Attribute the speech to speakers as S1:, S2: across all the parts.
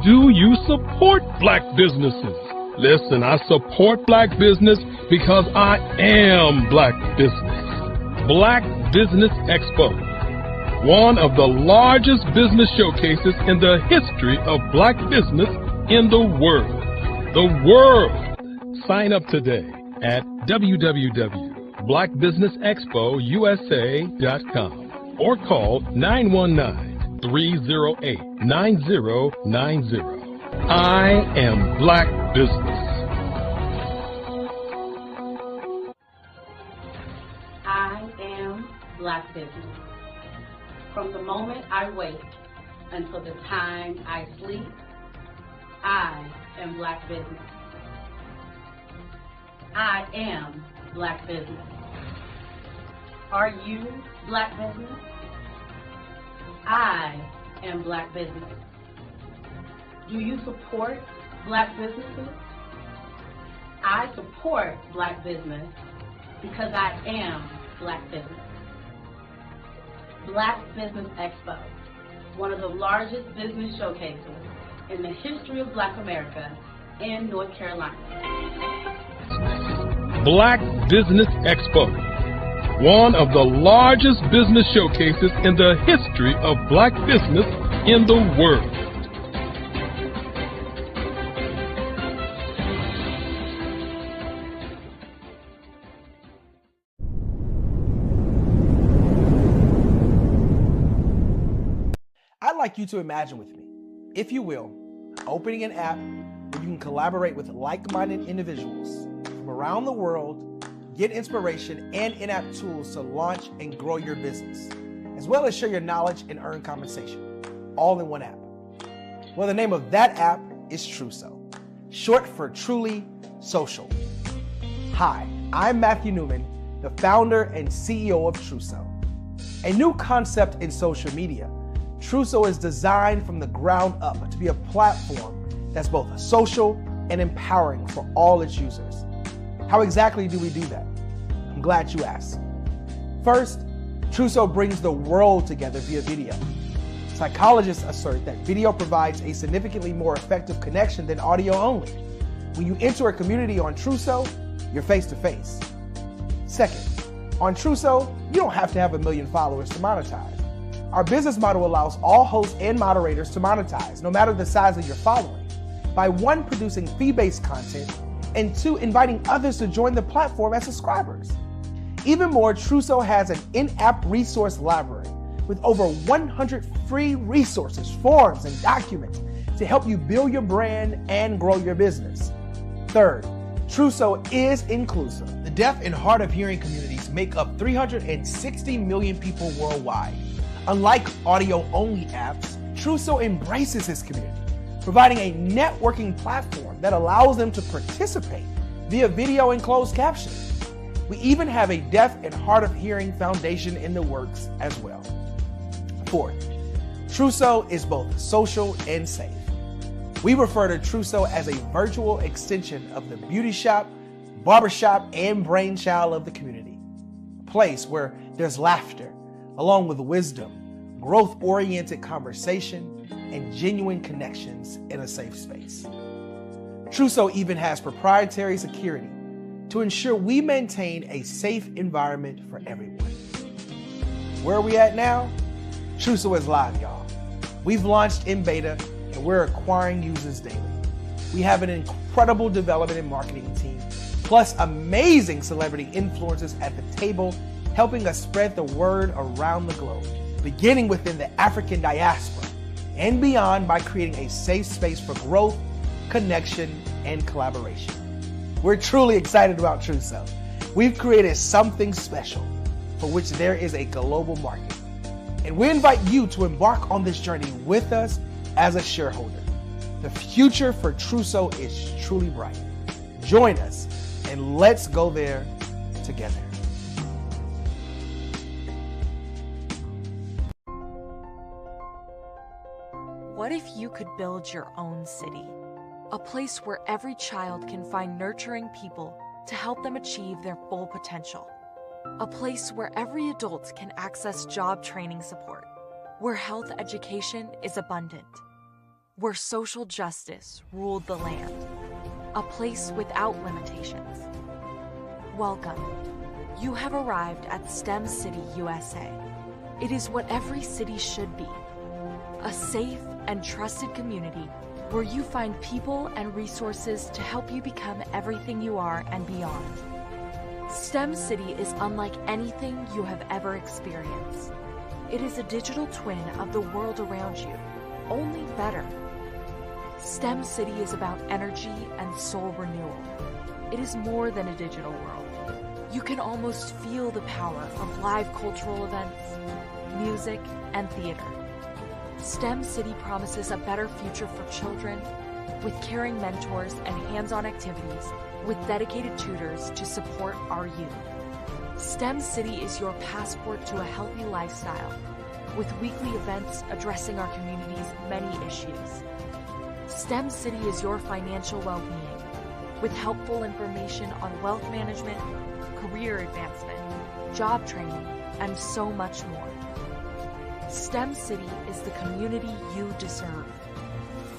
S1: Do you support black businesses? Listen, I support black business because I am black business. Black Business Expo, one of the largest business showcases in the history of black business in the world. The world! Sign up today at www.blackbusinessexpousa.com or call 919-308-9090. I am black business.
S2: I am black business. From the moment I wake until the time I sleep, I am black business. I am black business. Are you black business? I am black business. Do you support black businesses? I support black business because I am black business. Black Business Expo, one of the largest business showcases in the history of Black America in North Carolina.
S1: Black Business Expo, one of the largest business showcases in the history of black business in the world.
S3: I'd like you to imagine with me, if you will, opening an app where you can collaborate with like-minded individuals from around the world, get inspiration and in-app tools to launch and grow your business, as well as share your knowledge and earn compensation, all in one app. Well, the name of that app is Truso, short for Truly Social. Hi, I'm Matthew Newman, the founder and CEO of Truso, a new concept in social media. Truso is designed from the ground up to be a platform that's both social and empowering for all its users. How exactly do we do that? I'm glad you asked. First, Truso brings the world together via video. Psychologists assert that video provides a significantly more effective connection than audio only. When you enter a community on Truso, you're face to face. Second, on Truso, you don't have to have 1 million followers to monetize. Our business model allows all hosts and moderators to monetize, no matter the size of your following, by 1, producing fee-based content, and 2, inviting others to join the platform as subscribers. Even more, Truso has an in-app resource library with over 100 free resources, forms, and documents to help you build your brand and grow your business. Third, Truso is inclusive. The deaf and hard of hearing communities make up 360 million people worldwide. Unlike audio-only apps, Truso embraces its community, providing a networking platform that allows them to participate via video and closed captioning. We even have a deaf and hard of hearing foundation in the works as well. Fourth, Truso is both social and safe. We refer to Truso as a virtual extension of the beauty shop, barbershop, and brainchild of the community. A place where there's laughter, along with wisdom, growth-oriented conversation, and genuine connections in a safe space. Truso even has proprietary security to ensure we maintain a safe environment for everyone. Where are we at now? Truso is live, y'all. We've launched in beta, and we're acquiring users daily. We have an incredible development and marketing team, plus amazing celebrity influencers at the table, helping us spread the word around the globe, beginning within the African diaspora and beyond by creating a safe space for growth, connection, and collaboration. We're truly excited about Truso. We've created something special for which there is a global market. And we invite you to embark on this journey with us as a shareholder. The future for Truso is truly bright. Join us and let's go there together.
S4: What if you could build your own city? A place where every child can find nurturing people to help them achieve their full potential. A place where every adult can access job training support, where health education is abundant. where social justice ruled the land, a place without limitations. Welcome. You have arrived at STEM City, USA. It is what every city should be, a safe and trusted community where you find people and resources to help you become everything you are and beyond. STEM City is unlike anything you have ever experienced. It is a digital twin of the world around you, only better. STEM City is about energy and soul renewal. It is more than a digital world. You can almost feel the power of live cultural events, music, and theater. STEM City promises a better future for children with caring mentors and hands-on activities with dedicated tutors to support our youth. STEM City is your passport to a healthy lifestyle with weekly events addressing our community's many issues. STEM City is your financial well-being with helpful information on wealth management, career advancement, job training, and so much more. STEM City is the community you deserve.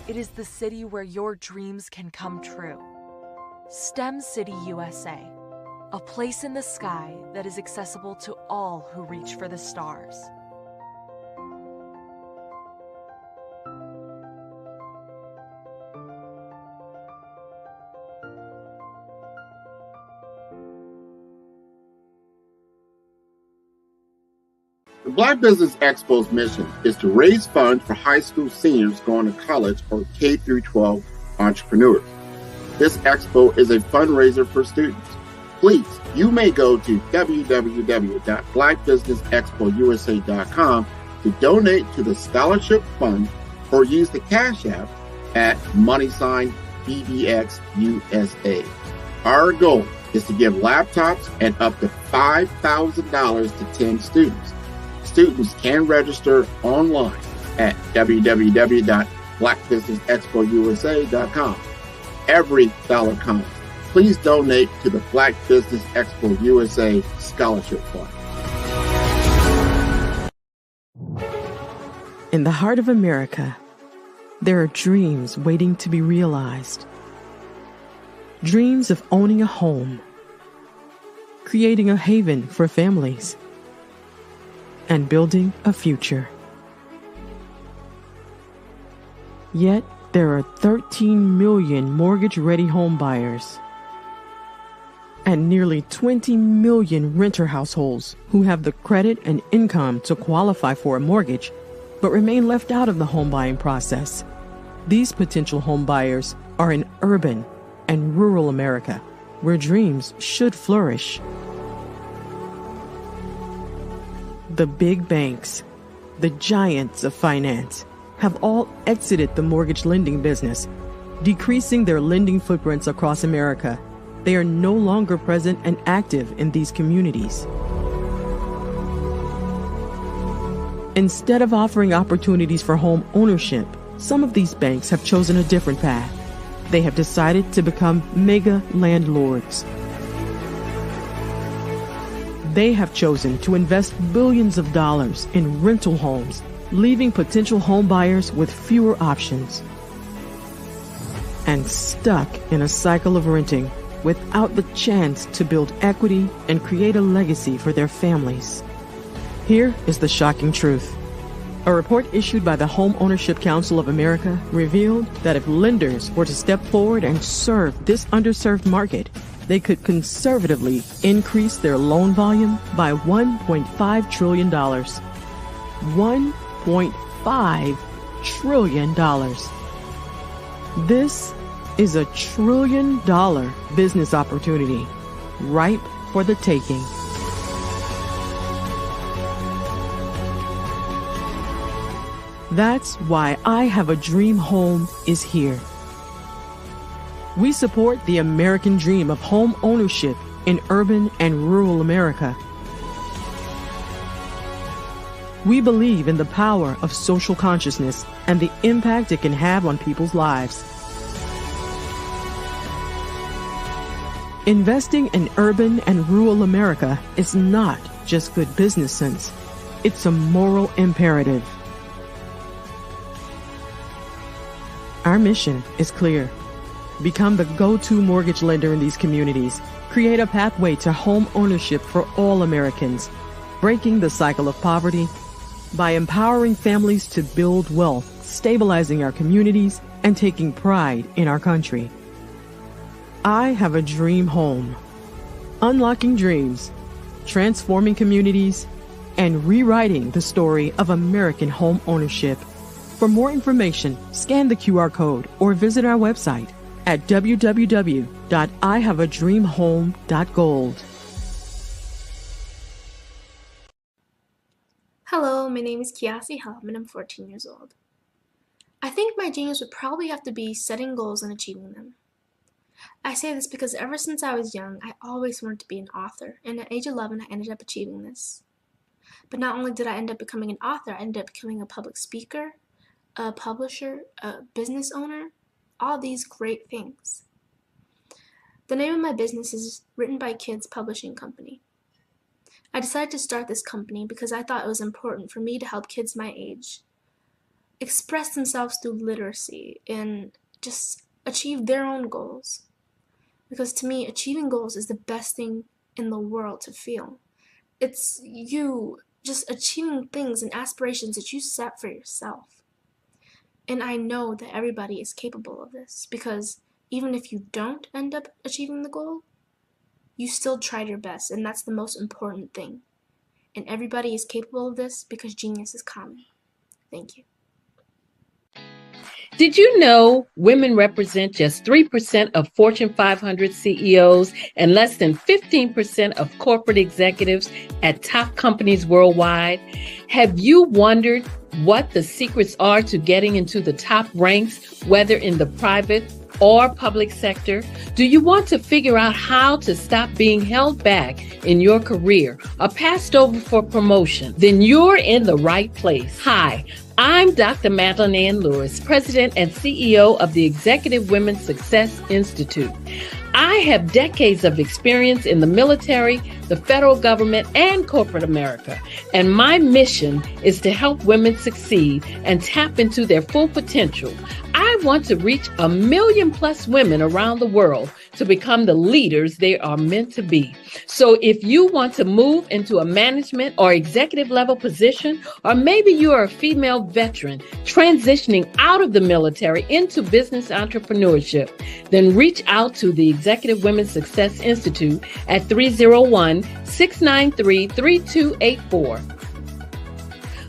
S4: It is the city where your dreams can come true. STEM City USA, a place in the sky that is accessible to all who reach for the stars.
S5: The Black Business Expo's mission is to raise funds for high school seniors going to college or K-12 entrepreneurs. This expo is a fundraiser for students. Please, you may go to www.blackbusinessexpousa.com to donate to the scholarship fund or use the Cash App at $BBXUSA. Our goal is to give laptops and up to $5,000 to 10 students. Students can register online at www.blackbusinessexpousa.com. Every dollar counts. Please donate to the Black Business Expo USA Scholarship Fund.
S6: In the heart of America, there are dreams waiting to be realized. Dreams of owning a home, creating a haven for families, and building a future. Yet, there are 13 million mortgage-ready home buyers and nearly 20 million renter households who have the credit and income to qualify for a mortgage, but remain left out of the home buying process. These potential home buyers are in urban and rural America, where dreams should flourish. The big banks, the giants of finance, have all exited the mortgage lending business, decreasing their lending footprints across America. They are no longer present and active in these communities. Instead of offering opportunities for home ownership, some of these banks have chosen a different path. They have decided to become mega landlords. They have chosen to invest billions of dollars in rental homes, leaving potential home buyers with fewer options and stuck in a cycle of renting without the chance to build equity and create a legacy for their families. Here is the shocking truth. A report issued by the Home Ownership Council of America revealed that if lenders were to step forward and serve this underserved market, they could conservatively increase their loan volume by $1.5 trillion. $1.5 trillion. This is $1 trillion business opportunity, ripe for the taking. That's why I Have a Dream Home is here. We support the American dream of home ownership in urban and rural America. We believe in the power of social consciousness and the impact it can have on people's lives. Investing in urban and rural America is not just good business sense. It's a moral imperative. Our mission is clear. Become the go-to mortgage lender in these communities. Create a pathway to home ownership for all Americans, breaking the cycle of poverty by empowering families to build wealth, stabilizing our communities, and taking pride in our country. I have a dream home. Unlocking dreams, transforming communities, and rewriting the story of American home ownership. For more information, scan the QR code or visit our website at www.ihaveadreamhome.gold.
S7: Hello, my name is Kiasi Helm and I'm 14 years old. I think my genius would probably have to be setting goals and achieving them. I say this because ever since I was young, I always wanted to be an author, and at age 11 I ended up achieving this. But not only did I end up becoming an author, I ended up becoming a public speaker, a publisher, a business owner, all these great things. The name of my business is Written by Kids Publishing Company. I decided to start this company because I thought it was important for me to help kids my age express themselves through literacy and just achieve their own goals. Because to me, achieving goals is the best thing in the world to feel. It's you just achieving things and aspirations that you set for yourself. And I know that everybody is capable of this, because even if you don't end up achieving the goal, you still tried your best, and that's the most important thing. And everybody is capable of this because genius is common. Thank you.
S8: Did you know women represent just 3% of Fortune 500 CEOs and less than 15% of corporate executives at top companies worldwide? Have you wondered what the secrets are to getting into the top ranks, whether in the private or public sector? Do you want to figure out how to stop being held back in your career or passed over for promotion? Then you're in the right place. Hi, I'm Dr. Madeline Ann Lewis, President and CEO of the Executive Women's Success Institute. I have decades of experience in the military, the federal government, and corporate America, and my mission is to help women succeed and tap into their full potential. I want to reach 1 million plus women around the world to become the leaders they are meant to be. So if you want to move into a management or executive level position, or maybe you are a female veteran transitioning out of the military into business entrepreneurship, then reach out to the Executive Women's Success Institute at 301-693-3284.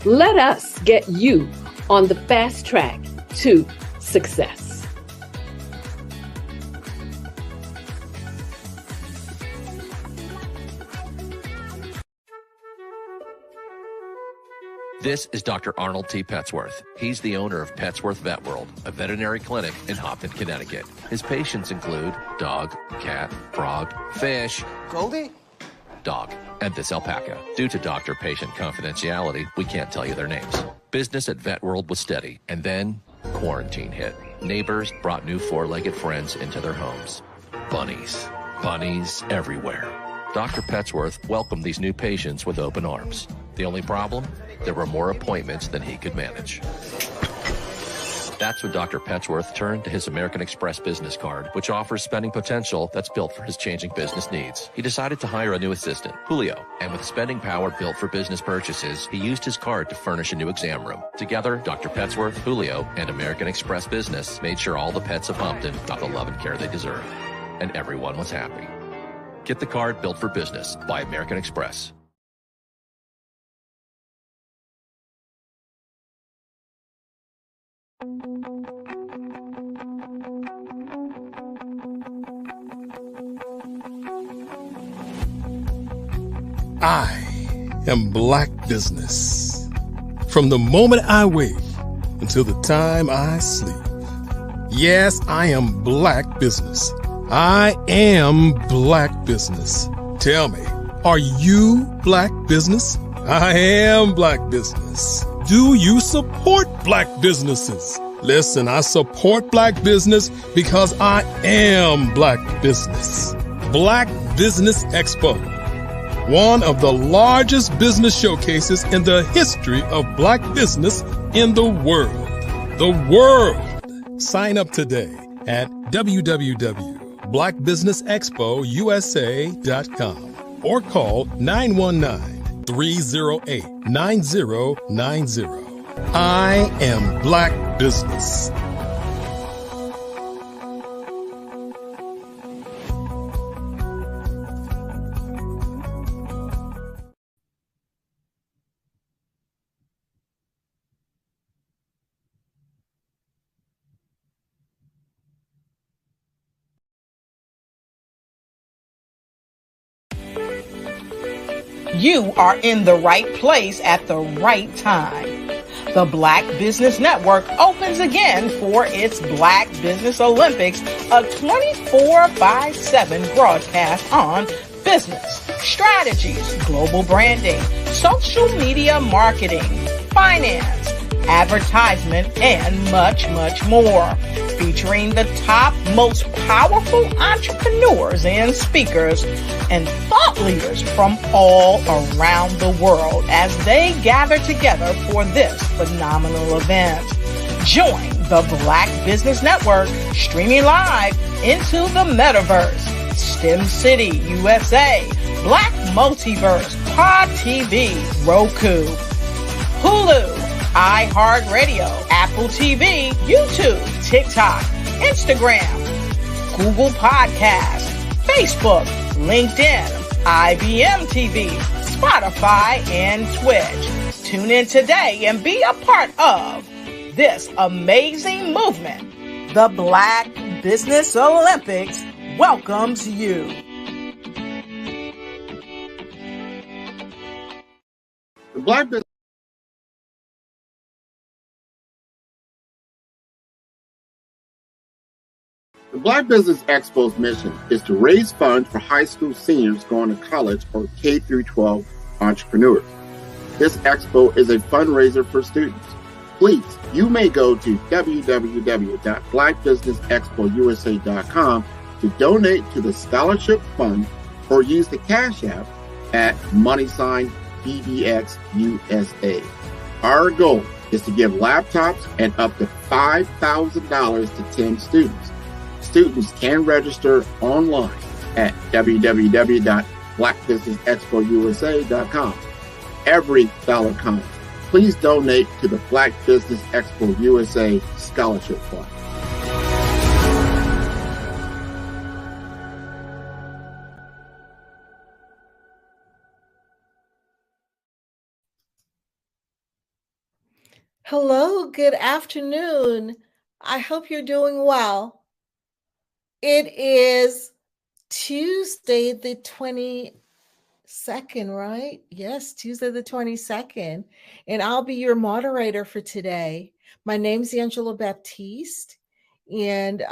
S8: Let us get you on the fast track to success.
S9: This is Dr. Arnold T. Petsworth. He's the owner of Petsworth Vet World, a veterinary clinic in Hopton, Connecticut. His patients include dog, cat, frog, fish,
S10: Goldie,
S9: dog, and this alpaca. Due to doctor-patient confidentiality, we can't tell you their names. Business at Vet World was steady, and then quarantine hit. Neighbors brought new four-legged friends into their homes. Bunnies. Bunnies everywhere. Dr. Petsworth welcomed these new patients with open arms. The only problem? There were more appointments than he could manage. That's when Dr. Petsworth turned to his American Express business card, which offers spending potential that's built for his changing business needs. He decided to hire a new assistant, Julio, and with spending power built for business purchases, he used his card to furnish a new exam room. Together, Dr. Petsworth, Julio, and American Express Business made sure all the pets of Hopton got the love and care they deserve. And everyone was happy. Get the card built for business by American Express.
S1: I am Black business. From the moment I wake until the time I sleep. Yes, I am Black business. I am Black business. Tell me, are you Black business? I am Black business. Do you support Black businesses? Listen, I support Black business because I am Black business. Black Business Expo, one of the largest business showcases in the history of Black business in the world. The world. Sign up today at www.blackbusinessexpousa.com or call 919-308-9090. I am Black Business.
S10: You are in the right place at the right time. The Black Business Network opens again for its Black Business Olympics, a 24/7 broadcast on business, strategies, global branding, social media marketing, finance, advertisement, and much, much more. Featuring the top, most powerful entrepreneurs and speakers and thought leaders from all around the world as they gather together for this phenomenal event. Join the Black Business Network streaming live into the metaverse, STEM City, USA, Black Multiverse, Pod TV, Roku, Hulu, iHeartRadio, Apple TV, YouTube, TikTok, Instagram, Google Podcasts, Facebook, LinkedIn, IBM TV, Spotify, and Twitch. Tune in today and be a part of this amazing movement. The Black Business Olympics welcomes you.
S5: The Black Business The Black Business Expo's mission is to raise funds for high school seniors going to college or K through 12 entrepreneurs. This expo is a fundraiser for students. Please, you may go to www.blackbusinessexpousa.com to donate to the scholarship fund or use the Cash App at $BBXUSA. Our goal is to give laptops and up to $5,000 to 10 students. Students can register online at www.blackbusinessexpousa.com. Every dollar counts. Please donate to the Black Business Expo USA Scholarship Fund.
S11: Hello, good afternoon. I hope you're doing well. It is Tuesday the 22nd, right? Yes, Tuesday the 22nd. And I'll be your moderator for today. My name's Angela Baptiste, and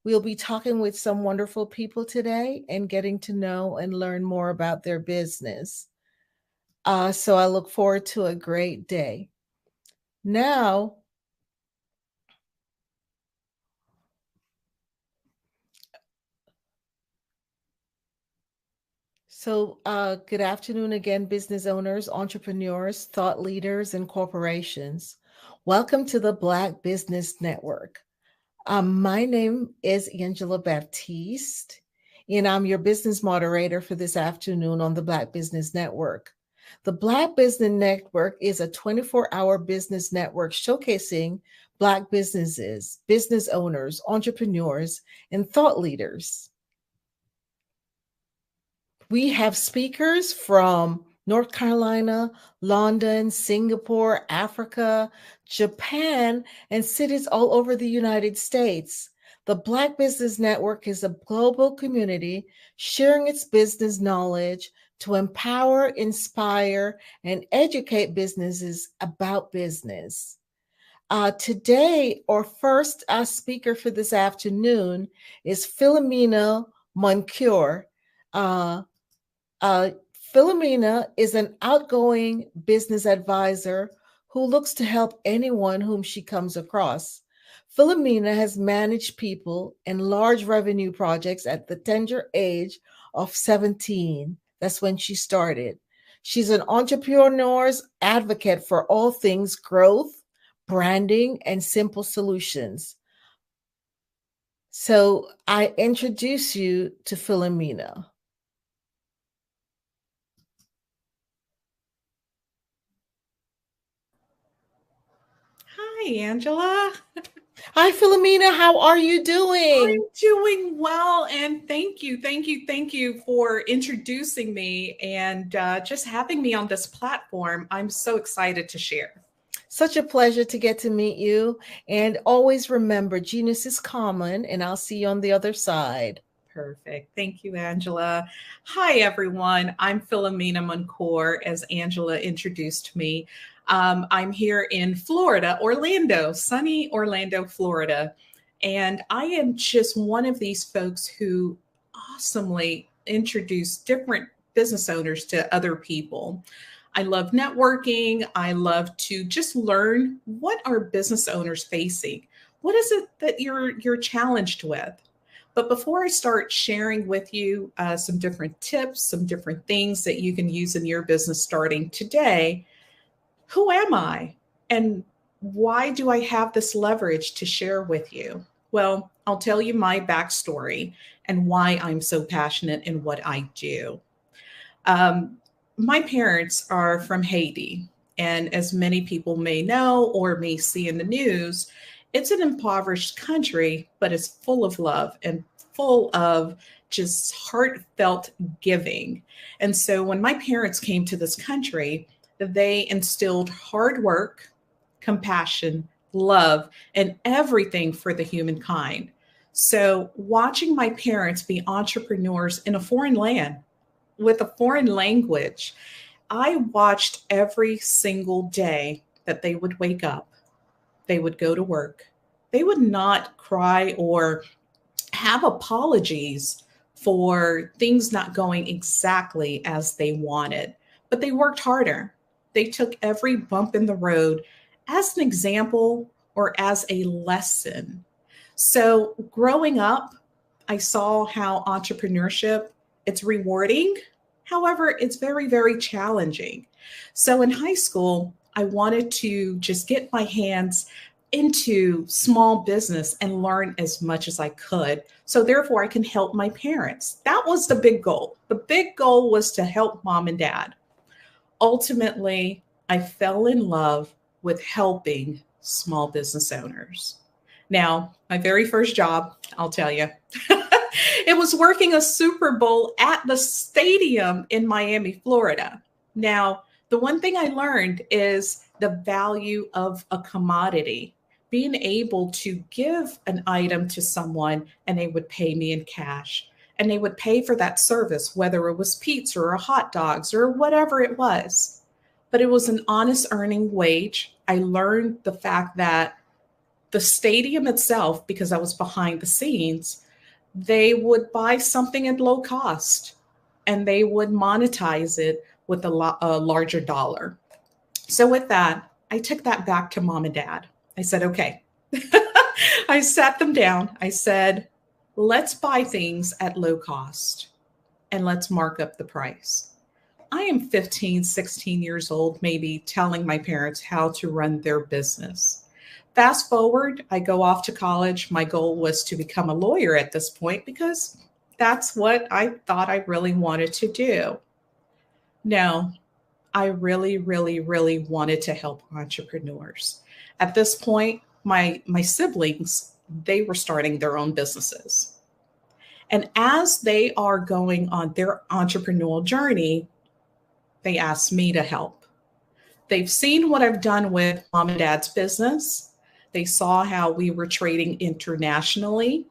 S11: we'll be talking with some wonderful people today and getting to know and learn more about their business. So I look forward to a great day. Now, good afternoon again, business owners, entrepreneurs, thought leaders, and corporations. Welcome to the Black Business Network. My name is Angela Baptiste, and I'm your business moderator for this afternoon on the Black Business Network. The Black Business Network is a 24-hour business network showcasing Black businesses, business owners, entrepreneurs, and thought leaders. We have speakers from North Carolina, London, Singapore, Africa, Japan, and cities all over the United States. The Black Business Network is a global community sharing its business knowledge to empower, inspire, and educate businesses about business. Today, our first speaker for this afternoon is Philomena Moncure. Philomena is an outgoing business advisor who looks to help anyone whom she comes across. Philomena has managed people and large revenue projects at the tender age of 17. That's when she started. She's an entrepreneur's advocate for all things growth, branding, and simple solutions. So I introduce you to Philomena.
S12: Hi, Angela.
S11: Hi, Philomena. How are you doing?
S12: I'm doing well, and thank you for introducing me and just having me on this platform. I'm so excited to share.
S11: Such a pleasure to get to meet you. And always remember, genius is common, and I'll see you on the other side.
S12: Perfect. Thank you, Angela. Hi, everyone. I'm Philomena Moncour, as Angela introduced me. I'm here in Florida, Orlando, sunny Orlando, Florida. And I am just one of these folks who awesomely introduce different business owners to other people. I love networking. I love to just learn what are business owners facing. What is it that you're challenged with? But before I start sharing with you some different tips, some different things that you can use in your business starting today, who am I? And why do I have this leverage to share with you? Well, I'll tell you my backstory and why I'm so passionate in what I do. My parents are from Haiti. And as many people may know or may see in the news, it's an impoverished country, but it's full of love and full of just heartfelt giving. And so when my parents came to this country, they instilled hard work, compassion, love, and everything for the humankind. So watching my parents be entrepreneurs in a foreign land with a foreign language, I watched every single day that they would wake up, they would go to work. They would not cry or have apologies for things not going exactly as they wanted, but they worked harder. They took every bump in the road as an example or as a lesson. So growing up, I saw how entrepreneurship, it's rewarding. However, it's very, very challenging. So in high school, I wanted to just get my hands into small business and learn as much as I could. So therefore I can help my parents. That was the big goal. The big goal was to help mom and dad. Ultimately, I fell in love with helping small business owners. Now, my very first job, I'll tell you, it was working a Super Bowl at the stadium in Miami, Florida. Now, the one thing I learned is the value of a commodity, being able to give an item to someone and they would pay me in cash and they would pay for that service, whether it was pizza or hot dogs or whatever it was. But it was an honest earning wage. I learned the fact that the stadium itself, because I was behind the scenes, they would buy something at low cost and they would monetize it with a larger dollar. So with that, I took that back to mom and dad. I said, okay. I sat them down. I said, let's buy things at low cost and let's mark up the price. I am 15, 16 years old, maybe telling my parents how to run their business. Fast forward, I go off to college. My goal was to become a lawyer at this point because that's what I thought I really wanted to do. No, I really, really, really wanted to help entrepreneurs. At this point, my siblings, they were starting their own businesses. And as they are going on their entrepreneurial journey, they asked me to help. They've seen what I've done with mom and dad's business. They saw how we were trading internationally,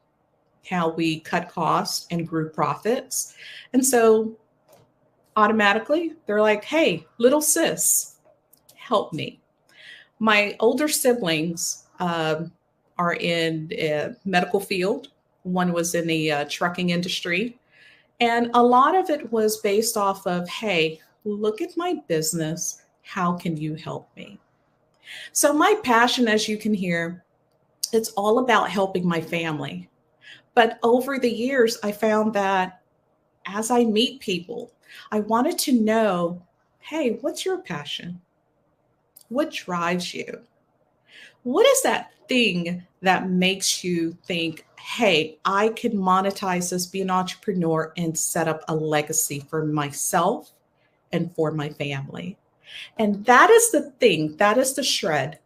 S12: how we cut costs and grew profits. And so automatically they're like, hey, little sis, help me. My older siblings are in a medical field. One was in the trucking industry. And a lot of it was based off of, hey, look at my business. How can you help me? So my passion, as you can hear, it's all about helping my family. But over the years, I found that as I meet people, I wanted to know, hey, what's your passion? What drives you? What is that thing that makes you think, hey, I can monetize this, be an entrepreneur, and set up a legacy for myself and for my family? And that is the thing, that is the shred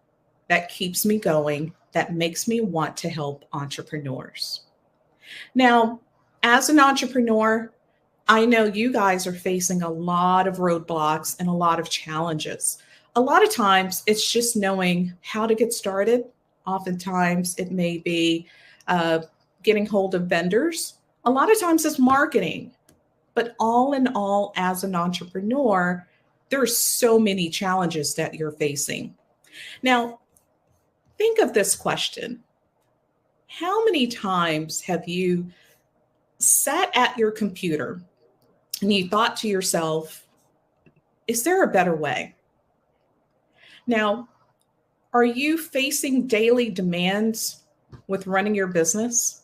S12: that keeps me going, that makes me want to help entrepreneurs. Now, as an entrepreneur, I know you guys are facing a lot of roadblocks and a lot of challenges. A lot of times it's just knowing how to get started. Oftentimes it may be getting hold of vendors. A lot of times it's marketing. But all in all, as an entrepreneur, there are so many challenges that you're facing. Now, think of this question. How many times have you sat at your computer and you thought to yourself, is there a better way? Now, are you facing daily demands with running your business?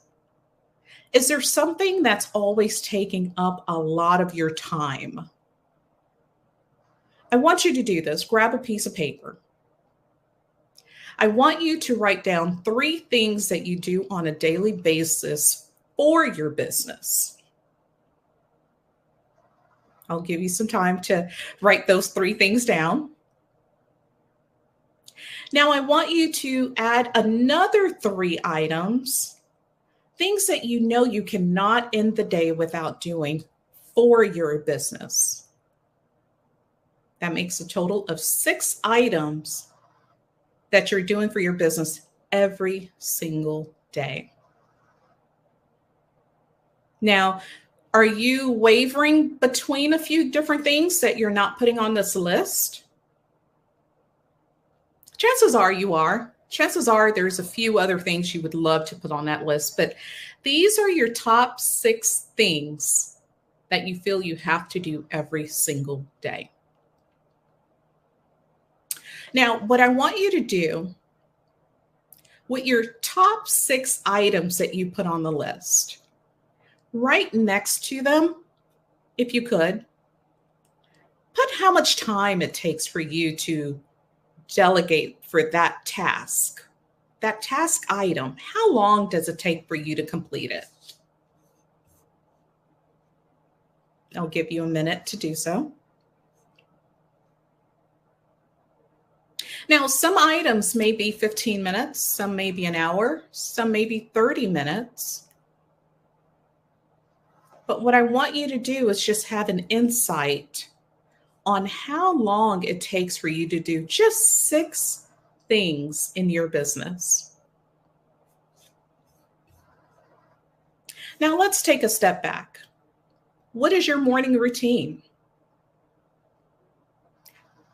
S12: Is there something that's always taking up a lot of your time? I want you to do this. Grab a piece of paper. I want you to write down 3 things that you do on a daily basis for your business. I'll give you some time to write those 3 things down. Now, I want you to add another 3 items, things that you know you cannot end the day without doing for your business. That makes a total of 6 items that you're doing for your business every single day. Now, are you wavering between a few different things that you're not putting on this list? Chances are you are. Chances are there's a few other things you would love to put on that list, but these are your top 6 things that you feel you have to do every single day. Now, what I want you to do with your top 6 items that you put on the list, right next to them, if you could, put how much time it takes for you to delegate for that task item. How long does it take for you to complete it? I'll give you a minute to do so. Now, some items may be 15 minutes, some may be an hour, some may be 30 minutes. But what I want you to do is just have an insight on how long it takes for you to do just 6 things in your business. Now, let's take a step back. What is your morning routine?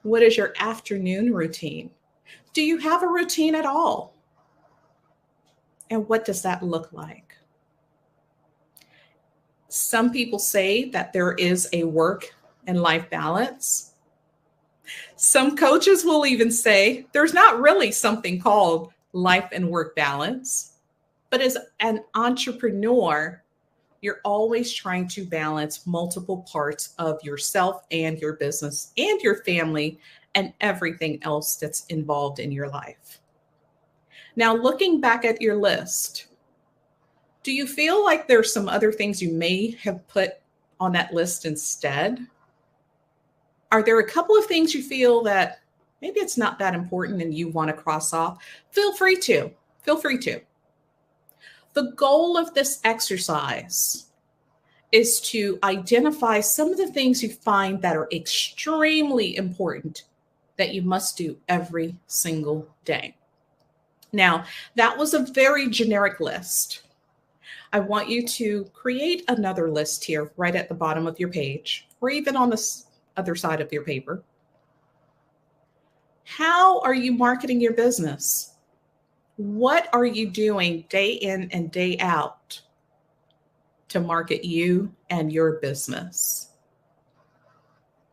S12: What is your afternoon routine? Do you have a routine at all? And what does that look like? Some people say that there is a work and life balance. Some coaches will even say there's not really something called life and work balance. But as an entrepreneur, you're always trying to balance multiple parts of yourself and your business and your family and everything else that's involved in your life. Now, looking back at your list, do you feel like there's some other things you may have put on that list instead? Are there a couple of things you feel that maybe it's not that important and you want to cross off? Feel free to. The goal of this exercise is to identify some of the things you find that are extremely important that you must do every single day. Now, that was a very generic list. I want you to create another list here right at the bottom of your page, or even on the other side of your paper. How are you marketing your business? What are you doing day in and day out to market you and your business?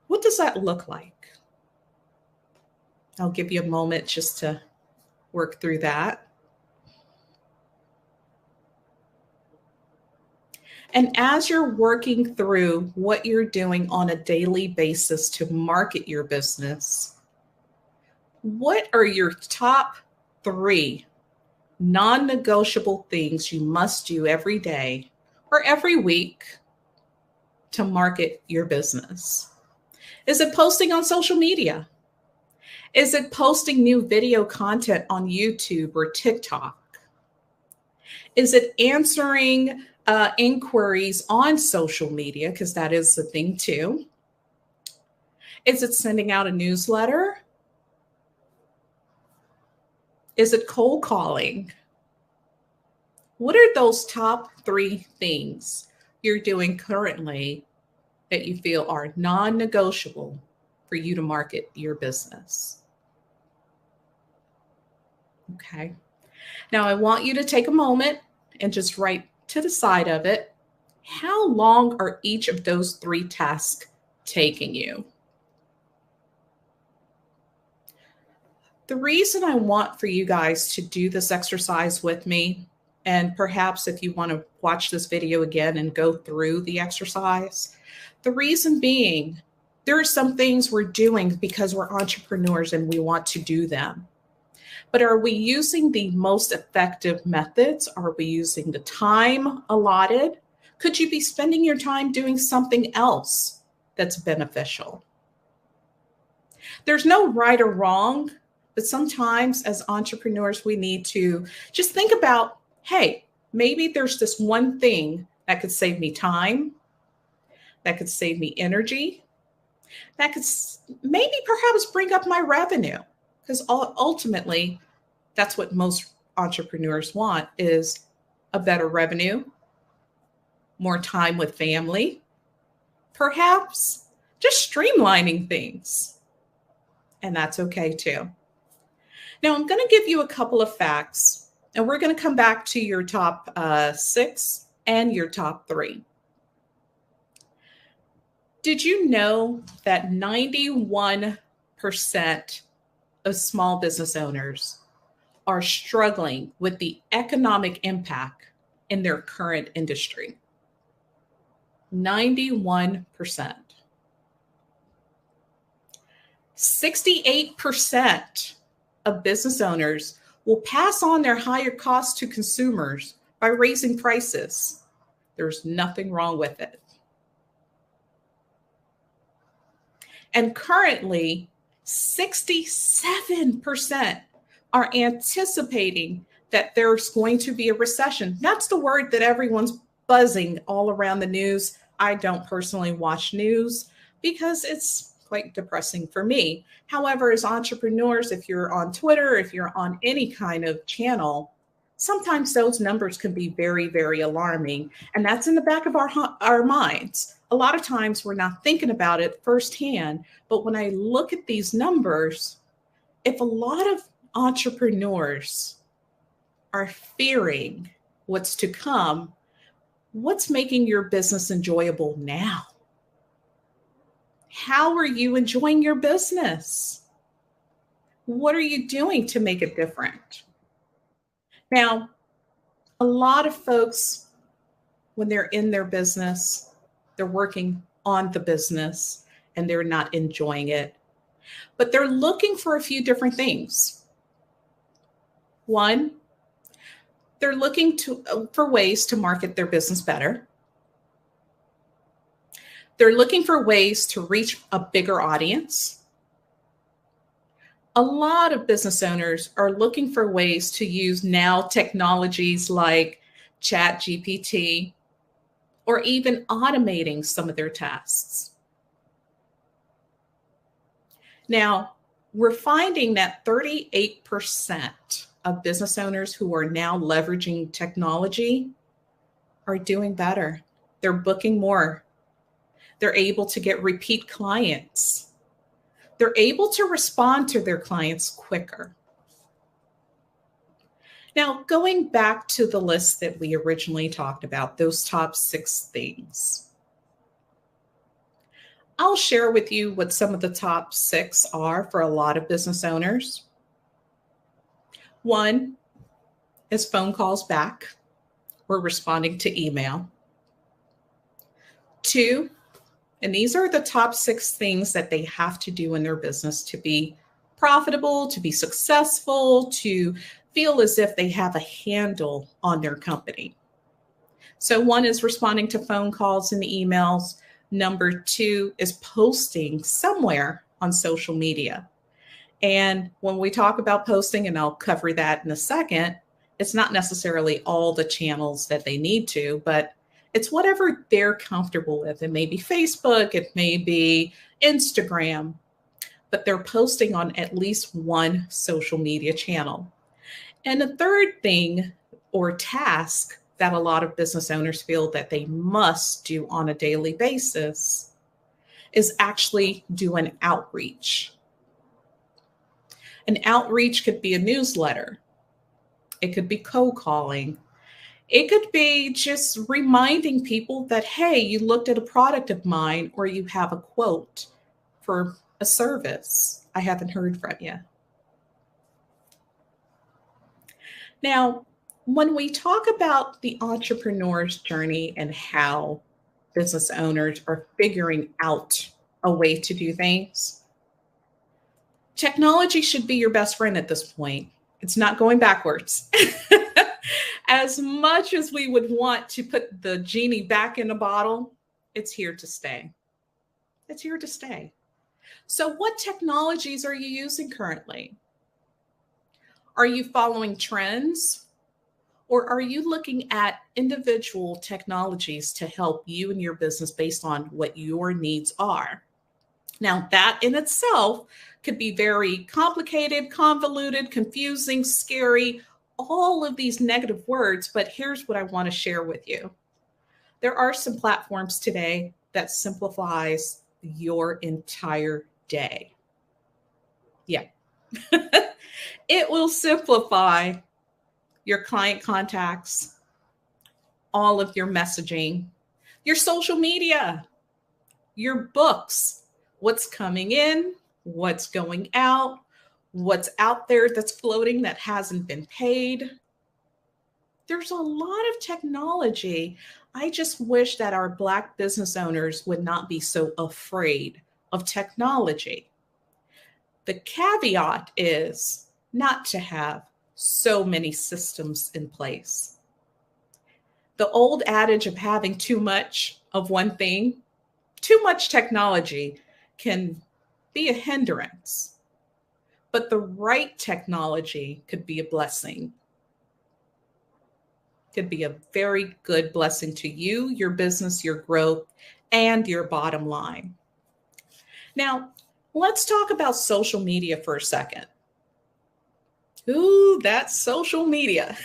S12: What does that look like? I'll give you a moment just to work through that. And as you're working through what you're doing on a daily basis to market your business, what are your top 3 non-negotiable things you must do every day or every week to market your business? Is it posting on social media? Is it posting new video content on YouTube or TikTok? Is it answering inquiries on social media? Because that is the thing too. Is it sending out a newsletter? Is it cold calling? What are those top 3 things you're doing currently that you feel are non-negotiable for you to market your business? Okay. Now I want you to take a moment and just write to the side of it, how long are each of those 3 tasks taking you? The reason I want for you guys to do this exercise with me, and perhaps if you want to watch this video again and go through the exercise, the reason being, there are some things we're doing because we're entrepreneurs and we want to do them. But are we using the most effective methods? Are we using the time allotted? Could you be spending your time doing something else that's beneficial? There's no right or wrong, but sometimes as entrepreneurs, we need to just think about, hey, maybe there's this one thing that could save me time, that could save me energy, that could maybe perhaps bring up my revenue. Because ultimately, that's what most entrepreneurs want, is a better revenue, more time with family, perhaps just streamlining things. And that's okay too. Now, I'm going to give you a couple of facts, and we're going to come back to your top 6 and your top 3. Did you know that 91% of small business owners are struggling with the economic impact in their current industry? 91%. 68% of business owners will pass on their higher costs to consumers by raising prices. There's nothing wrong with it. And currently, 67% are anticipating that there's going to be a recession. That's the word that everyone's buzzing all around the news. I don't personally watch news because it's quite depressing for me. However, as entrepreneurs, if you're on Twitter, if you're on any kind of channel, sometimes those numbers can be very, very alarming. And that's in the back of our minds. A lot of times we're not thinking about it firsthand. But when I look at these numbers, if a lot of entrepreneurs are fearing what's to come, what's making your business enjoyable now? How are you enjoying your business? What are you doing to make it different? Now, a lot of folks, when they're in their business, they're working on the business and they're not enjoying it, but they're looking for a few different things. One, they're looking for ways to market their business better. They're looking for ways to reach a bigger audience. A lot of business owners are looking for ways to use now technologies like ChatGPT or even automating some of their tasks. Now, we're finding that 38% of business owners who are now leveraging technology are doing better. They're booking more. They're able to get repeat clients. They're able to respond to their clients quicker. Now, going back to the list that we originally talked about, those top 6 things, I'll share with you what some of the top 6 are for a lot of business owners. 1 is phone calls back. We're responding to email. 2, and these are the top 6 things that they have to do in their business to be profitable, to be successful, to feel as if they have a handle on their company. So one is responding to phone calls and emails. Number two is posting somewhere on social media. And when we talk about posting, and I'll cover that in a second, it's not necessarily all the channels that they need to, but it's whatever they're comfortable with. It may be Facebook, it may be Instagram, but they're posting on at least one social media channel. And the third thing or task that a lot of business owners feel that they must do on a daily basis is actually do an outreach. An outreach could be a newsletter. It could be cold calling. It could be just reminding people that, hey, you looked at a product of mine, or you have a quote for a service. I haven't heard from you. Now, when we talk about the entrepreneur's journey and how business owners are figuring out a way to do things, technology should be your best friend at this point. It's not going backwards. As much as we would want to put the genie back in the bottle, it's here to stay. It's here to stay. So what technologies are you using currently? Are you following trends? Or are you looking at individual technologies to help you and your business based on what your needs are? Now, that in itself could be very complicated, convoluted, confusing, scary, all of these negative words, but here's what I want to share with you. There are some platforms today that simplifies your entire day. Yeah. It will simplify your client contacts, all of your messaging, your social media, your books, what's coming in, what's going out, what's out there that's floating that hasn't been paid. There's a lot of technology. I just wish that our Black business owners would not be so afraid of technology. The caveat is not to have so many systems in place. The old adage of having too much of one thing, too much technology can be a hindrance, but the right technology could be a blessing. Could be a very good blessing to you, your business, your growth, and your bottom line. Now, let's talk about social media for a second. Ooh, that's social media.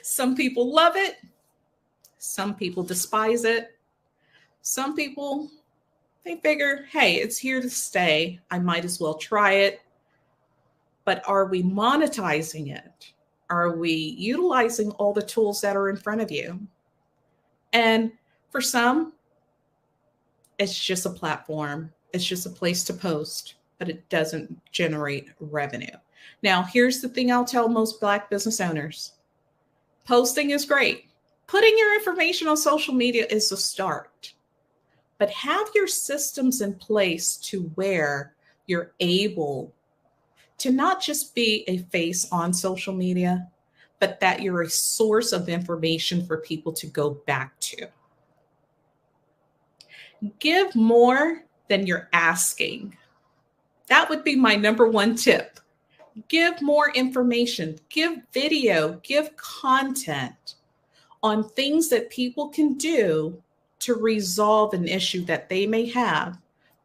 S12: Some people love it. Some people despise it. Some people, they figure, hey, it's here to stay. I might as well try it. But are we monetizing it? Are we utilizing all the tools that are in front of you? And for some, it's just a platform. It's just a place to post, but it doesn't generate revenue. Now, here's the thing I'll tell most Black business owners. Posting is great. Putting your information on social media is a start. But have your systems in place to where you're able to not just be a face on social media, but that you're a source of information for people to go back to. Give more than you're asking. That would be my number one tip. Give more information, give video, give content on things that people can do to resolve an issue that they may have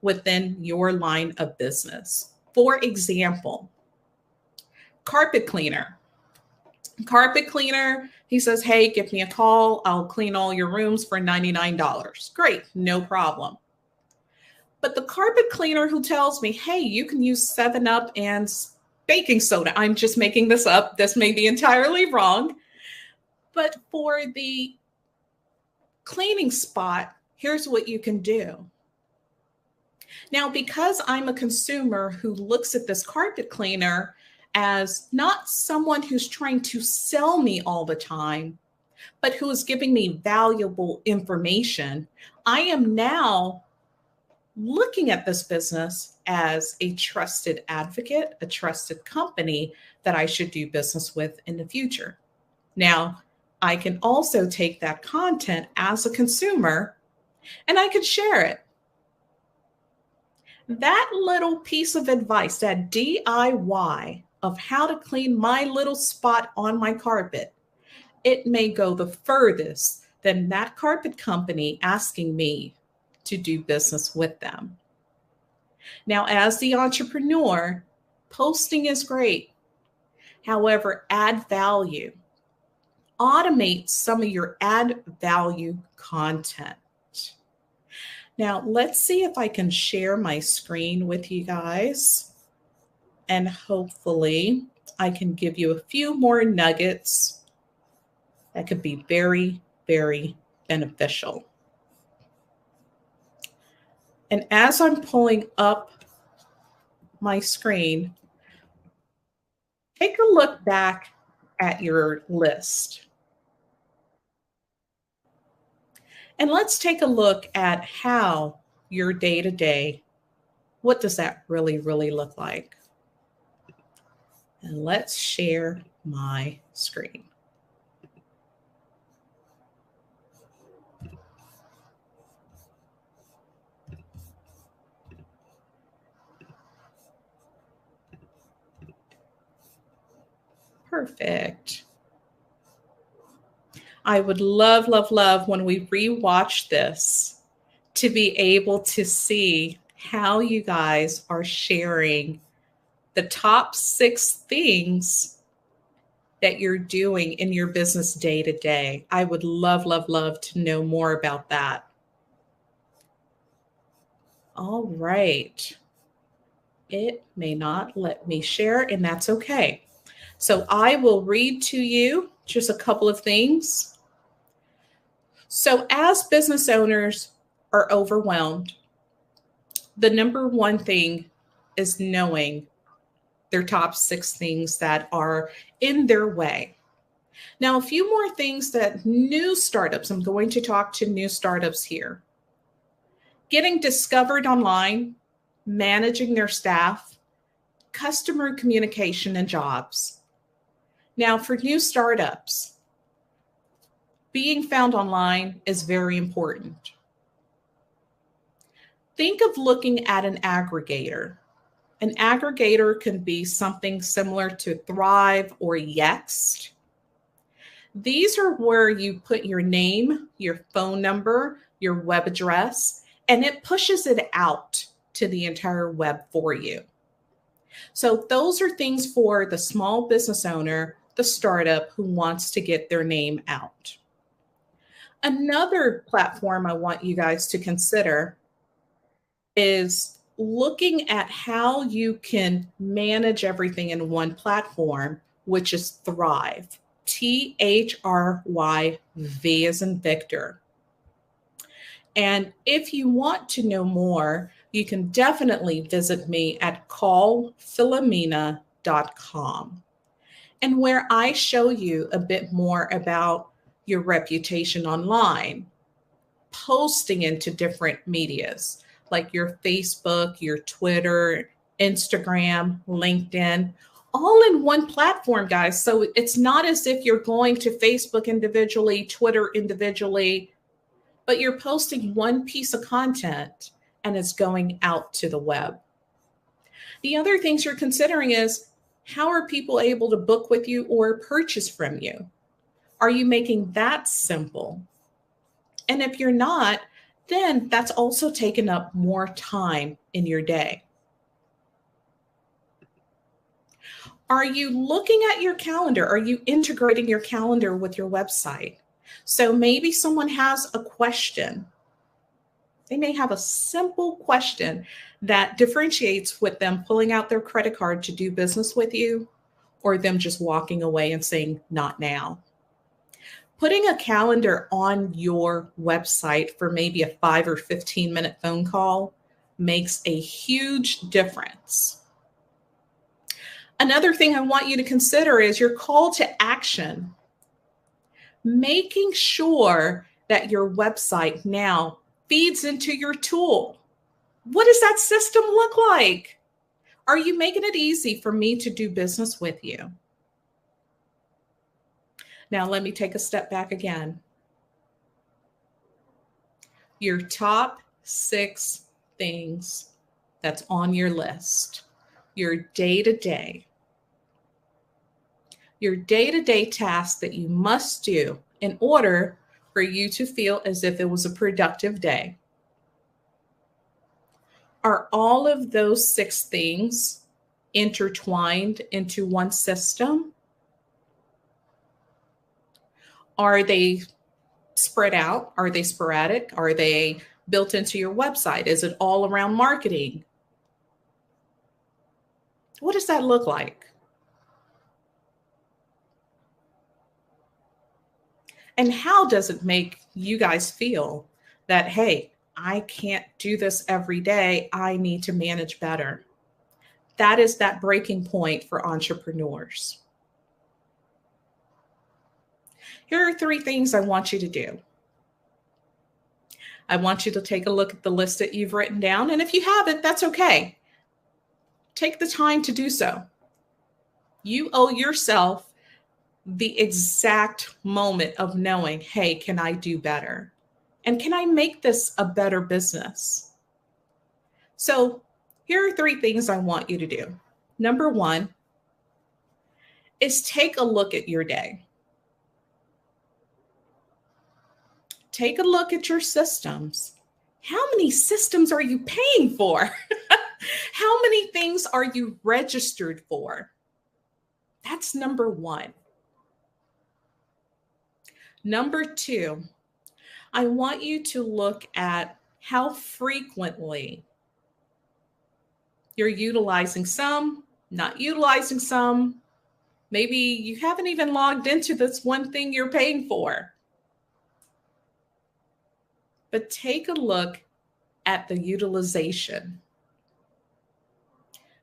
S12: within your line of business. For example, carpet cleaner. Carpet cleaner, he says, hey, give me a call. I'll clean all your rooms for $99. Great, no problem. But the carpet cleaner who tells me, hey, you can use 7-Up and baking soda. I'm just making this up. This may be entirely wrong. But for the cleaning spot, here's what you can do. Now, because I'm a consumer who looks at this carpet cleaner as not someone who's trying to sell me all the time, but who is giving me valuable information, I am now looking at this business as a trusted advocate, a trusted company that I should do business with in the future. Now, I can also take that content as a consumer and I could share it. That little piece of advice, that DIY of how to clean my little spot on my carpet, it may go the furthest than that carpet company asking me to do business with them. Now, as the entrepreneur, posting is great. However, add value. Automate some of your add value content. Now, let's see if I can share my screen with you guys. And hopefully I can give you a few more nuggets that could be very, very beneficial. And as I'm pulling up my screen, take a look back at your list. And let's take a look at how your day-to-day, what does that really look like? And let's share my screen. Perfect. I would love when we rewatch this to be able to see how you guys are sharing the top 6 things that you're doing in your business day to day. I would love to know more about that. All right. It may not let me share, and that's okay. So I will read to you just a couple of things. So as business owners are overwhelmed, the number one thing is knowing their top 6 things that are in their way. Now, a few more things that new startups, I'm going to talk to new startups here. Getting discovered online, managing their staff, customer communication, and jobs. Now, for new startups, being found online is very important. Think of looking at an aggregator. An aggregator can be something similar to Thrive or Yext. These are where you put your name, your phone number, your web address, and it pushes it out to the entire web for you. So those are things for the small business owner, the startup who wants to get their name out. Another platform I want you guys to consider is looking at how you can manage everything in one platform, which is Thrive. THRY, V as in Victor. And if you want to know more, you can definitely visit me at callphilomena.com, and where I show you a bit more about your reputation online, posting into different medias like your Facebook, your Twitter, Instagram, LinkedIn, all in one platform, guys. So it's not as if you're going to Facebook individually, Twitter individually, but you're posting one piece of content and it's going out to the web. The other things you're considering is, how are people able to book with you or purchase from you? Are you making that simple? And if you're not, then that's also taken up more time in your day. Are you looking at your calendar? Are you integrating your calendar with your website? So maybe someone has a question. They may have a simple question that differentiates with them pulling out their credit card to do business with you, or them just walking away and saying, not now. Putting a calendar on your website for maybe a 5 or 15-minute phone call makes a huge difference. Another thing I want you to consider is your call to action. Making sure that your website now feeds into your tool. What does that system look like? Are you making it easy for me to do business with you? Now, let me take a step back again. Your top 6 things that's on your list, your day-to-day tasks that you must do in order for you to feel as if it was a productive day. Are all of those 6 things intertwined into one system? Are they spread out? Are they sporadic? Are they built into your website? Is it all around marketing? What does that look like? And how does it make you guys feel that, hey, I can't do this every day. I need to manage better. That is that breaking point for entrepreneurs. Here are 3 things I want you to do. I want you to take a look at the list that you've written down. And if you haven't, that's okay. Take the time to do so. You owe yourself the exact moment of knowing, hey, can I do better? And can I make this a better business? So here are 3 things I want you to do. Number 1 is take a look at your day. Take a look at your systems. How many systems are you paying for? How many things are you registered for? That's number 1. Number 2, I want you to look at how frequently you're utilizing some, not utilizing some. Maybe you haven't even logged into this one thing you're paying for. But take a look at the utilization.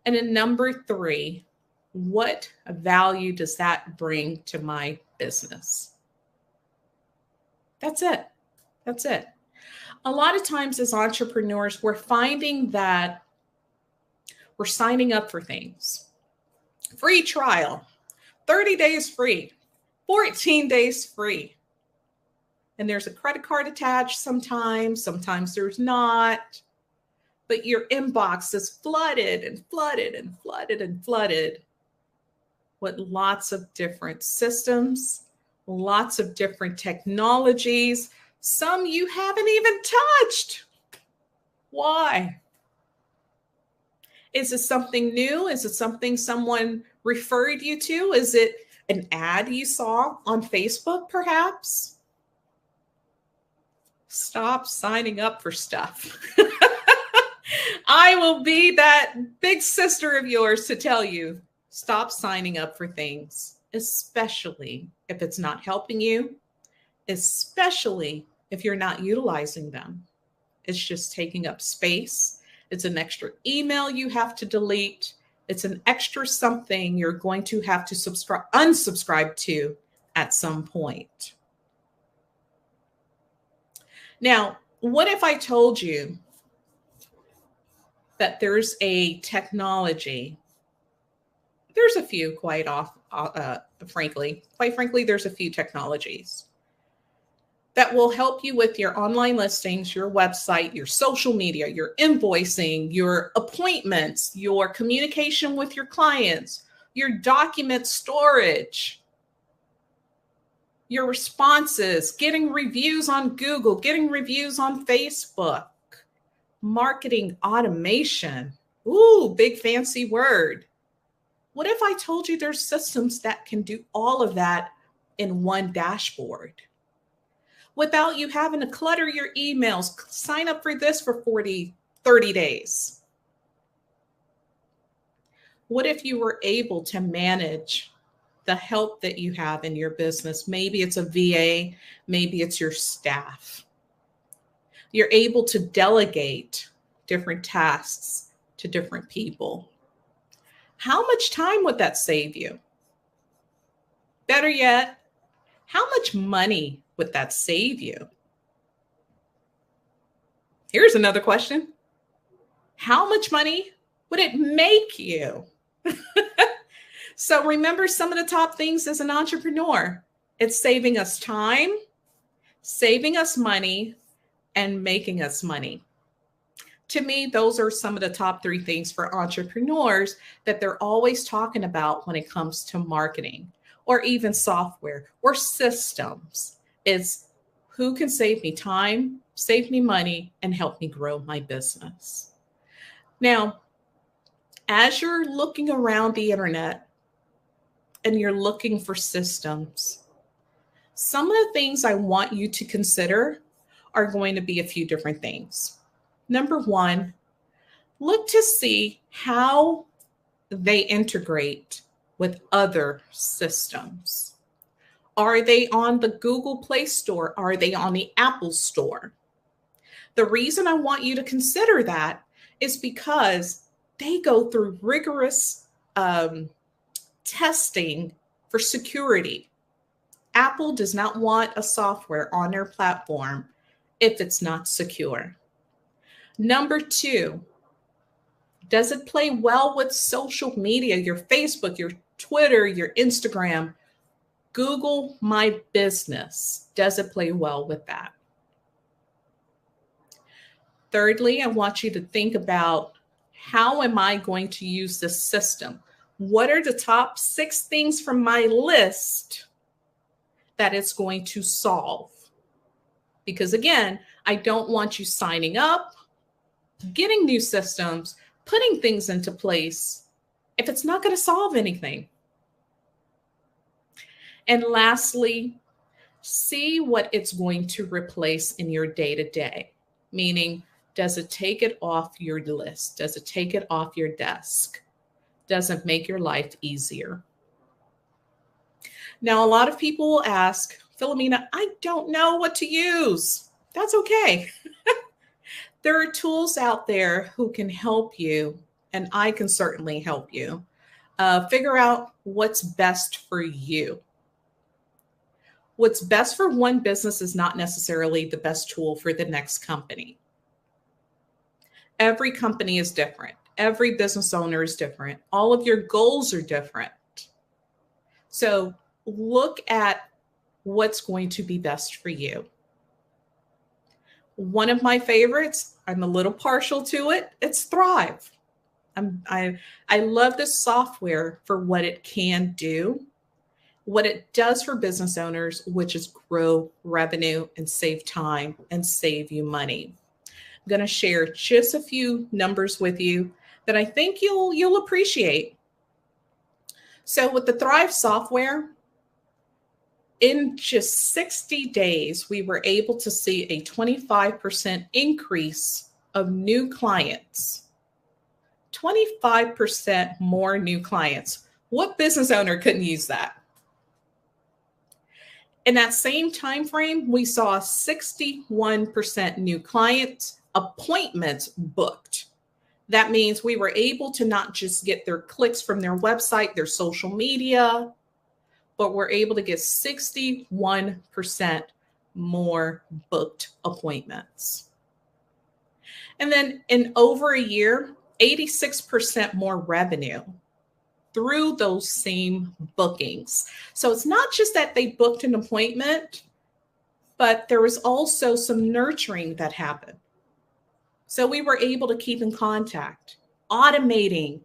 S12: And then number 3, what value does that bring to my business? That's it. That's it. A lot of times as entrepreneurs, we're finding that we're signing up for things. Free trial, 30 days free, 14 days free. And there's a credit card attached sometimes there's not. But your inbox is flooded and flooded and flooded and flooded with lots of different systems, lots of different technologies. Some you haven't even touched. Why? Is it something new? Is it something someone referred you to? Is it an ad you saw on Facebook, perhaps? Stop signing up for stuff. I will be that big sister of yours to tell you, stop signing up for things, especially if it's not helping you, especially if you're not utilizing them. It's just taking up space. It's an extra email you have to delete. It's an extra something you're going to have to unsubscribe to at some point. Now, what if I told you that there's a technology? There's a few, quite frankly, there's a few technologies that will help you with your online listings, your website, your social media, your invoicing, your appointments, your communication with your clients, your document storage, your responses, getting reviews on Google, getting reviews on Facebook, marketing automation. Ooh, big fancy word. What if I told you there's systems that can do all of that in one dashboard without you having to clutter your emails, sign up for this for 30 days? What if you were able to manage the help that you have in your business? Maybe it's a VA, maybe it's your staff. You're able to delegate different tasks to different people. How much time would that save you? Better yet, how much money would that save you? Here's another question. How much money would it make you? So remember some of the top things as an entrepreneur. It's saving us time, saving us money, and making us money. To me, those are some of the top 3 things for entrepreneurs that they're always talking about when it comes to marketing or even software or systems. Is who can save me time, save me money, and help me grow my business. Now, as you're looking around the internet and you're looking for systems, some of the things I want you to consider are going to be a few different things. Number 1, look to see how they integrate with other systems. Are they on the Google Play Store? Are they on the Apple Store? The reason I want you to consider that is because they go through rigorous testing for security. Apple does not want a software on their platform if it's not secure. Number 2, does it play well with social media, your Facebook, your Twitter, your Instagram? Google My Business. Does it play well with that? Thirdly, I want you to think about, how am I going to use this system? What are the top 6 things from my list that it's going to solve? Because again, I don't want you signing up, getting new systems, putting things into place if it's not going to solve anything. And lastly, see what it's going to replace in your day-to-day. Meaning, does it take it off your list? Does it take it off your desk? Does it make your life easier? Now, a lot of people will ask, Philomena, I don't know what to use. That's okay. There are tools out there who can help you, and I can certainly help you figure out what's best for you. What's best for one business is not necessarily the best tool for the next company. Every company is different. Every business owner is different. All of your goals are different. So look at what's going to be best for you. One of my favorites, I'm a little partial to it, it's Thrive. I love this software for what it can do, what it does for business owners, which is grow revenue and save time and save you money. I'm going to share just a few numbers with you that I think you'll appreciate. So with the Thrive software, in just 60 days, we were able to see a 25% increase of new clients. 25% more new clients. What business owner couldn't use that? In that same time frame, we saw 61% new clients appointments booked. That means we were able to not just get their clicks from their website, their social media, but we're able to get 61% more booked appointments. And then in over a year, 86% more revenue through those same bookings. So it's not just that they booked an appointment, but there was also some nurturing that happened. So we were able to keep in contact, automating,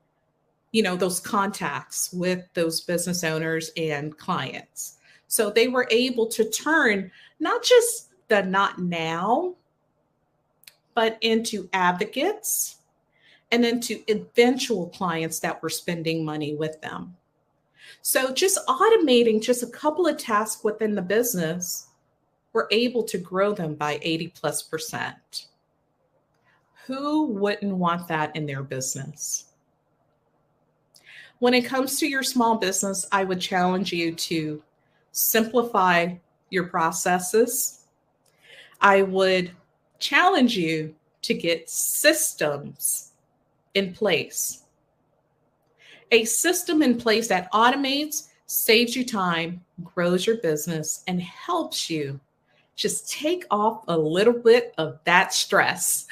S12: those contacts with those business owners and clients. So they were able to turn not just the not now, but into advocates and into eventual clients that were spending money with them. So just automating just a couple of tasks within the business, we're able to grow them by 80+%. Who wouldn't want that in their business? When it comes to your small business, I would challenge you to simplify your processes. I would challenge you to get systems in place. A system in place that automates, saves you time, grows your business, and helps you just take off a little bit of that stress.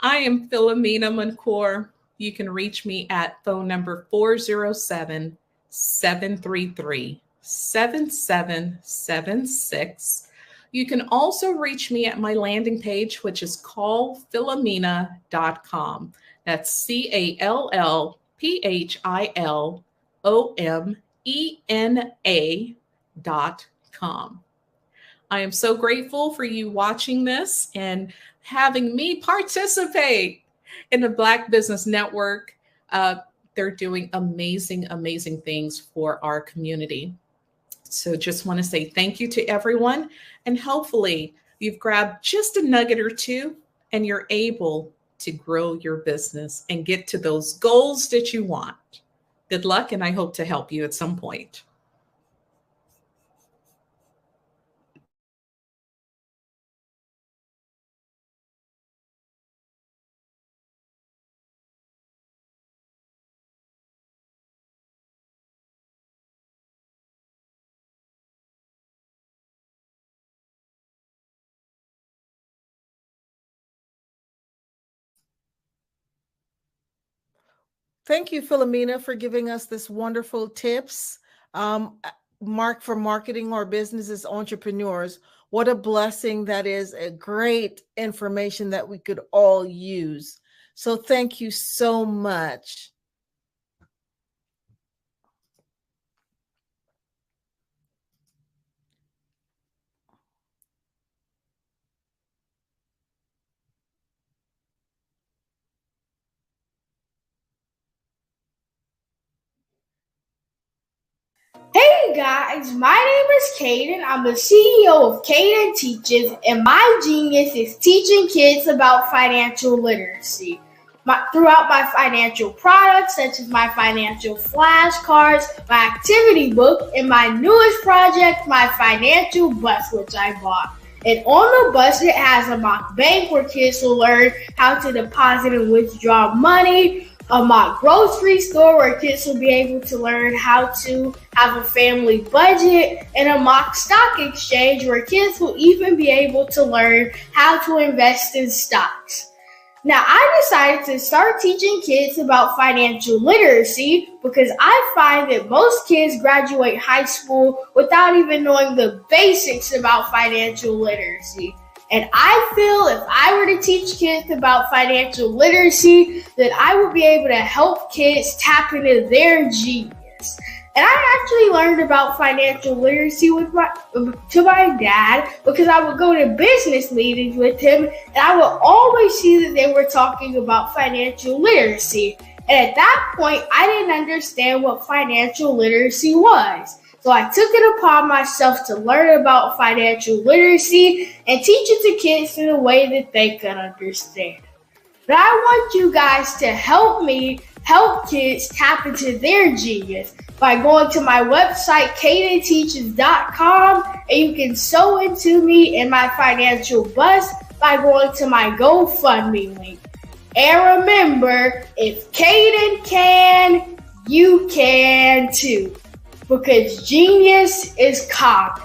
S12: I am Philomena Mancour. You can reach me at phone number 407-733-7776. You can also reach me at my landing page, which is callphilomena.com. That's CALLPHILOMENA.com. I am so grateful for you watching this and having me participate in the Black Business Network. They're doing amazing, amazing things for our community. So just want to say thank you to everyone. And hopefully you've grabbed just a nugget or two and you're able to grow your business and get to those goals that you want. Good luck, and I hope to help you at some point.
S11: Thank you, Philomena, for giving us this wonderful tips. Mark for marketing our business as entrepreneurs. What a blessing that is, a great information that we could all use. So thank you so much.
S13: Hey guys, my name is Caden. I'm the CEO of Caden Teaches, and my genius is teaching kids about financial literacy. Throughout my financial products, such as my financial flashcards, my activity book, and my newest project, my financial bus, which I bought. And on the bus, it has a mock bank where kids will learn how to deposit and withdraw money, a mock grocery store where kids will be able to learn how to have a family budget, and a mock stock exchange where kids will even be able to learn how to invest in stocks. Now, I decided to start teaching kids about financial literacy because I find that most kids graduate high school without even knowing the basics about financial literacy. And I feel if I were to teach kids about financial literacy, that I would be able to help kids tap into their genius. And I actually learned about financial literacy to my dad because I would go to business meetings with him and I would always see that they were talking about financial literacy. And at that point, I didn't understand what financial literacy was. So I took it upon myself to learn about financial literacy and teach it to kids in a way that they can understand. But I want you guys to help me help kids tap into their genius by going to my website, cadenteaches.com, and you can sew into me in my financial bus by going to my GoFundMe link. And remember, if Caden can, you can too. Because genius is common.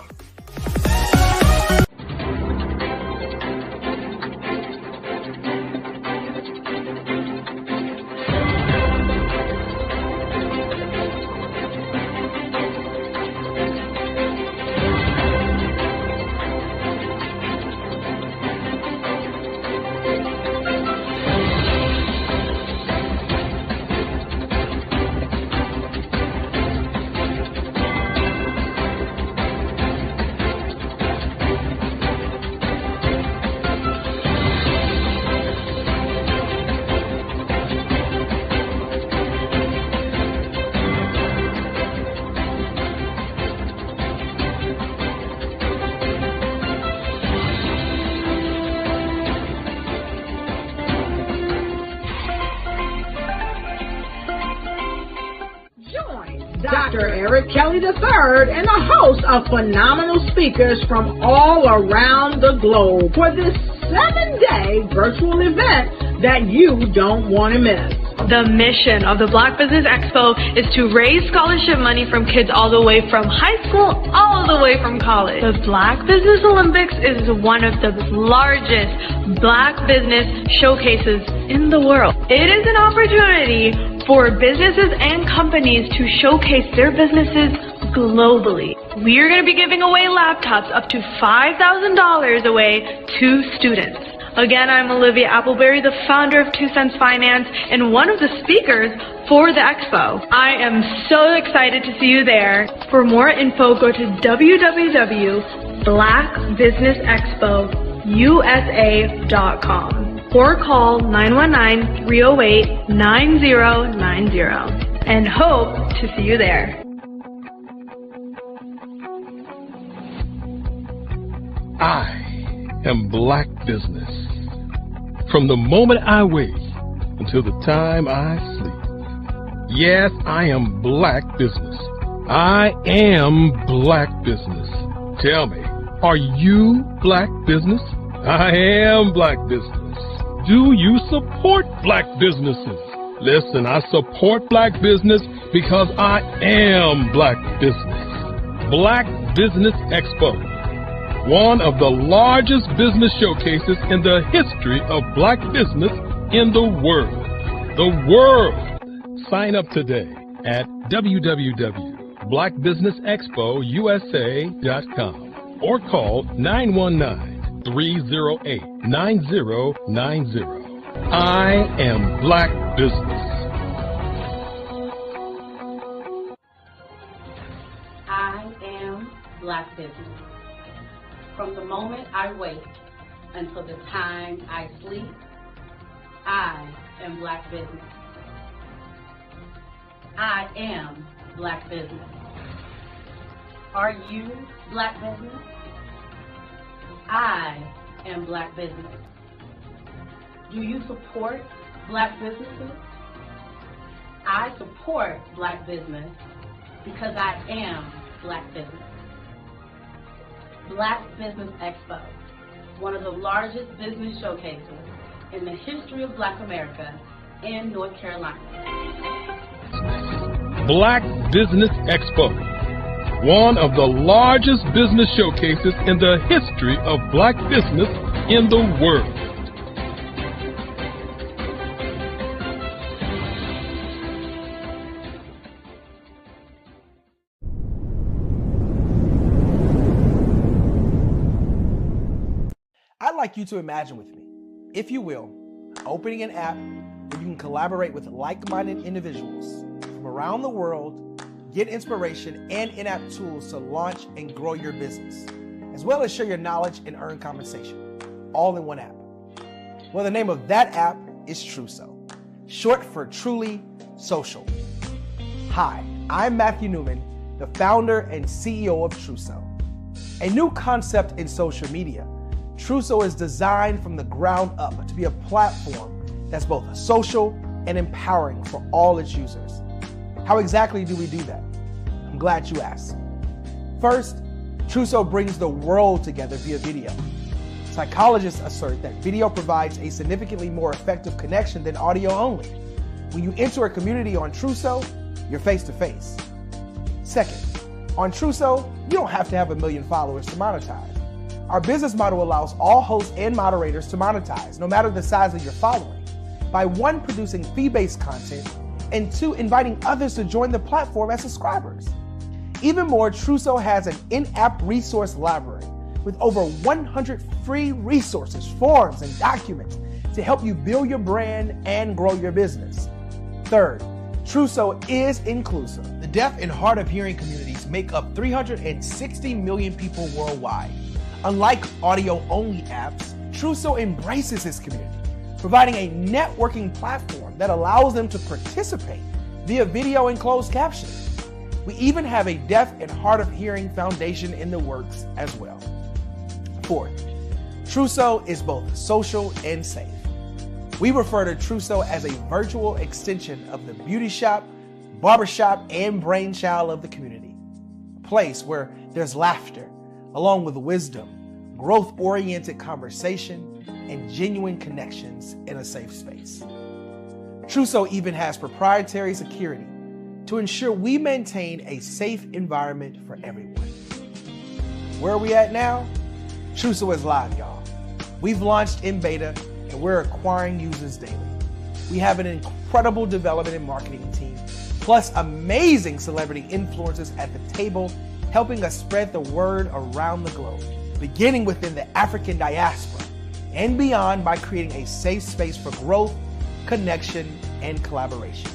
S10: Dr. Eric Kelly III and a host of phenomenal speakers from all around the globe for this 7-day virtual event that you don't want to miss.
S14: The mission of the Black Business Expo is to raise scholarship money from kids all the way from high school, all the way from college. The Black Business Olympics is one of the largest Black business showcases in the world. It is an opportunity for businesses and companies to showcase their businesses globally. We are going to be giving away laptops up to $5,000 away to students. Again, I'm Olivia Appleberry, the founder of 2 Cents Finance and one of the speakers for the expo. I am so excited to see you there. For more info, go to www.blackbusinessexpousa.com or call 919-308-9090 and hope to see you there.
S1: I am Black business. From the moment I wake until the time I sleep. Yes, I am Black business. I am Black business. Tell me, are you Black business? I am Black business. Do you support Black businesses? Listen, I support Black business because I am Black business. Black Business Expo, one of the largest business showcases in the history of Black business in the world. The world! Sign up today at www.blackbusinessexpousa.com or call 919-308-9090. I am Black business.
S2: I am Black business. From the moment I wake until the time I sleep, I am Black business. I am Black business. Are you Black business? I am Black business. Do you support Black businesses? I support Black business because I am Black business. Black Business Expo, one of the largest business showcases in the history of Black America in North Carolina.
S1: Black Business Expo, one of the largest business showcases in the history of Black business in the world.
S3: I'd like you to imagine with me, if you will, opening an app where you can collaborate with like-minded individuals from around the world, get inspiration and in-app tools to launch and grow your business, as well as share your knowledge and earn compensation, all in one app. Well, the name of that app is Truso, short for Truly Social. Hi, I'm Matthew Newman, the founder and CEO of Truso, a new concept in social media. Truso is designed from the ground up to be a platform that's both social and empowering for all its users. How exactly do we do that? I'm glad you asked. First, Truso brings the world together via video. Psychologists assert that video provides a significantly more effective connection than audio only. When you enter a community on Truso, you're face to face. Second, on Truso, you don't have to have 1 million followers to monetize. Our business model allows all hosts and moderators to monetize, no matter the size of your following, by 1, producing fee-based content, and 2, inviting others to join the platform as subscribers. Even more, Truso has an in-app resource library with over 100 free resources, forms, and documents to help you build your brand and grow your business. Third, Truso is inclusive. The deaf and hard of hearing communities make up 360 million people worldwide. Unlike audio-only apps, Truso embraces its community, providing a networking platform that allows them to participate via video and closed captioning. We even have a deaf and hard of hearing foundation in the works as well. Fourth, Truso is both social and safe. We refer to Truso as a virtual extension of the beauty shop, barbershop, and brainchild of the community. A place where there's laughter, along with wisdom, growth-oriented conversation, and genuine connections in a safe space. Trousseau even has proprietary security to ensure we maintain a safe environment for everyone. Where are we at now? Trousseau is live, y'all. We've launched in beta and we're acquiring users daily. We have an incredible development and marketing team, plus amazing celebrity influencers at the table, helping us spread the word around the globe, beginning within the African diaspora and beyond by creating a safe space for growth, connection, and collaboration.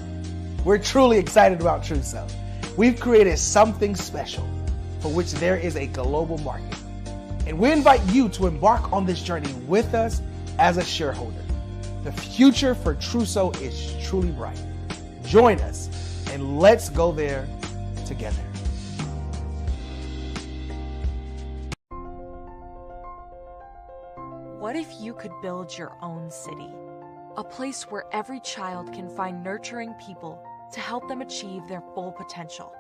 S3: We're truly excited about Trousseau. We've created something special for which there is a global market. And we invite you to embark on this journey with us as a shareholder. The future for Trousseau is truly bright. Join us and let's go there together.
S4: What if you could build your own city? A place where every child can find nurturing people to help them achieve their full potential.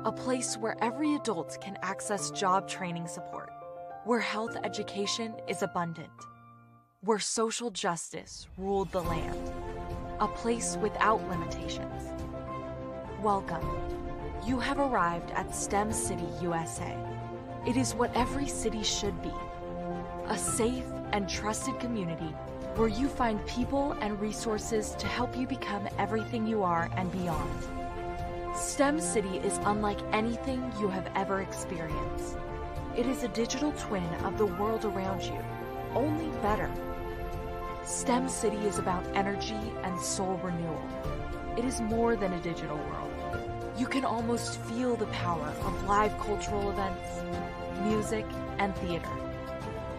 S4: A place where every adult can access job training support. Where health education is abundant. Where social justice ruled the land. A place without limitations. Welcome. You have arrived at STEM City, USA. It is what every city should be. A safe and trusted community where you find people and resources to help you become everything you are and beyond. STEM City is unlike anything you have ever experienced. It is a digital twin of the world around you, only better. STEM City is about energy and soul renewal. It is more than a digital world. You can almost feel the power of live cultural events, music, and theater.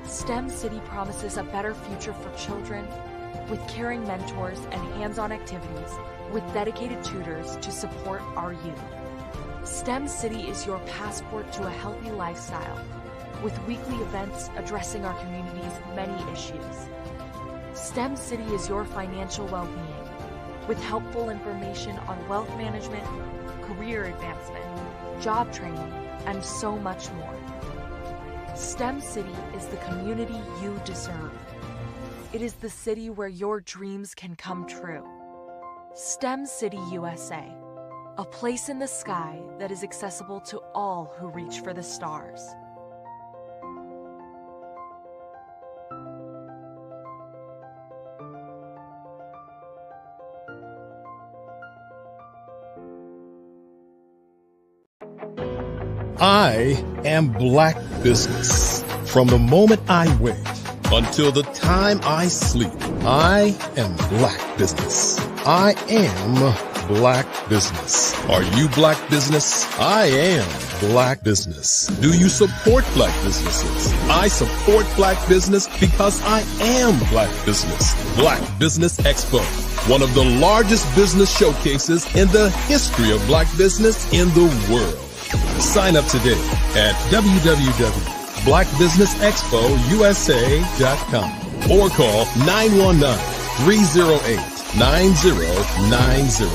S4: STEM City promises a better future for children with caring mentors and hands-on activities with dedicated tutors to support our youth. STEM City is your passport to a healthy lifestyle with weekly events addressing our community's many issues. STEM City is your financial well-being with helpful information on wealth management, career advancement, job training, and so much more. STEM City is the community you deserve. It is the city where your dreams can come true. STEM City USA, a place in the sky that is accessible to all who reach for the stars.
S1: I am Black business. From the moment I wake until the time I sleep, I am Black business. I am Black business. Are you Black business? I am Black business. Do you support Black businesses? I support Black business because I am Black business. Black Business Expo, one of the largest business showcases in the history of Black business in the world. Sign up today at www.blackbusinessexpousa.com or call 919-308-9090.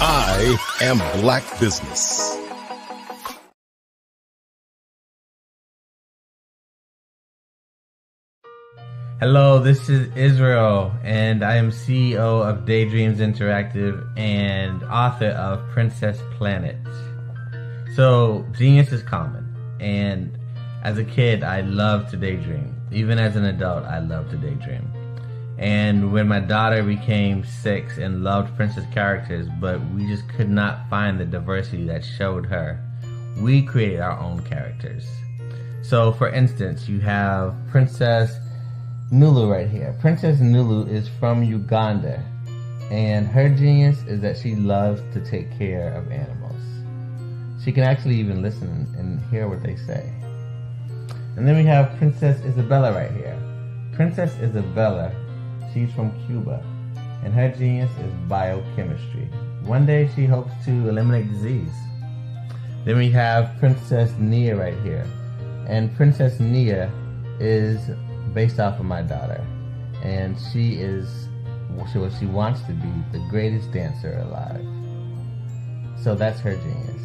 S1: I am Black business.
S15: Hello, this is Israel, and I am CEO of Daydreams Interactive and author of Princess Planet. So, genius is common, and as a kid, I loved to daydream. Even as an adult, I loved to daydream. And when my daughter became 6 and loved princess characters, but we just could not find the diversity that showed her, we created our own characters. So, for instance, you have Princess Nulu right here. Princess Nulu is from Uganda, and her genius is that she loves to take care of animals. She can actually even listen and hear what they say. And then we have Princess Isabella right here. Princess Isabella, she's from Cuba, and her genius is biochemistry. One day she hopes to eliminate disease. Then we have Princess Nia right here. And Princess Nia is based off of my daughter. And she is what she wants to be, the greatest dancer alive. So that's her genius.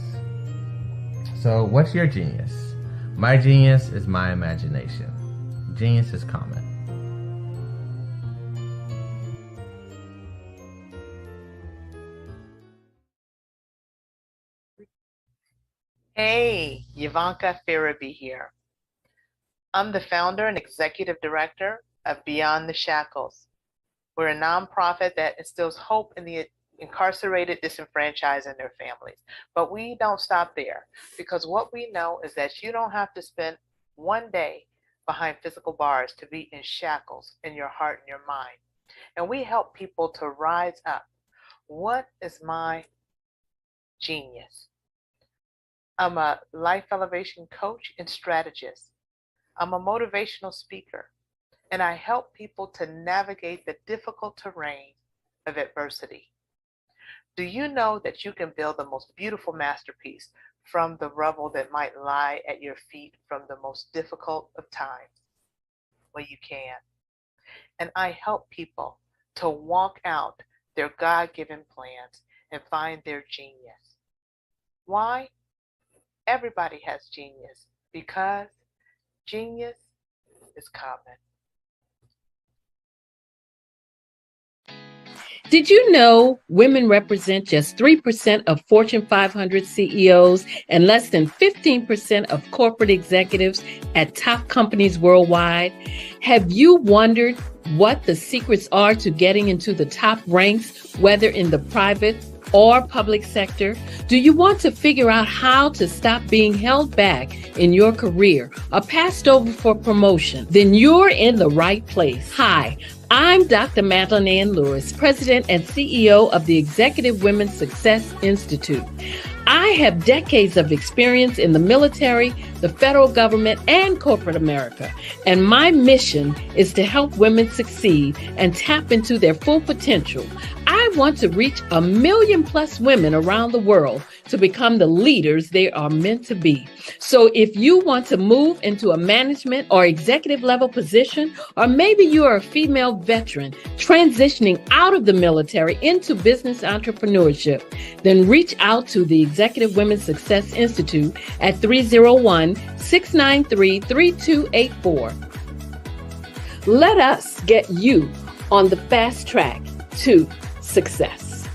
S15: So what's your genius? My genius is my imagination. Genius is common.
S16: Hey, Ivanka Farabi here. I'm the founder and executive director of Beyond the Shackles. We're a nonprofit that instills hope in the incarcerated, disenfranchised, and their families. But we don't stop there, because what we know is that you don't have to spend one day behind physical bars to be in shackles in your heart and your mind. And we help people to rise up. What is my genius? I'm a life elevation coach and strategist. I'm a motivational speaker, and I help people to navigate the difficult terrain of adversity. Do you know that you can build the most beautiful masterpiece from the rubble that might lie at your feet from the most difficult of times? Well, you can. And I help people to walk out their God-given plans and find their genius. Why? Everybody has genius, because genius is common.
S8: Did you know women represent just 3% of Fortune 500 CEOs and less than 15% of corporate executives at top companies worldwide? Have you wondered what the secrets are to getting into the top ranks, whether in the private or public sector? Do you want to figure out how to stop being held back in your career or passed over for promotion? Then you're in the right place. Hi, I'm Dr. Madeline Ann Lewis, President and CEO of the Executive Women's Success Institute. I have decades of experience in the military, the federal government, and corporate America. And my mission is to help women succeed and tap into their full potential. I want to reach 1 million+ women around the world to become the leaders they are meant to be. So if you want to move into a management or executive level position, or maybe you are a female veteran transitioning out of the military into business entrepreneurship, then reach out to the Executive Women's Success Institute at 301-693-3284. Let us get you on the fast track to success.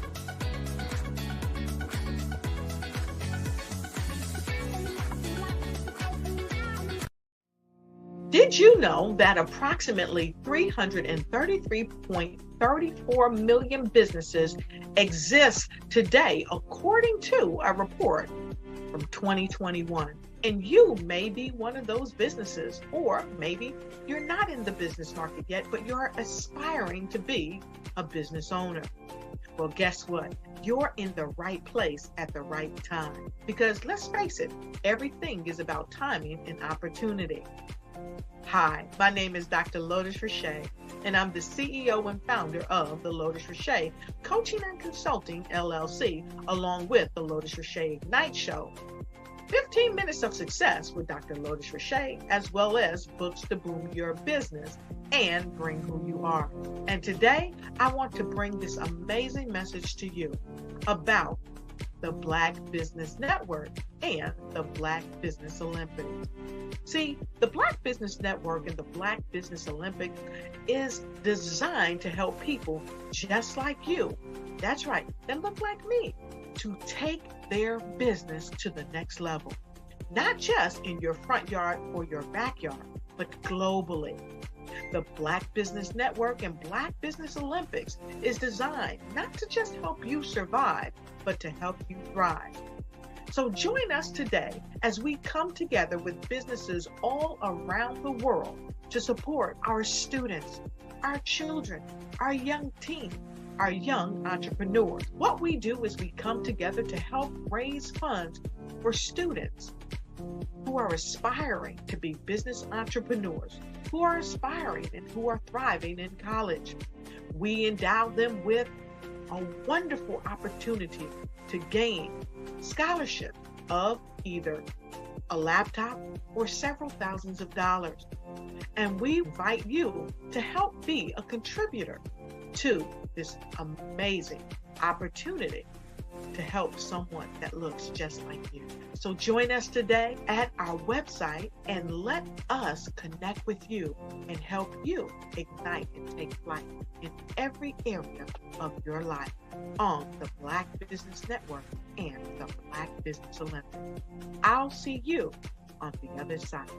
S10: Did you know that approximately 333.34 million businesses exist today, according to a report from 2021? And you may be one of those businesses, or maybe you're not in the business market yet, but you're aspiring to be a business owner. Well, guess what? You're in the right place at the right time. Because let's face it, everything is about timing and opportunity. Hi, my name is Dr. Lotus Richey, and I'm the CEO and founder of the Lotus Richey Coaching and Consulting LLC, along with the Lotus Richey Ignite Show. 15 minutes of success with Dr. Lotus Richey, as well as books to boom your business and bring who you are. And today, I want to bring this amazing message to you about the Black Business Network and the Black Business Olympics. See, the Black Business Network and the Black Business Olympics is designed to help people just like you, that's right, that look like me, to take their business to the next level. Not just in your front yard or your backyard, but globally. The Black Business Network and Black Business Olympics is designed not to just help you survive, but to help you thrive. So join us today as we come together with businesses all around the world to support our students, our children, our young teens, our young entrepreneurs. What we do is we come together to help raise funds for students who are aspiring to be business entrepreneurs, who are aspiring and who are thriving in college. We endow them with a wonderful opportunity to gain scholarship of either a laptop or several thousands of dollars. And we invite you to help be a contributor to this amazing opportunity to help someone that looks just like you. So join us today at our website and let us connect with you and help you ignite and take flight in every area of your life on the Black Business Network and the Black Business Olympics. I'll see you on the other side.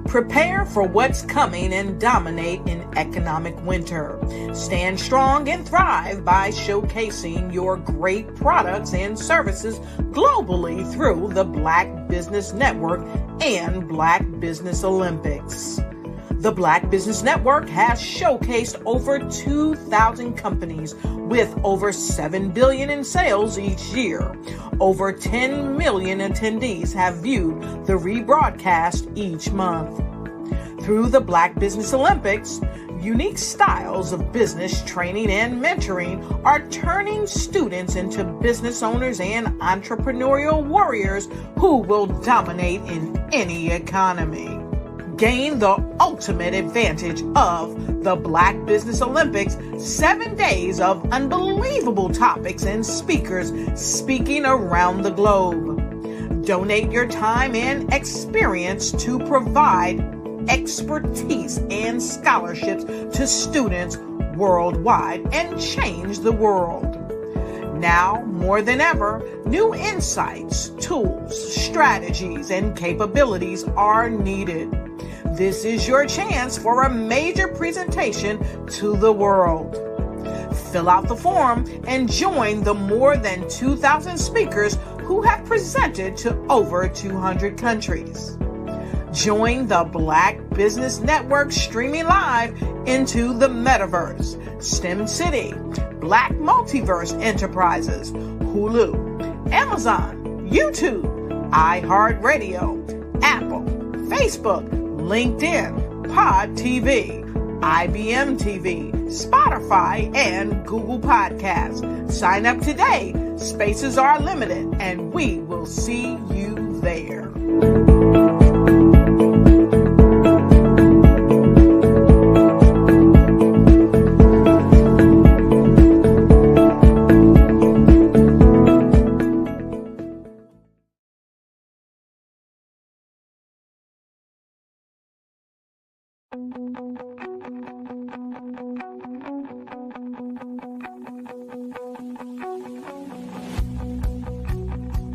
S11: Prepare for what's coming and dominate in economic winter. Stand strong and thrive by showcasing your great products and services globally through the Black Business Network and Black Business Olympics. The Black Business Network has showcased over 2,000 companies with over $7 billion in sales each year. Over 10 million attendees have viewed the rebroadcast each month. Through the Black Business Olympics, unique styles of business training and mentoring are turning students into business owners and entrepreneurial warriors who will dominate in any economy. Gain the ultimate advantage of the Black Business Olympics, 7 days of unbelievable topics and speakers speaking around the globe. Donate your time and experience to provide expertise and scholarships to students worldwide and change the world. Now, more than ever, new insights, tools, strategies, and capabilities are needed. This is your chance for a major presentation to the world. Fill out the form and join the more than 2,000 speakers who have presented to over 200 countries. Join the Black Business Network streaming live into the Metaverse, STEM City, Black Multiverse Enterprises, Hulu,
S10: Amazon, YouTube, iHeartRadio, Apple, Facebook, LinkedIn, Pod TV, IBM TV, Spotify, and Google Podcasts. Sign up today. Spaces are limited, and we will see you there.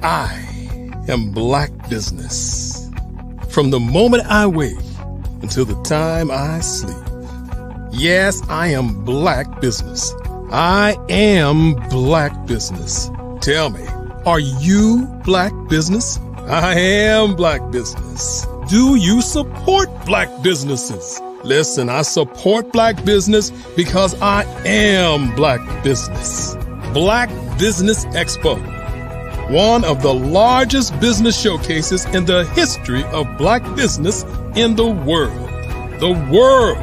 S1: I am Black business. From the moment I wake until the time I sleep. Yes, I am Black business. I am Black business. Tell me, are you Black business? I am Black business. Do you support Black businesses? Listen, I support Black business because I am Black business. Black Business Expo, one of the largest business showcases in the history of Black business in the world. The world!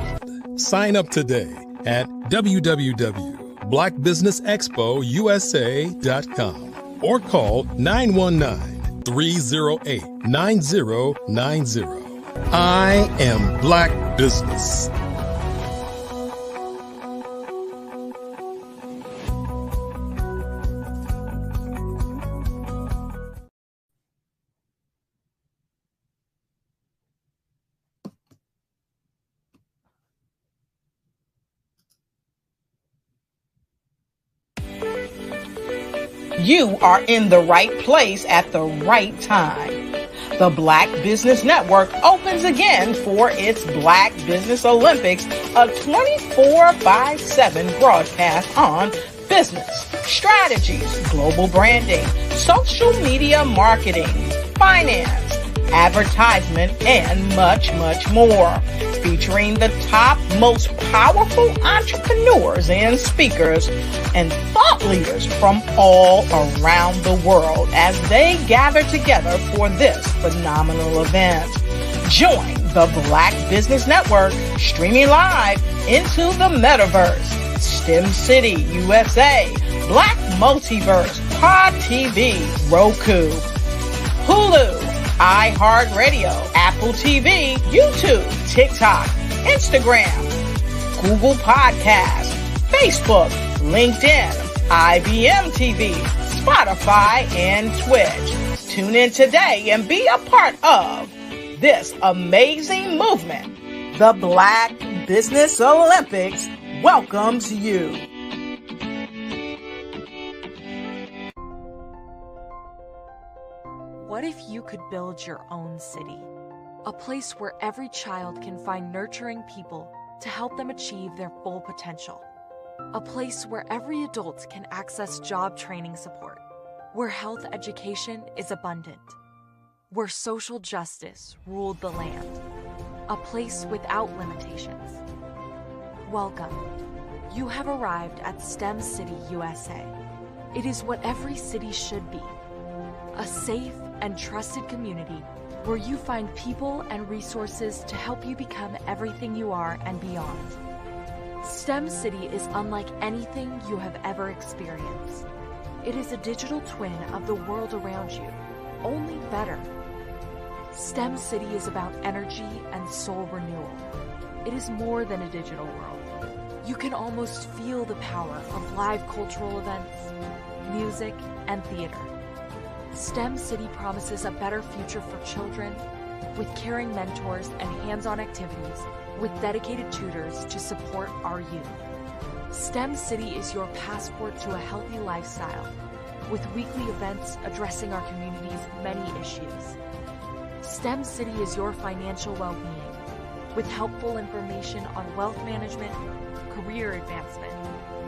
S1: Sign up today at www.blackbusinessexpousa.com or call 919-308-9090. I am Black business.
S10: You are in the right place at the right time. The Black Business Network opens again for its Black Business Olympics, a 24/7 broadcast on business, strategies, global branding, social media marketing, finance, advertisement, and much, much more. Featuring the top, most powerful entrepreneurs and speakers and thought leaders from all around the world as they gather together for this phenomenal event. Join the Black Business Network streaming live into the metaverse, STEM City, USA, Black Multiverse, Pod TV, Roku, Hulu, iHeartRadio, Apple TV, YouTube, TikTok, Instagram, Google Podcasts, Facebook, LinkedIn, IBM TV, Spotify, and Twitch. Tune in today and be a part of this amazing movement. The Black Business Olympics welcomes you.
S4: What if you could build your own city? A place where every child can find nurturing people to help them achieve their full potential. A place where every adult can access job training support. Where health education is abundant. Where social justice ruled the land. A place without limitations. Welcome. You have arrived at STEM City, USA. It is what every city should be. A safe and trusted community where you find people and resources to help you become everything you are and beyond. STEM City is unlike anything you have ever experienced. It is a digital twin of the world around you, only better. STEM City is about energy and soul renewal. It is more than a digital world. You can almost feel the power of live cultural events, music, and theater. STEM City promises a better future for children with caring mentors and hands-on activities with dedicated tutors to support our youth. STEM City is your passport to a healthy lifestyle with weekly events addressing our community's many issues. STEM City is your financial well-being with helpful information on wealth management, career advancement,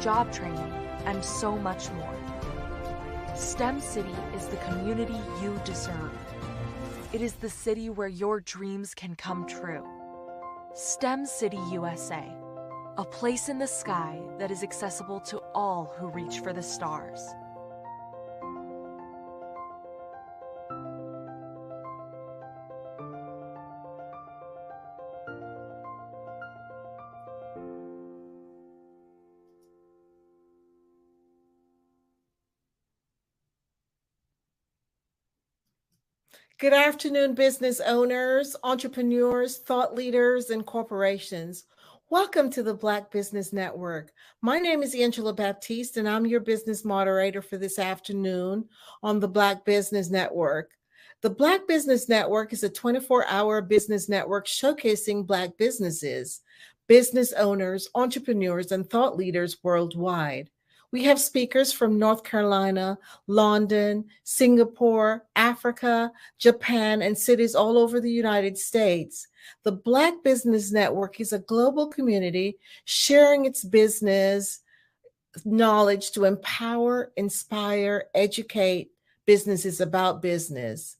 S4: job training, and so much more. STEM City is the community you deserve. It is the city where your dreams can come true. STEM City, USA, a place in the sky that is accessible to all who reach for the stars.
S11: Good afternoon, business owners, entrepreneurs, thought leaders, and corporations. Welcome to the Black Business Network. My name is Angela Baptiste, and I'm your business moderator for this afternoon on the Black Business Network. The Black Business Network is a 24-hour business network showcasing Black businesses, business owners, entrepreneurs, and thought leaders worldwide. We have speakers from North Carolina, London, Singapore, Africa, Japan, and cities all over the United States. The Black Business Network is a global community sharing its business knowledge to empower, inspire, educate businesses about business.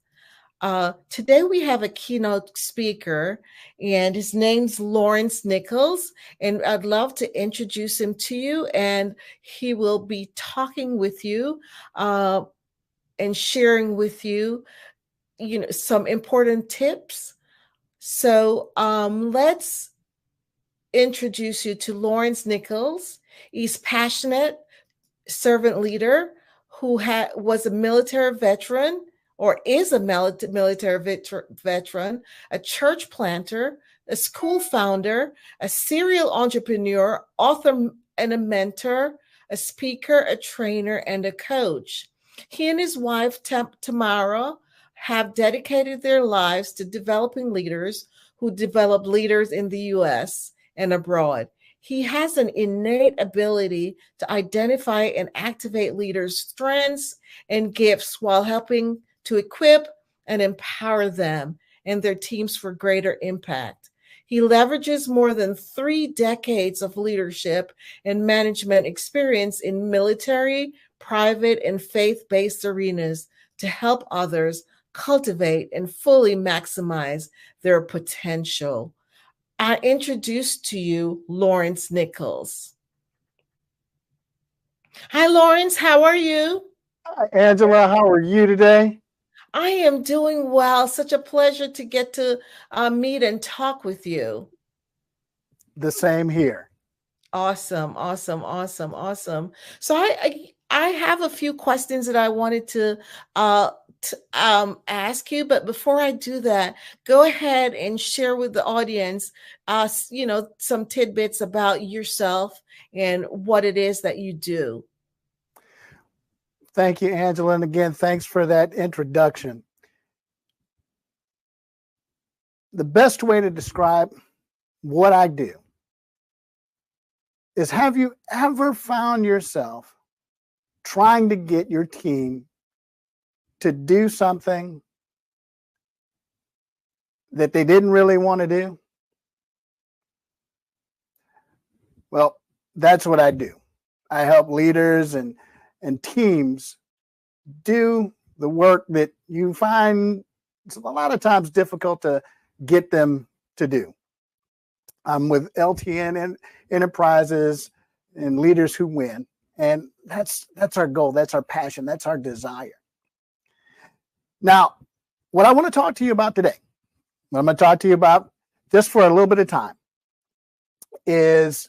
S11: Today we have a keynote speaker, and his name's Lawrence Nichols, and I'd love to introduce him to you, and he will be talking with you and sharing with you, some important tips. So let's introduce you to Lawrence Nichols. He's passionate servant leader who was a military veteran, or is a military veteran, a church planter, a school founder, a serial entrepreneur, author and a mentor, a speaker, a trainer, and a coach. He and his wife, Tamara, have dedicated their lives to developing leaders who develop leaders in the U.S. and abroad. He has an innate ability to identify and activate leaders' strengths and gifts while helping to equip and empower them and their teams for greater impact. He leverages more than 3 decades of leadership and management experience in military, private, and faith-based arenas to help others cultivate and fully maximize their potential. I introduce to you Lawrence Nichols. Hi, Lawrence. How are you?
S17: Hi, Angela. How are you today?
S11: I am doing well. Such a pleasure to get to meet and talk with you.
S17: The same here.
S11: Awesome, awesome, awesome, awesome. So I have a few questions that I wanted to ask you, but before I do that, go ahead and share with the audience, some tidbits about yourself and what it is that you do.
S17: Thank you, Angela. And again, thanks for that introduction. The best way to describe what I do is, have you ever found yourself trying to get your team to do something that they didn't really want to do? Well, that's what I do. I help leaders and teams do the work that you find it's a lot of times difficult to get them to do. I'm with LTN Enterprises and Leaders Who Win, and that's our goal, that's our passion, that's our desire. Now, what I want to talk to you about today, what I'm going to talk to you about just for a little bit of time, is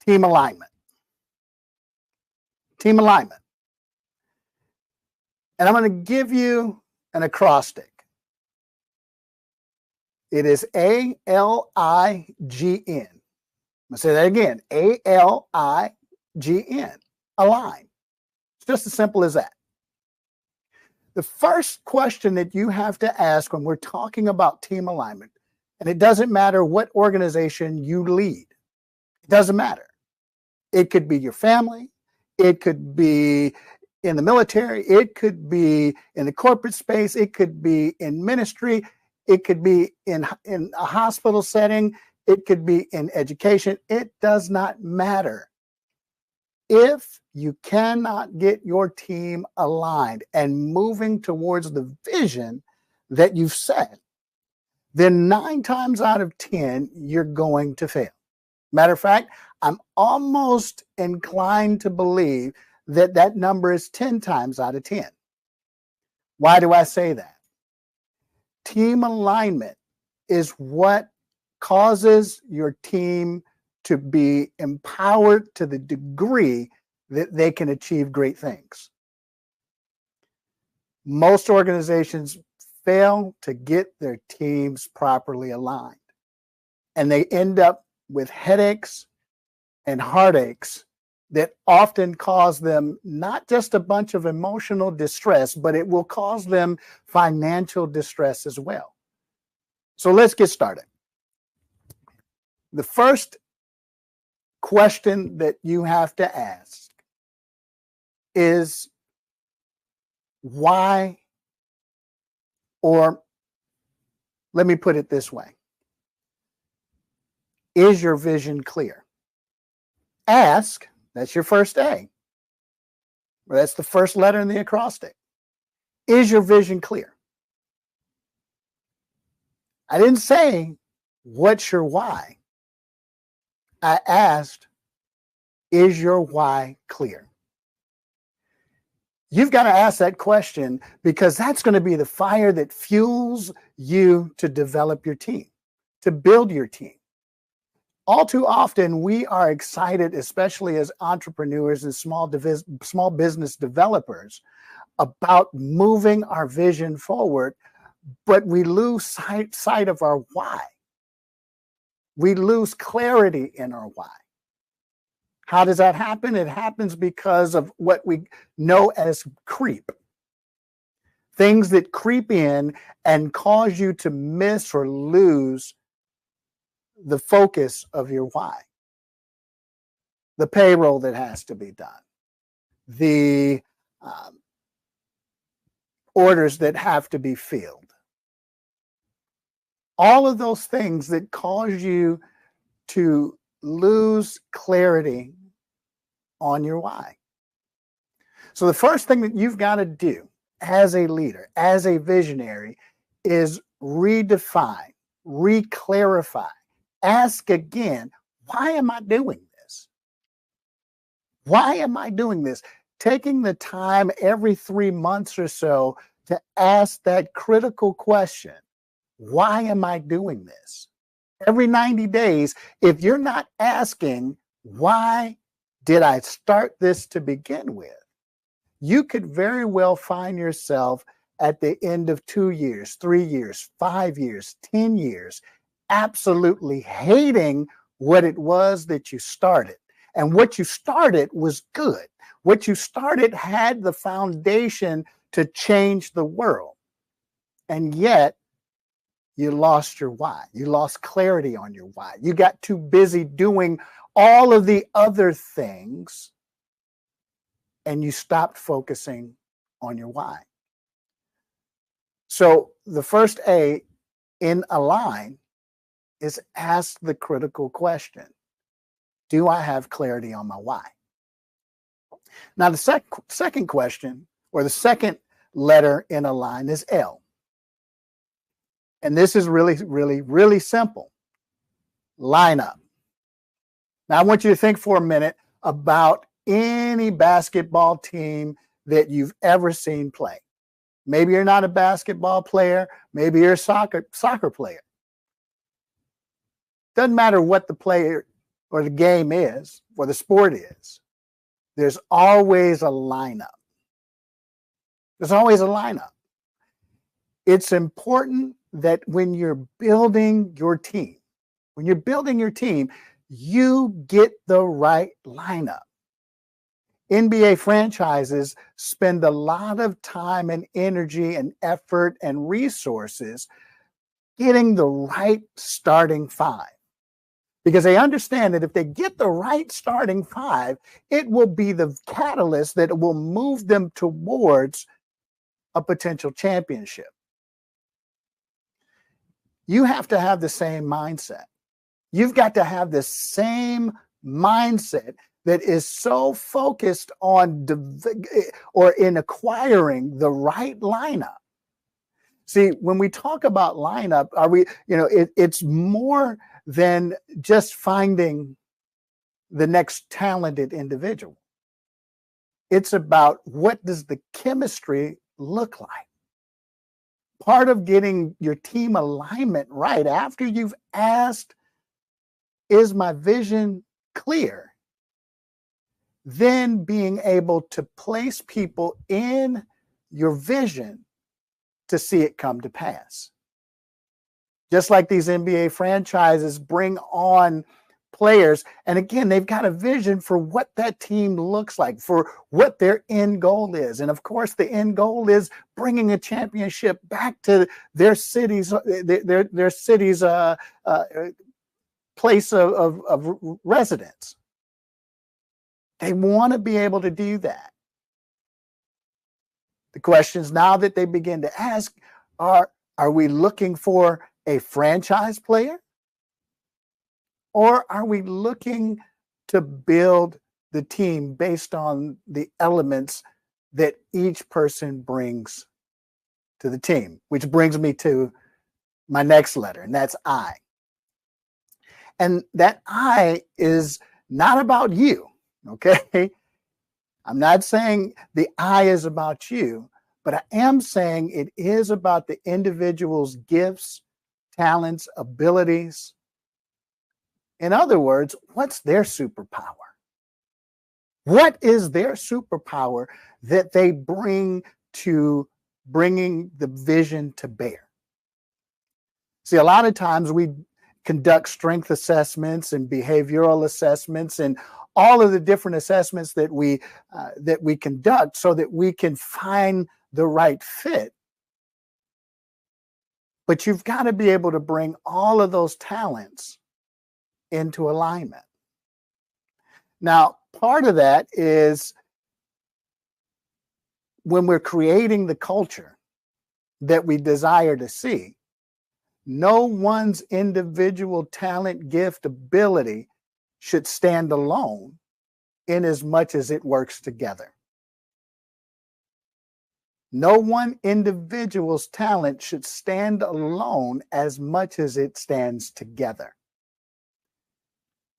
S17: team alignment. Team alignment. And I'm going to give you an acrostic. It is ALIGN. I'm going to say that again. ALIGN. Align. It's just as simple as that. The first question that you have to ask when we're talking about team alignment, and it doesn't matter what organization you lead, it doesn't matter. It could be your family, it could be in the military, it could be in the corporate space, it could be in ministry, it could be in a hospital setting, it could be in education. It does not matter. If you cannot get your team aligned and moving towards the vision that you've set, then 9 times out of 10, you're going to fail. Matter of fact, I'm almost inclined to believe that that number is 10 times out of 10. Why do I say that? Team alignment is what causes your team to be empowered to the degree that they can achieve great things. Most organizations fail to get their teams properly aligned. And they end up with headaches and heartaches that often cause them not just a bunch of emotional distress, but it will cause them financial distress as well. So let's get started. The first question that you have to ask is why, or let me put it this way. Is your vision clear? Ask, that's your first A. That's the first letter in the acrostic. Is your vision clear? I didn't say, what's your why? I asked, is your why clear? You've got to ask that question because that's going to be the fire that fuels you to develop your team, to build your team. All too often, we are excited, especially as entrepreneurs and small business developers, about moving our vision forward, but we lose sight of our why. We lose clarity in our why. How does that happen? It happens because of what we know as creep. Things that creep in and cause you to miss or lose the focus of your why. The payroll that has to be done. The orders that have to be filled. All of those things that cause you to lose clarity on your why. So the first thing that you've got to do as a leader, as a visionary, is redefine, reclarify, ask again, why am I doing this? Why am I doing this? Taking the time every 3 months or so to ask that critical question, why am I doing this? Every 90 days, if you're not asking, why did I start this to begin with? You could very well find yourself at the end of 2 years, 3 years, 5 years, 10 years, absolutely hating what it was that you started. And what you started was good. What you started had the foundation to change the world. And yet, you lost your why. You lost clarity on your why. You got too busy doing all of the other things, and you stopped focusing on your why. So the first A in Align is ask the critical question. Do I have clarity on my why? Now, the second question, or the second letter in Align, is L. And this is really, really, really simple. Line up. Now, I want you to think for a minute about any basketball team that you've ever seen play. Maybe you're not a basketball player. Maybe you're a soccer player. Doesn't matter what the player or the game is, or the sport is. There's always a lineup. There's always a lineup. It's important that when you're building your team, you get the right lineup. NBA franchises spend a lot of time and energy and effort and resources getting the right starting five, because they understand that if they get the right starting five, it will be the catalyst that will move them towards a potential championship. You have to have the same mindset. You've got to have the same mindset that is so focused on in acquiring the right lineup. See, when we talk about lineup, it's more than just finding the next talented individual. It's about, what does the chemistry look like? Part of getting your team alignment right, after you've asked, is my vision clear? Then being able to place people in your vision to see it come to pass. Just like these NBA franchises bring on players, and again, they've got a vision for what that team looks like, for what their end goal is. And of course, the end goal is bringing a championship back to their city's place of residence. They want to be able to do that. The questions now that they begin to ask are we looking for a franchise player? Or are we looking to build the team based on the elements that each person brings to the team? Which brings me to my next letter, and that's I. And that I is not about you, okay? I'm not saying the I is about you, but I am saying it is about the individual's gifts, talents, abilities. In other words, what's their superpower? What is their superpower that they bring to bringing the vision to bear? See, a lot of times we conduct strength assessments and behavioral assessments and all of the different assessments that we conduct so that we can find the right fit. But you've got to be able to bring all of those talents into alignment. Now, part of that is when we're creating the culture that we desire to see, no one's individual talent, gift, ability should stand alone in as much as it works together. No one individual's talent should stand alone as much as it stands together.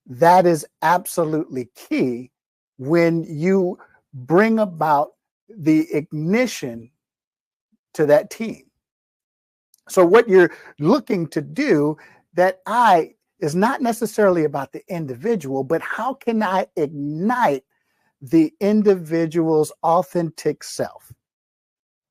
S17: That is absolutely key when you bring about the ignition to that team. So what you're looking to do, that I is not necessarily about the individual, but how can I ignite the individual's authentic self?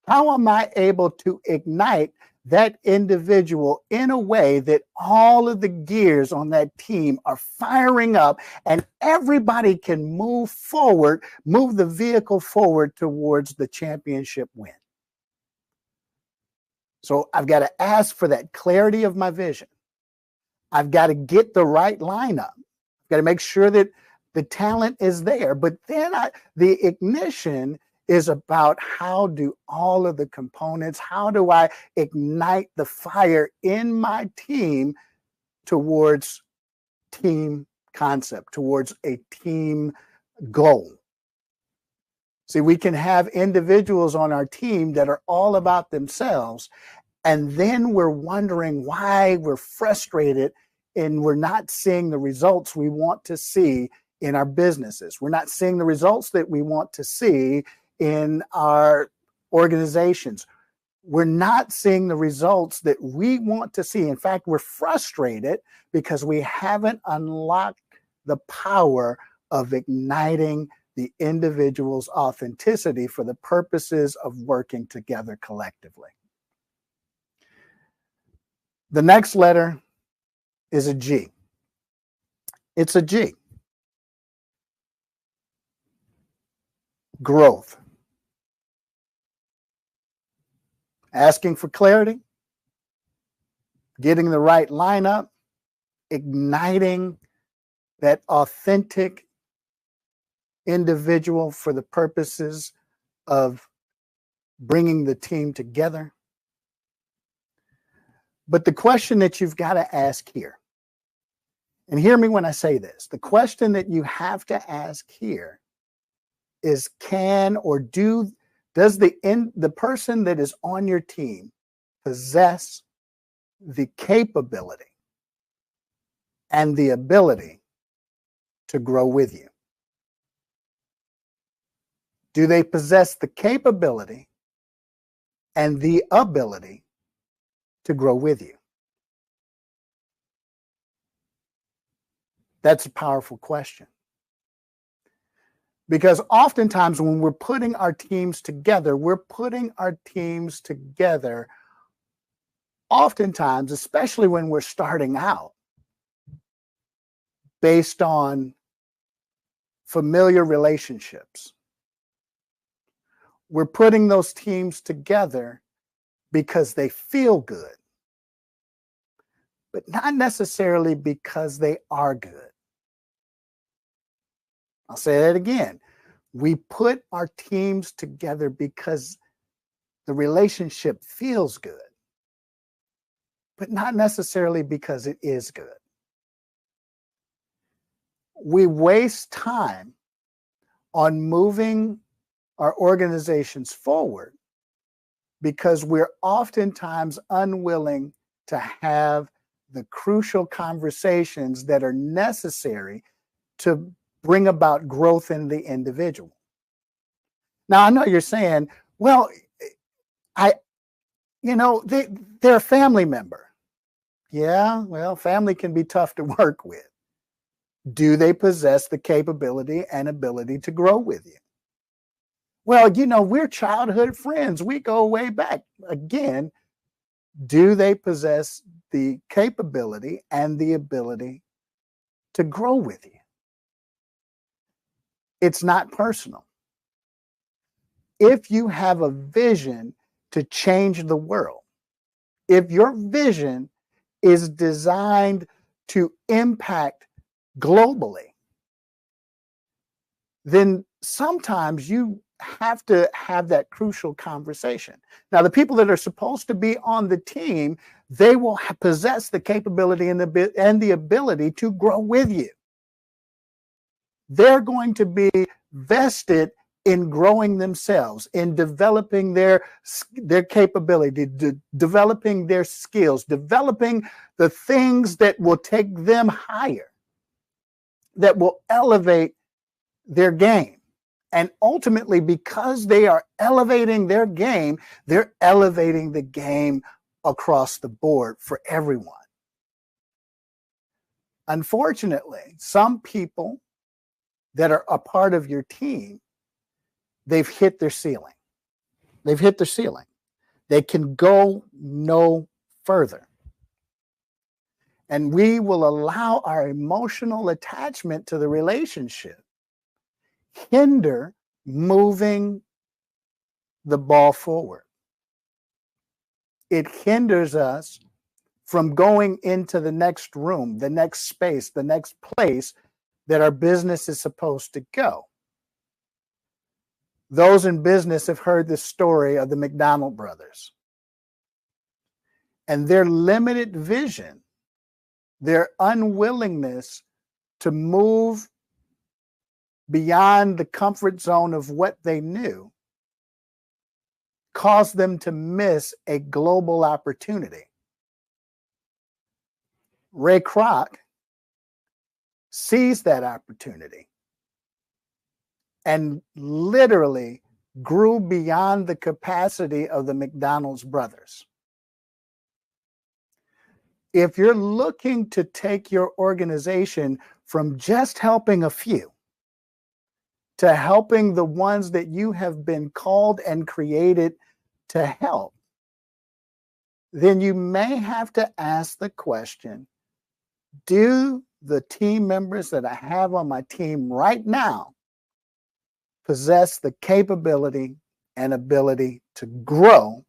S17: How am I able to ignite that individual in a way that all of the gears on that team are firing up and everybody can move forward, move the vehicle forward towards the championship win? So I've got to ask for that clarity of my vision. I've got to get the right lineup. I've got to make sure that the talent is there. But then the ignition is about how do all of the components, how do I ignite the fire in my team towards team concept, towards a team goal. See, we can have individuals on our team that are all about themselves, and then we're wondering why we're frustrated and we're not seeing the results we want to see in our businesses. We're not seeing the results that we want to see in our organizations. We're not seeing the results that we want to see. In fact, we're frustrated because we haven't unlocked the power of igniting the individual's authenticity for the purposes of working together collectively. The next letter is a G. It's a G. Growth. Asking for clarity, getting the right lineup, igniting that authentic individual for the purposes of bringing the team together. But the question that you've got to ask here, and hear me when I say this, the question that you have to ask here is, does the person that is on your team possess the capability and the ability to grow with you? Do they possess the capability and the ability to grow with you? That's a powerful question. Because oftentimes when we're putting our teams together, oftentimes, especially when we're starting out, based on familiar relationships. We're putting those teams together because they feel good, but not necessarily because they are good. I'll say that again. We put our teams together because the relationship feels good, but not necessarily because it is good. We waste time on moving our organizations forward because we're oftentimes unwilling to have the crucial conversations that are necessary to bring about growth in the individual. Now, I know you're saying, well, they're a family member. Yeah, well, family can be tough to work with. Do they possess the capability and ability to grow with you? Well, we're childhood friends. We go way back. Again, do they possess the capability and the ability to grow with you? It's not personal. If you have a vision to change the world, if your vision is designed to impact globally, then sometimes you have to have that crucial conversation. Now, the people that are supposed to be on the team, they will possess the capability and the ability to grow with you. They're going to be vested in growing themselves, in developing their capability, developing their skills, developing the things that will take them higher, that will elevate their game. And ultimately, because they are elevating their game, they're elevating the game across the board for everyone. Unfortunately, some people that are a part of your team, they've hit their ceiling. They've hit their ceiling. They can go no further. And we will allow our emotional attachment to the relationship hinder moving the ball forward. It hinders us from going into the next room, the next space, the next place that our business is supposed to go. Those in business have heard the story of the McDonald brothers and their limited vision, their unwillingness to move beyond the comfort zone of what they knew caused them to miss a global opportunity. Ray Kroc seized that opportunity and literally grew beyond the capacity of the McDonald's brothers. If you're looking to take your organization from just helping a few to helping the ones that you have been called and created to help, then you may have to ask the question, do the team members that I have on my team right now possess the capability and ability to grow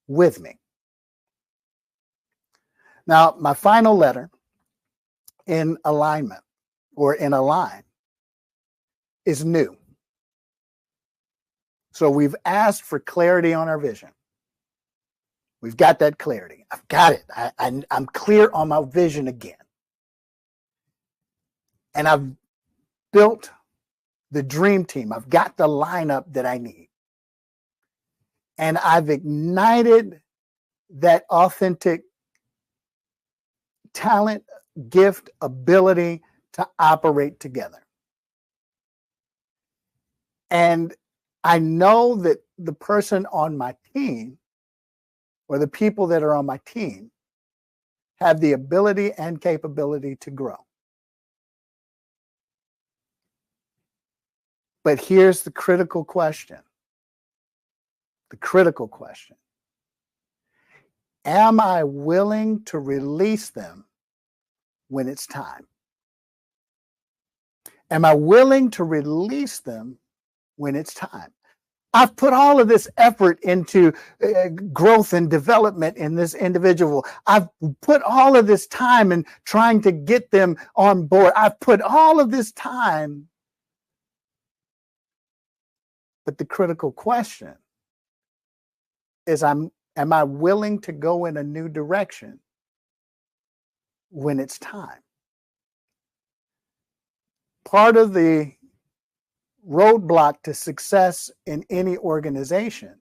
S17: with me? Now, my final letter in alignment or in align is new. So we've asked for clarity on our vision. We've got that clarity. I've got it. I'm clear on my vision again. And I've built the dream team. I've got the lineup that I need. And I've ignited that authentic talent, gift, ability to operate together. And I know that the person on my team or the people that are on my team have the ability and capability to grow. But here's the critical question. The critical question. Am I willing to release them when it's time? Am I willing to release them when it's time? I've put all of this effort into growth and development in this individual. I've put all of this time in trying to get them on board. I've put all of this time. But the critical question is, am I willing to go in a new direction when it's time? Part of the roadblock to success in any organization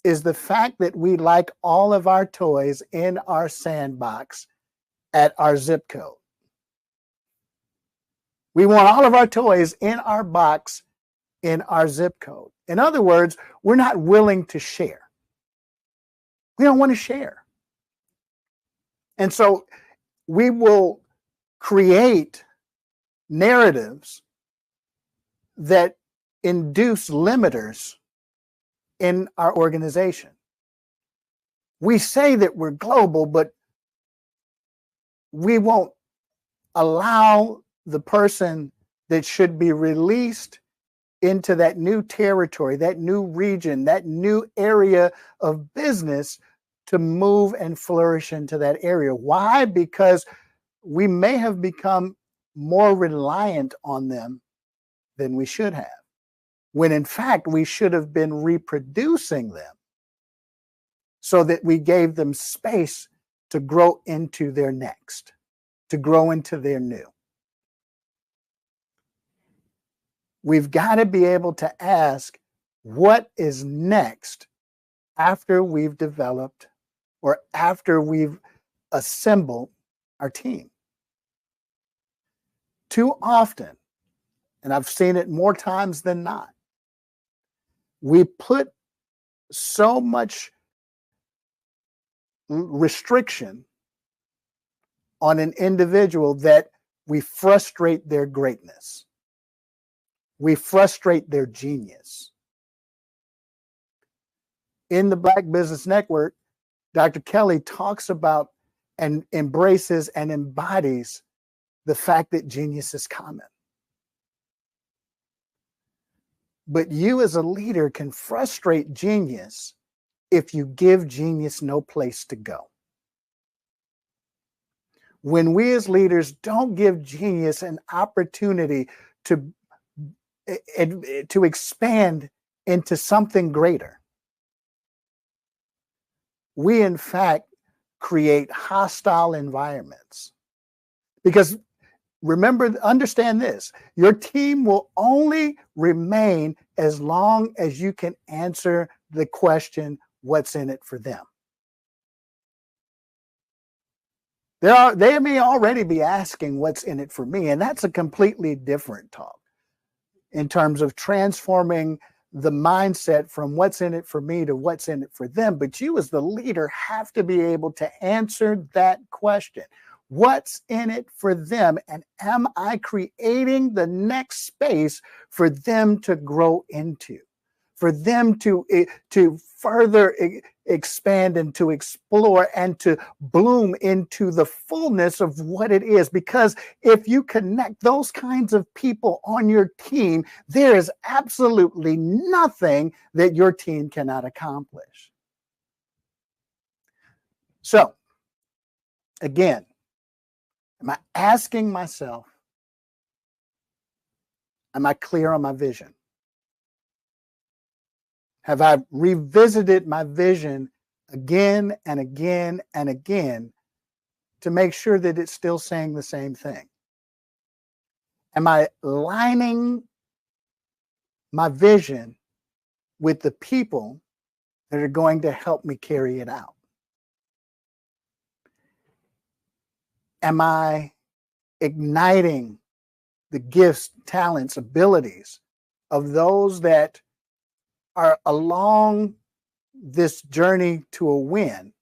S17: is the fact that we like all of our toys in our sandbox at our zip code. We want all of our toys in our box in our zip code. In other words, we're not willing to share. We don't want to share. And so we will create narratives that induce limiters in our organization. We say that we're global, but we won't allow the person that should be released into that new territory, that new region, that new area of business to move and flourish into that area. Why? Because we may have become more reliant on them than we should have, when in fact we should have been reproducing them so that we gave them space to grow into their next, to grow into their new. We've got to be able to ask, what is next after we've developed or after we've assembled our team? Too often, and I've seen it more times than not, we put so much restriction on an individual that we frustrate their greatness. We frustrate their genius. In the Black Business Network, Dr. Kelly talks about and embraces and embodies the fact that genius is common. But you as a leader can frustrate genius if you give genius no place to go. When we as leaders don't give genius an opportunity to expand into something greater, we in fact create hostile environments. Because remember, understand this, your team will only remain as long as you can answer the question, what's in it for them? They may already be asking what's in it for me, and that's a completely different talk in terms of transforming the mindset from what's in it for me to what's in it for them. But you as the leader have to be able to answer that question. What's in it for them? And am I creating the next space for them to grow into, for them to further expand and to explore and to bloom into the fullness of what it is? Because if you connect those kinds of people on your team, there is absolutely nothing that your team cannot accomplish. So, again, am I asking myself, am I clear on my vision? Have I revisited my vision again and again and again to make sure that it's still saying the same thing? Am I lining my vision with the people that are going to help me carry it out? Am I igniting the gifts, talents, abilities of those that are along this journey to a win,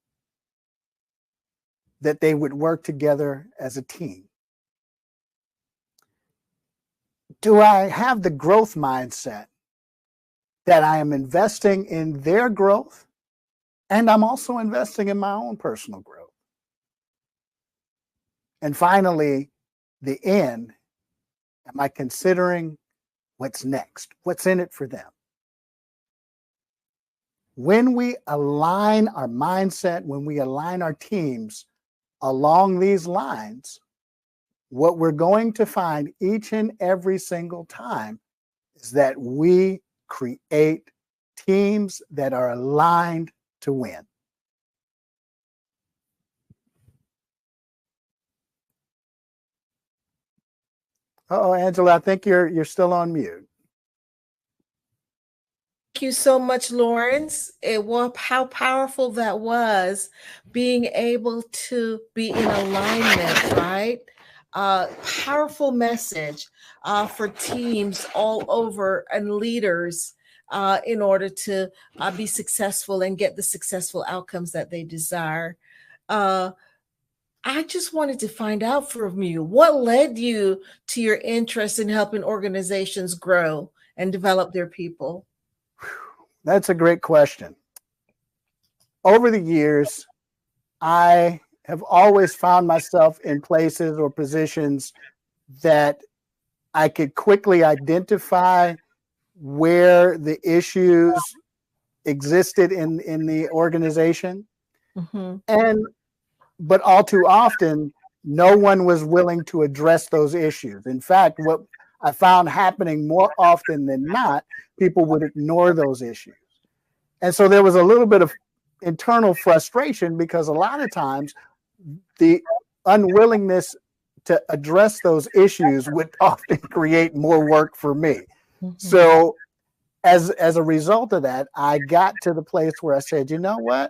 S17: that they would work together as a team? do I have the growth mindset that I am investing in their growth and I'm also investing in my own personal growth? And finally, the end, am I considering what's next? What's in it for them? When we align our mindset, when we align our teams along these lines, what we're going to find each and every single time is that we create teams that are aligned to win. Oh, Angela, I think you're still on mute.
S11: Thank you so much, Lawrence. How powerful that was, being able to be in alignment, right? Powerful message for teams all over and leaders in order to be successful and get the successful outcomes that they desire. I just wanted to find out from you, what led you to your interest in helping organizations grow and develop their people?
S17: That's a great question. Over the years, I have always found myself in places or positions that I could quickly identify where the issues existed in the organization.
S11: Mm-hmm.
S17: But all too often, no one was willing to address those issues. In fact, what I found happening more often than not, people would ignore those issues. And so there was a little bit of internal frustration because a lot of times the unwillingness to address those issues would often create more work for me.
S11: Mm-hmm.
S17: So as a result of that, I got to the place where I said, you know what?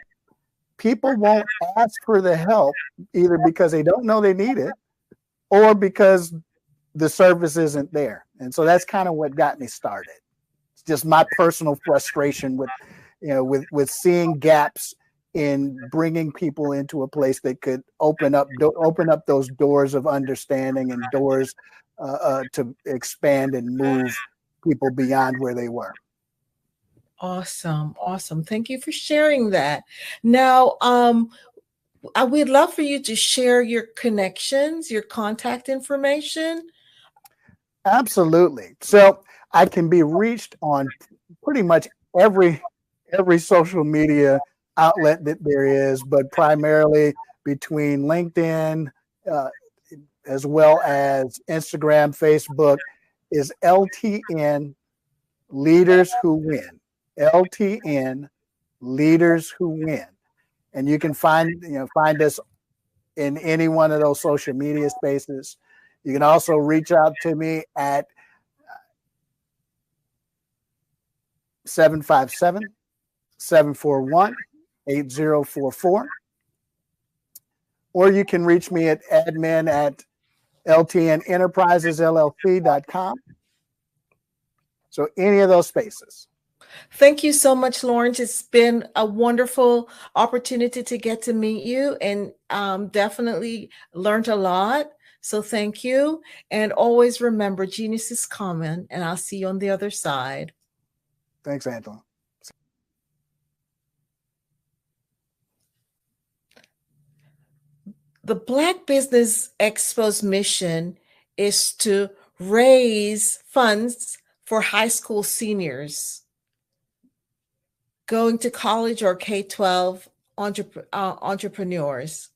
S17: People won't ask for the help either because they don't know they need it or because the service isn't there. And so that's kind of what got me started. It's just my personal frustration with seeing gaps in bringing people into a place that could open up those doors of understanding and doors to expand and move people beyond where they were.
S11: Awesome. Thank you for sharing that. Now, we'd love for you to share your connections, your contact information.
S17: Absolutely. So I can be reached on pretty much every social media outlet that there is, but primarily between LinkedIn as well as Instagram, Facebook, is LTN Leaders Who Win. LTN Leaders Who Win. And you can find us in any one of those social media spaces. You can also reach out to me at 757-741-8044. Or you can reach me at admin@ltnenterprisesllc.com. So any of those spaces.
S11: Thank you so much, Lawrence. It's been a wonderful opportunity to get to meet you and definitely learned a lot. So thank you. And always remember, genius is common, and I'll see you on the other side.
S17: Thanks, Angela.
S11: The Black Business Expo's mission is to raise funds for high school seniors going to college or K-12 entrepreneurs.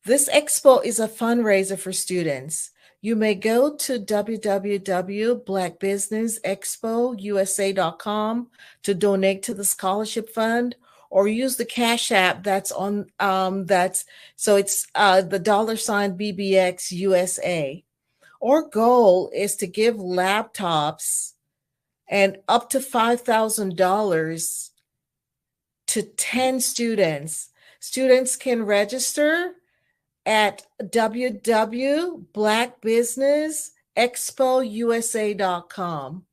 S11: This expo is a fundraiser for students. You may go to www.blackbusinessexpousa.com to donate to the scholarship fund, or use the Cash App that's on it's the $BBX USA. Our goal is to give laptops and up to $5,000 to 10 students. Students can register at www.blackbusinessexpousa.com.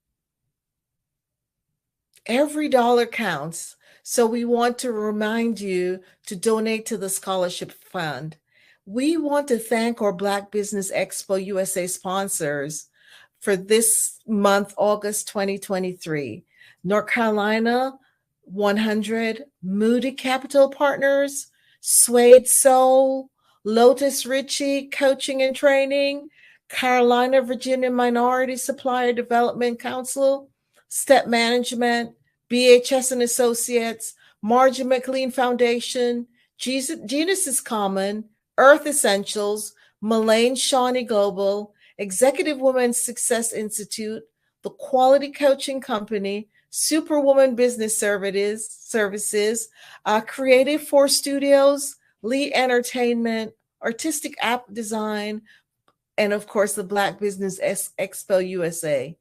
S11: Every dollar counts. So we want to remind you to donate to the scholarship fund. We want to thank our Black Business Expo USA sponsors for this month, August 2023. North Carolina, 100, Moody Capital Partners, Suede Soul, Lotus Ritchie Coaching and Training, Carolina, Virginia Minority Supplier Development Council, Step Management, BHS and Associates, Margie McLean Foundation, Genus is Common, Earth Essentials, Mullane Shawnee Global, Executive Women's Success Institute, The Quality Coaching Company, Superwoman Business Services, Creative Force Studios, Lee Entertainment, Artistic App Design, and of course the Black Business Expo USA.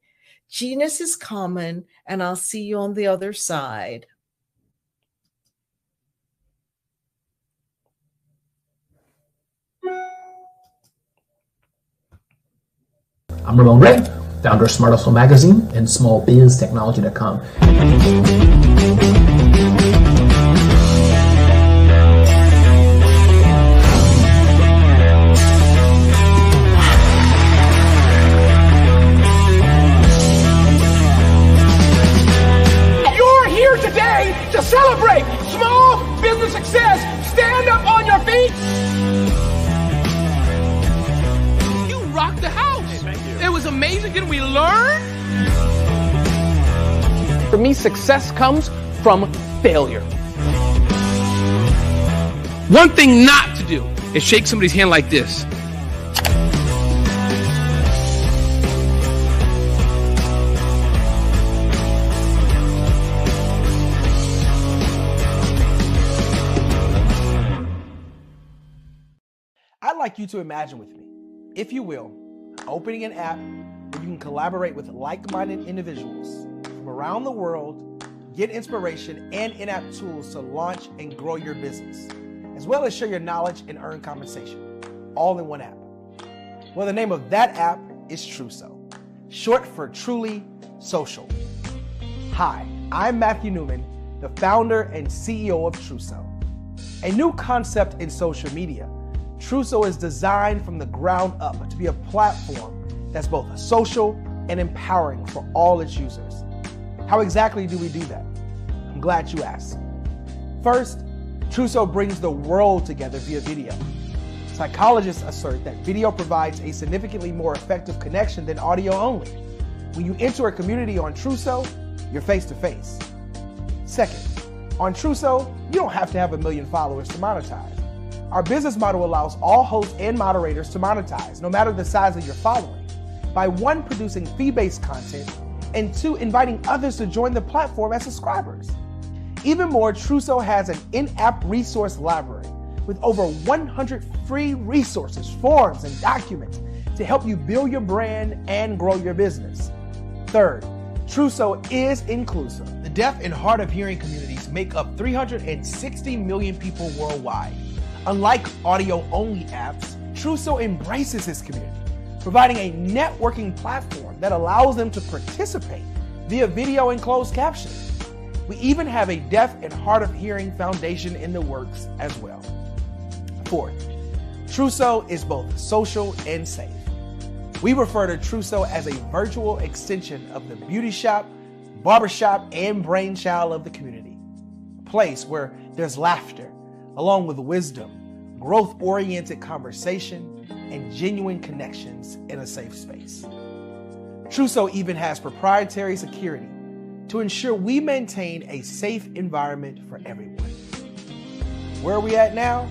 S11: Genus is Common, and I'll see you on the other side.
S18: I'm Ramon Ray, founder of Smart Hustle Magazine and smallbiztechnology.com.
S19: You're here today to celebrate small business success. Stand up on your feet. You rocked the house. It was amazing. Didn't we learn? For me, success comes from failure. One thing not to do is shake somebody's hand like this.
S3: I'd like you to imagine with me, if you will, opening an app where you can collaborate with like-minded individuals from around the world, get inspiration and in-app tools to launch and grow your business, as well as share your knowledge and earn compensation, all in one app. Well, the name of that app is Truso, short for Truly Social. Hi, I'm Matthew Newman, the founder and CEO of Truso, a new concept in social media. Truso is designed from the ground up to be a platform that's both social and empowering for all its users. How exactly do we do that? I'm glad you asked. First, Truso brings the world together via video. Psychologists assert that video provides a significantly more effective connection than audio only. When you enter a community on Truso, you're face to face. Second, on Truso, you don't have to have 1 million followers to monetize. Our business model allows all hosts and moderators to monetize, no matter the size of your following, by 1, producing fee-based content, and 2, inviting others to join the platform as subscribers. Even more, Truso has an in-app resource library with over 100 free resources, forms, and documents to help you build your brand and grow your business. Third, Truso is inclusive. The deaf and hard of hearing communities make up 360 million people worldwide. Unlike audio-only apps, Truso embraces this community, providing a networking platform that allows them to participate via video and closed captions. We even have a deaf and hard of hearing foundation in the works as well. Fourth, Truso is both social and safe. We refer to Truso as a virtual extension of the beauty shop, barbershop, and brainchild of the community. A place where there's laughter, along with wisdom, growth-oriented conversation, and genuine connections in a safe space. Truso even has proprietary security to ensure we maintain a safe environment for everyone. Where are we at now?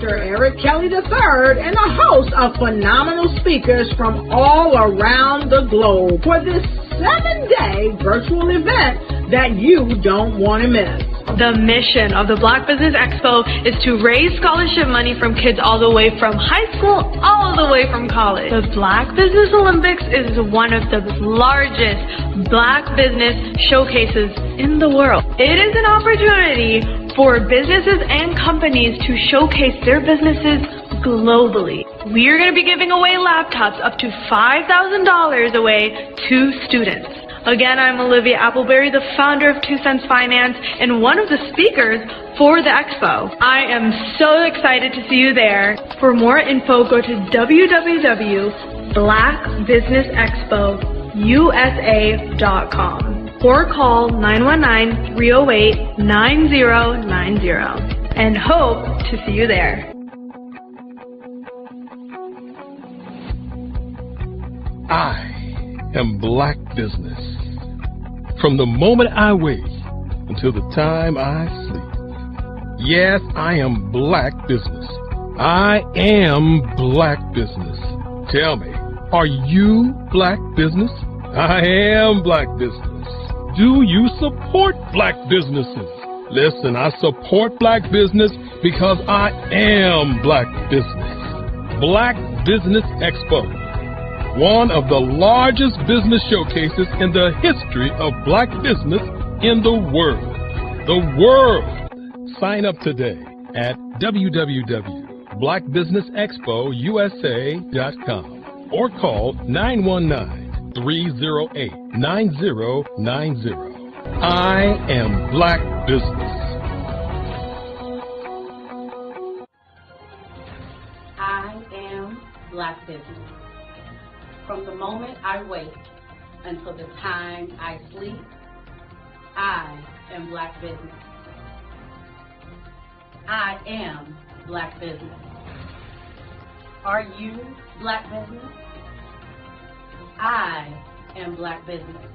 S10: Dr. Eric Kelly III and a host of phenomenal speakers from all around the globe for this 7-day virtual event that you don't want to miss.
S14: The mission of the Black Business Expo is to raise scholarship money from kids all the way from high school, all the way from college. The Black Business Olympics is one of the largest Black business showcases in the world. It is an opportunity for businesses and companies to showcase their businesses globally. We are going to be giving away laptops up to $5,000 away to students. Again, I'm Olivia Appleberry, the founder of 2 Cents Finance and one of the speakers for the expo. I am so excited to see you there. For more info, go to www.blackbusinessexpousa.com or call 919-308-9090 and hope to see you there.
S1: I am Black business. From the moment I wake until the time I sleep. Yes, I am Black business. I am Black business. Tell me, are you Black business? I am Black business. Do you support Black businesses? Listen, I support Black business because I am Black business. Black Business Expo, one of the largest business showcases in the history of Black business in the world. The world! Sign up today at www.blackbusinessexpousa.com or call 919-308-9090. I am Black business.
S2: I am Black business. From the moment I wake until the time I sleep, I am Black business. I am Black business. Are you Black business? I am Black business.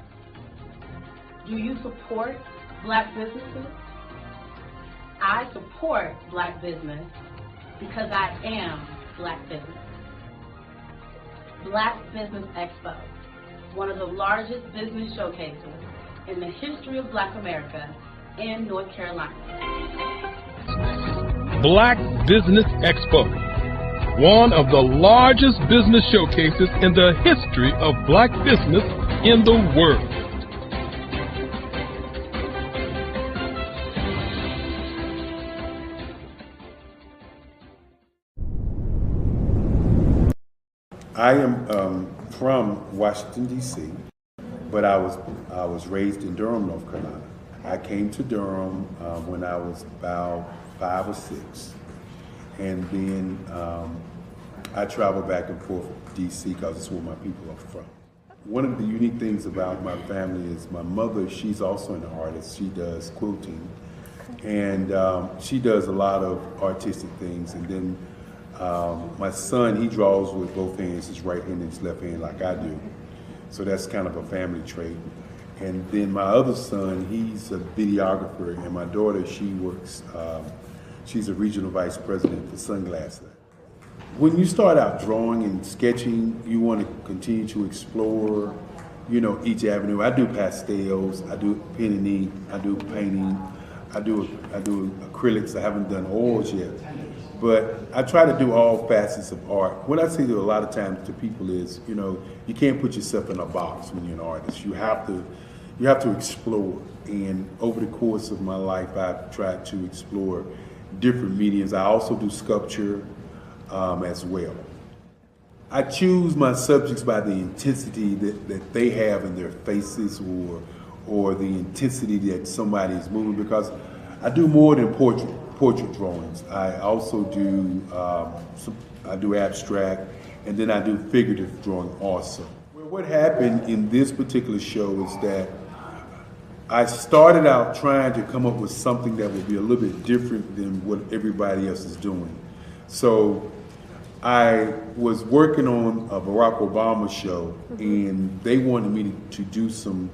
S2: Do you support Black businesses? I support Black business because I am Black business. Black Business Expo, one of the largest business showcases in the history of Black America in North Carolina.
S1: Black Business Expo, one of the largest business showcases in the history of Black business in the world.
S20: I am from Washington, D.C., but I was raised in Durham, North Carolina. I came to Durham when I was about 5 or 6, and then I traveled back and forth to D.C. because it's where my people are from. One of the unique things about my family is my mother, she's also an artist. She does quilting, and she does a lot of artistic things, and then my son, he draws with both hands, his right hand and his left hand like I do. So that's kind of a family trait. And then my other son, he's a videographer, and my daughter, she works, she's a regional vice president for Sunglasses. When you start out drawing and sketching, you want to continue to explore, you know, each avenue. I do pastels, I do pen and ink, I do painting, I do acrylics. I haven't done oils yet. But I try to do all facets of art. What I say to a lot of times to people is, you know, you can't put yourself in a box when you're an artist. You have to explore. And over the course of my life, I've tried to explore different mediums. I also do sculpture as well. I choose my subjects by the intensity that they have in their faces, or the intensity that somebody is moving, because I do more than portrait drawings. I also do I do abstract, and then I do figurative drawing also. Well, what happened in this particular show is that I started out trying to come up with something that would be a little bit different than what everybody else is doing. So I was working on a Barack Obama show, and they wanted me to do some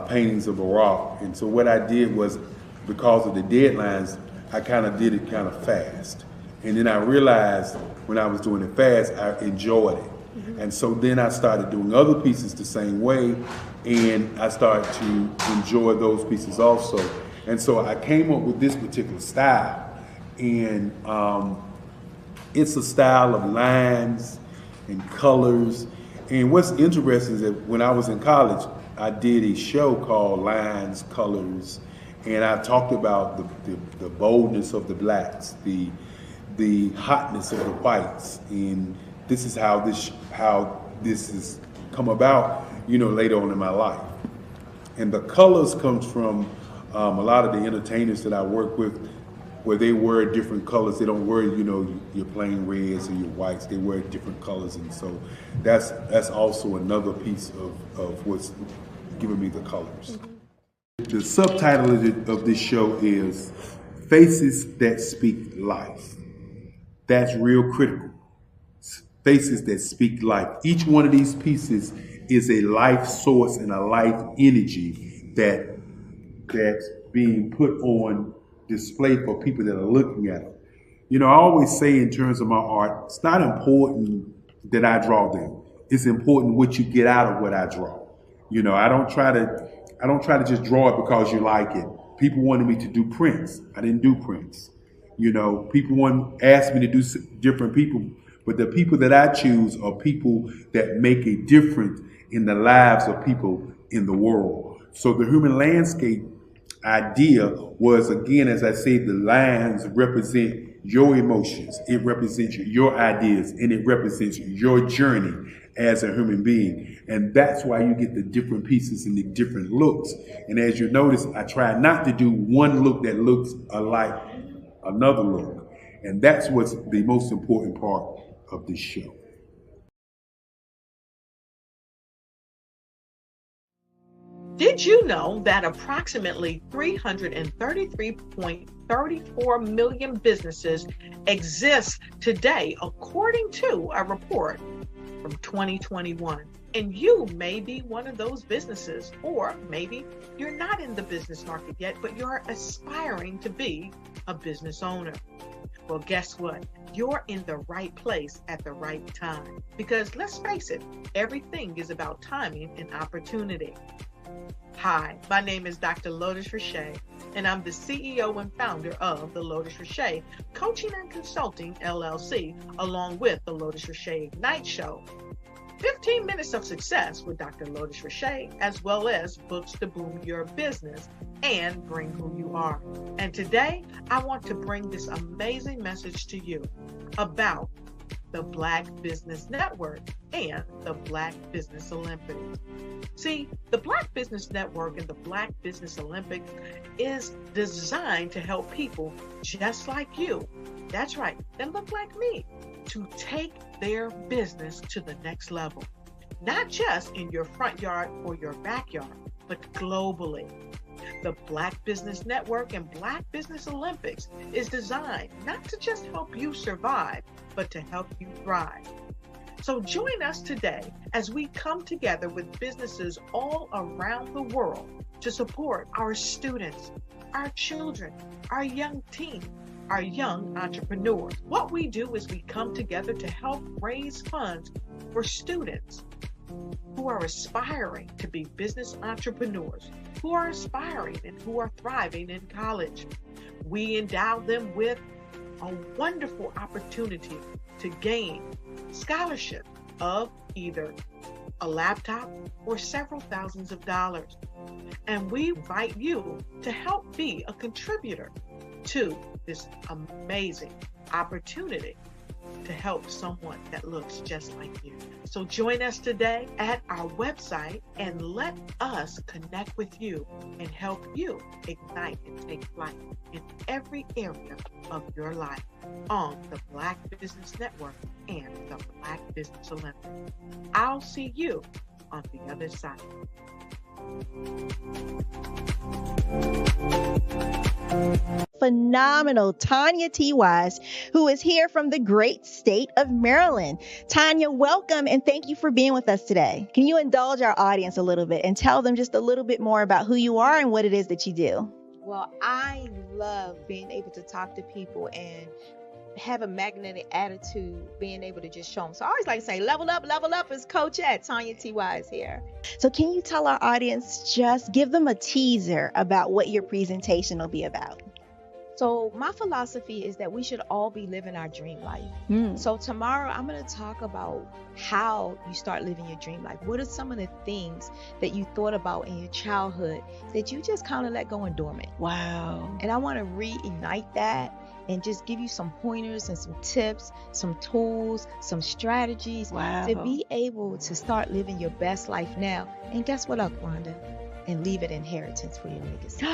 S20: paintings of Barack. And so what I did was, because of the deadlines, I kind of did it kind of fast. And then I realized when I was doing it fast, I enjoyed it. And so then I started doing other pieces the same way, and I started to enjoy those pieces also. And so I came up with this particular style, and it's a style of lines and colors. And what's interesting is that when I was in college, I did a show called Lines, Colors, and I talked about the boldness of the blacks, the hotness of the whites, and this is how this has come about, later on in my life. And the colors comes from a lot of the entertainers that I work with, where they wear different colors. They don't wear, your plain reds or your whites. They wear different colors, and so that's also another piece of what's giving me the colors. The subtitle of this show is Faces That Speak Life. That's real critical. Faces that speak life. Each one of these pieces is a life source and a life energy that's being put on display for people that are looking at them. I always say in terms of my art, it's not important that I draw them. It's important what you get out of what I draw. I don't try to just draw it because you like it. People wanted me to do prints. I didn't do prints. People asked me to do different people, but the people that I choose are people that make a difference in the lives of people in the world. So the human landscape idea was, again, as I say, the lines represent your emotions, it represents your ideas, and it represents your journey as a human being. And that's why you get the different pieces and the different looks. And as you notice, I try not to do one look that looks alike another look. And that's what's the most important part of this show.
S10: Did you know that approximately 333.34 million businesses exist today, according to a report from 2021? And you may be one of those businesses, or maybe you're not in the business market yet, but you're aspiring to be a business owner. Well, guess what? You're in the right place at the right time. Because let's face it, everything is about timing and opportunity. Hi, my name is Dr. Lotus Richey, and I'm the CEO and founder of the Lotus Richey Coaching and Consulting LLC, along with the Lotus Richey Ignite Show. 15 minutes of success with Dr. Lotus Richey, as well as books to boom your business and bring who you are. And today, I want to bring this amazing message to you about the Black Business Network and the Black Business Olympics. See, the Black Business Network and the Black Business Olympics is designed to help people just like you, that's right, that look like me, to take their business to the next level. Not just in your front yard or your backyard, but globally. The Black Business Network and Black Business Olympics is designed not to just help you survive, but to help you thrive. So join us today as we come together with businesses all around the world to support our students, our children, our young teens, our young entrepreneurs. What we do is we come together to help raise funds for students who are aspiring to be business entrepreneurs, who are aspiring and who are thriving in college. We endow them with a wonderful opportunity to gain scholarship of either a laptop or several thousands of dollars. And we invite you to help be a contributor to this amazing opportunity to help someone that looks just like you. So join us today at our website and let us connect with you and help you ignite and take flight in every area of your life on the Black Business Network and the Black Business Olympics. I'll see you on the other side.
S21: Phenomenal Tanya T. Wise, who is here from the great state of Maryland. Tanya, welcome and thank you for being with us today. Can you indulge our audience a little bit and tell them just a little bit more about who you are and what it is that you do?
S22: Well, I love being able to talk to people and
S21: have a magnetic attitude, being able to just show them. So I always like to say, level up is Coach at Tanya T.Y. is here. So can you tell our audience, just give them a teaser about what your presentation will be about? So my philosophy is that we should all be living our dream life. So tomorrow I'm going to talk about how you start living your dream life. What are some of the things that you thought about in your childhood that you just kind of let go and dormant? Wow. And I want to reignite that and just give you some pointers and some tips, some tools, some strategies to be able to start living your best life now. And guess what, Wanda? And leave it inheritance for your legacy.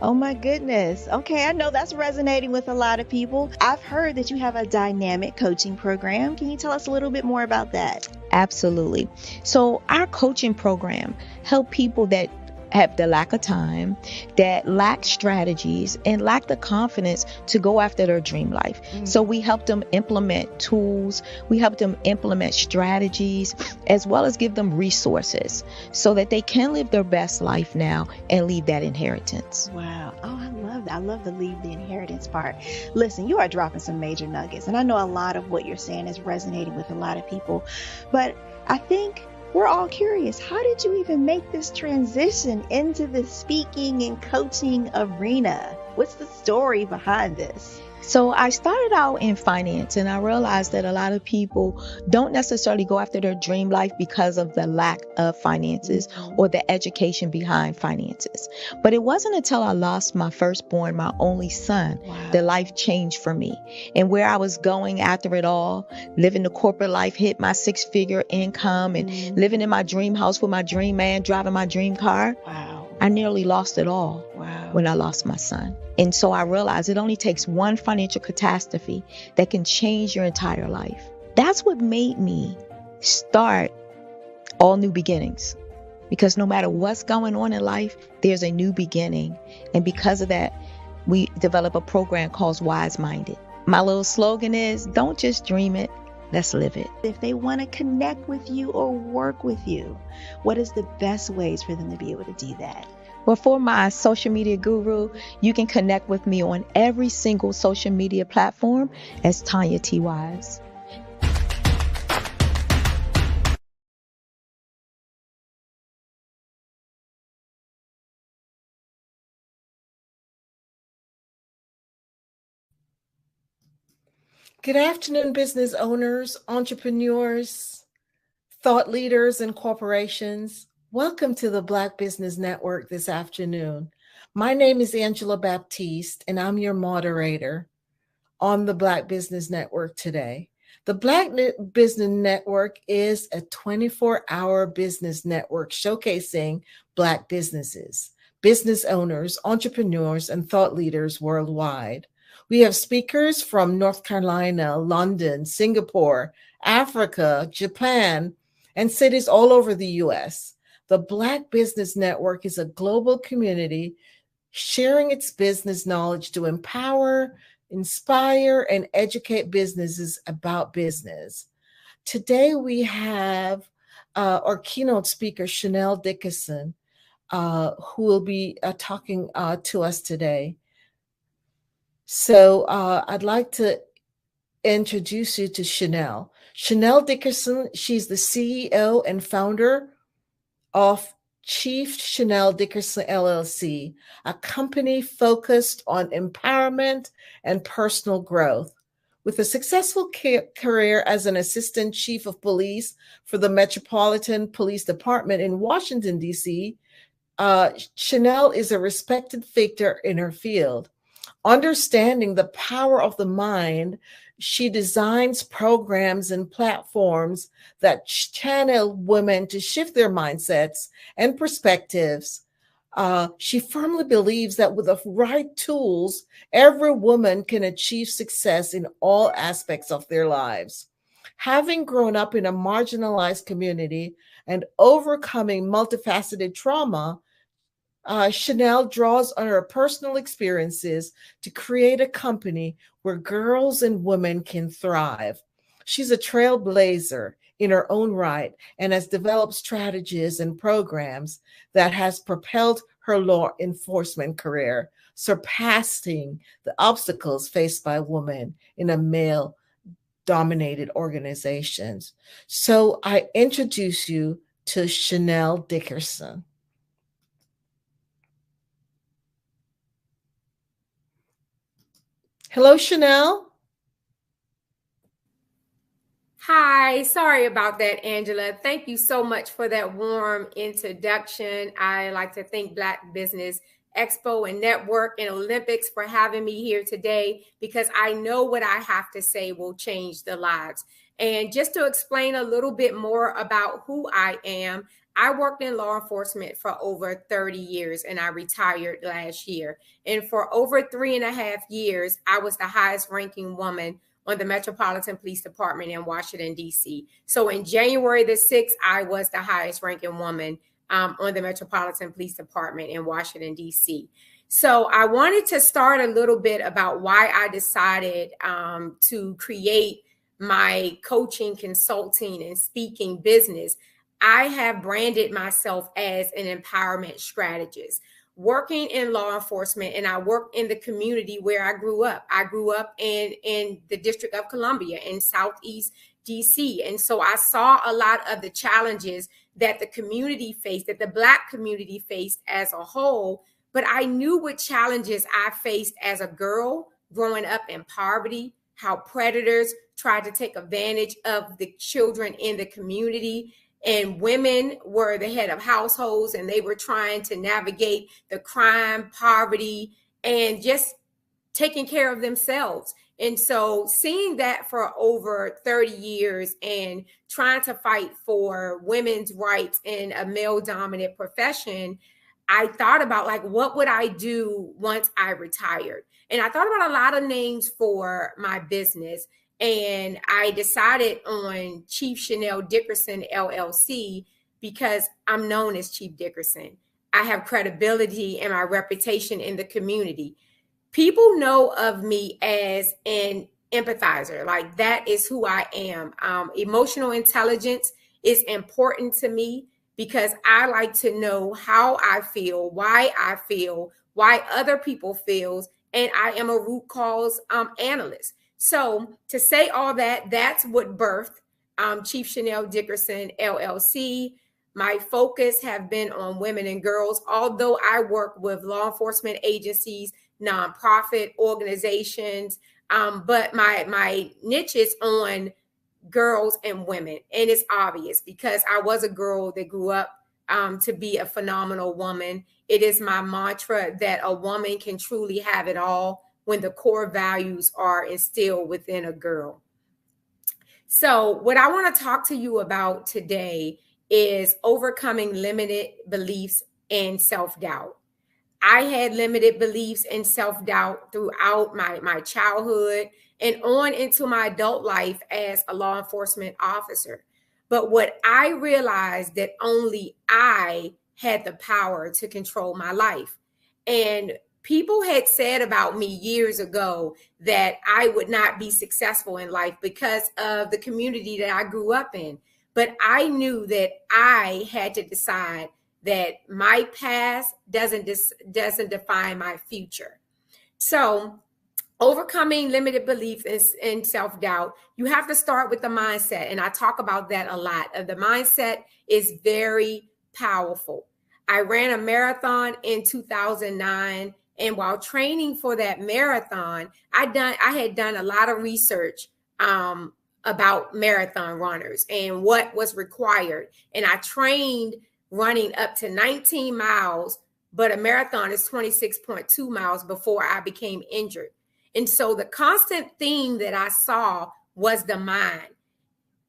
S21: Oh my goodness. Okay, I know that's resonating with a lot of people. I've heard that you have a dynamic coaching program. Can you tell us a little bit more about that? Absolutely. So our coaching program help people that have the lack of time, that lack strategies, and lack the confidence to go after their dream life. So we help them implement tools, we help them implement strategies, as well as give them resources so that they can live their best life now and leave that inheritance. Wow. Oh, I love that. I love the leave the inheritance part. Listen, you are dropping some major nuggets, and I know a lot of what you're saying is resonating with a lot of people, but I think we're all curious. How did you even make this transition into the speaking and coaching arena? What's the story behind this? So I started out in finance, and I realized that a lot of people don't necessarily go after their dream life because of the lack of finances or the education behind finances. But it wasn't until I lost my firstborn, my only son, that life changed for me. And where I was going after it all, living the corporate life, hit my 6-figure income and living in my dream house with my dream man, driving my dream car. I nearly lost it all when I lost my son. And so I realized it only takes one financial catastrophe that can change your entire life. That's what made me start All New Beginnings. Because no matter what's going on in life, there's a new beginning. And because of that, we develop a program called Wise Minded. My little slogan is, don't just dream it, let's live it. If they want to connect with you or work with you, what is the best ways for them to be able to do that? Well, for my social media guru, you can connect with me on every single social media platform as Tanya T. Wise.
S11: Good afternoon, business owners, entrepreneurs, thought leaders, and corporations. Welcome to the Black Business Network this afternoon. My name is Angela Baptiste, and I'm your moderator on the Black Business Network today. The Black Business Network is a 24-hour business network showcasing Black businesses, business owners, entrepreneurs, and thought leaders worldwide. We have speakers from North Carolina, London, Singapore, Africa, Japan, and cities all over the U.S. The Black Business Network is a global community sharing its business knowledge to empower, inspire, and educate businesses about business. Today we have our keynote speaker, Chanel Dickerson, who will be talking to us today. So I'd like to introduce you to Chanel. Chanel Dickerson, she's the CEO and founder of Chief Chanel Dickerson LLC, a company focused on empowerment and personal growth. With a successful career as an assistant chief of police for the Metropolitan Police Department in Washington, D.C., Chanel is a respected figure in her field. Understanding the power of the mind, she designs programs and platforms that channel women to shift their mindsets and perspectives. She firmly believes that with the right tools, every woman can achieve success in all aspects of their lives. Having grown up in a marginalized community and overcoming multifaceted trauma, Chanel draws on her personal experiences to create a company where girls and women can thrive. She's a trailblazer in her own right and has developed strategies and programs that has propelled her law enforcement career, surpassing the obstacles faced by women in a male-dominated organizations. So I introduce you to Chanel Dickerson. Hello, Chanel.
S6: Hi, sorry about that, Angela. Thank you so much for that warm introduction. I like to thank Black Business Expo and Network and Olympics for having me here today, because I know what I have to say will change the lives. And just to explain a little bit more about who I am, I worked in law enforcement for over 30 years and I retired last year. And for over 3.5 years, I was the highest ranking woman on the Metropolitan Police Department in Washington, D.C. So in January the 6th, I was the highest ranking woman on the Metropolitan Police Department in Washington, D.C. So I wanted to start a little bit about why I decided to create my coaching, consulting, and speaking business. I have branded myself as an empowerment strategist, working in law enforcement, and I work in the community where I grew up. I grew up in the District of Columbia in Southeast DC. And so I saw a lot of the challenges that the community faced, that the Black community faced as a whole. But I knew what challenges I faced as a girl growing up in poverty, how predators tried to take advantage of the children in the community. And women were the head of households and they were trying to navigate the crime, poverty, and just taking care of themselves. And so seeing that for over 30 years and trying to fight for women's rights in a male-dominant profession, I thought about, like, what would I do once I retired? And I thought about a lot of names for my business. And I decided on Chief Chanel Dickerson, LLC, because I'm known as Chief Dickerson. I have credibility and my reputation in the community. People know of me as an empathizer. Like, that is who I am. Emotional intelligence is important to me because I like to know how I feel, why other people feel, and I am a root cause analyst. So to say all that, that's what birthed Chief Chanel Dickerson, LLC. My focus have been on women and girls, although I work with law enforcement agencies, nonprofit organizations, but my niche is on girls and women. And it's obvious because I was a girl that grew up to be a phenomenal woman. It is my mantra that a woman can truly have it all when the core values are instilled within a girl. So what I want to talk to you about today is overcoming limited beliefs and self-doubt. I had limited beliefs and self-doubt throughout my childhood and on into my adult life as a law enforcement officer. But what I realized that only I had the power to control my life. And people had said about me years ago that I would not be successful in life because of the community that I grew up in. But I knew that I had to decide that my past doesn't define my future. So overcoming limited belief and self-doubt, you have to start with the mindset. And I talk about that a lot. The mindset is very powerful. I ran a marathon in 2009. And while training for that marathon, I had done a lot of research about marathon runners and what was required. And I trained running up to 19 miles, but a marathon is 26.2 miles before I became injured. And so the constant theme that I saw was the mind.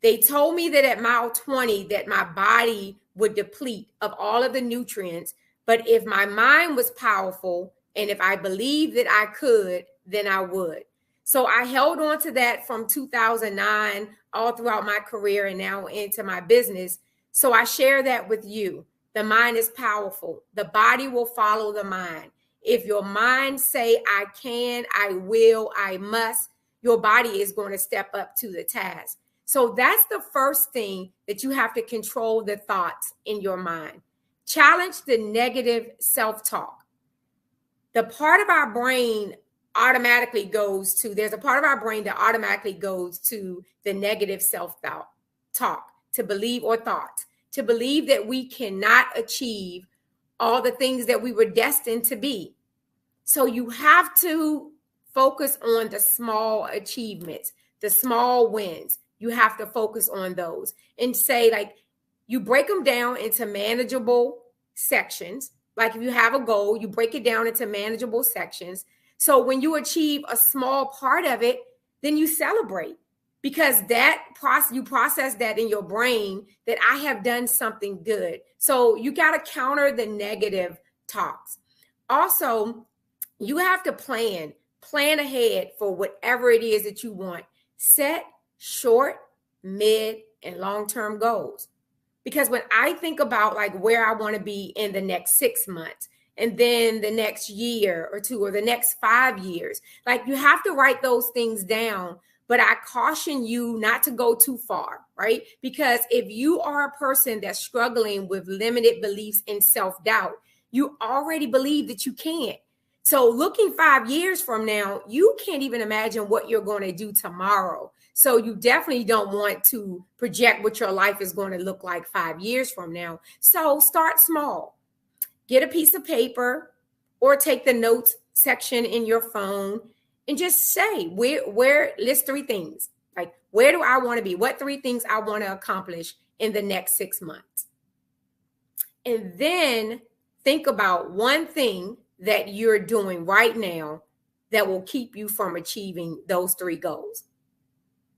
S6: They told me that at mile 20 that my body would deplete of all of the nutrients. But if my mind was powerful, and if I believed that I could, then I would. So I held on to that from 2009 all throughout my career and now into my business. So I share that with you. The mind is powerful. The body will follow the mind. If your mind say, I can, I will, I must, your body is going to step up to the task. So that's the first thing that you have to control, the thoughts in your mind. Challenge the negative self-talk. The part of our brain automatically goes to, there's a part of our brain that automatically goes to the negative self-talk, to believe, or thoughts, to believe that we cannot achieve all the things that we were destined to be. So you have to focus on the small achievements, the small wins. You have to focus on those and say, like, you break them down into manageable sections. Like if you have a goal, you break it down into manageable sections. So when you achieve a small part of it, then you celebrate, because that process, you process that in your brain that I have done something good. So you got to counter the negative talks. Also, you have to plan ahead for whatever it is that you want. Set short, mid, and long-term goals. Because when I think about like where I want to be in the next 6 months, and then the next year or two, or the next 5 years, like you have to write those things down. But I caution you not to go too far, right? Because if you are a person that's struggling with limited beliefs and self-doubt, you already believe that you can't. So looking 5 years from now, you can't even imagine what you're going to do tomorrow. So you definitely don't want to project what your life is going to look like 5 years from now. So start small. Get a piece of paper or take the notes section in your phone and just say, where list 3 things. Like, where do I want to be? What 3 things I want to accomplish in the next 6 months? And then think about one thing that you're doing right now that will keep you from achieving those 3 goals.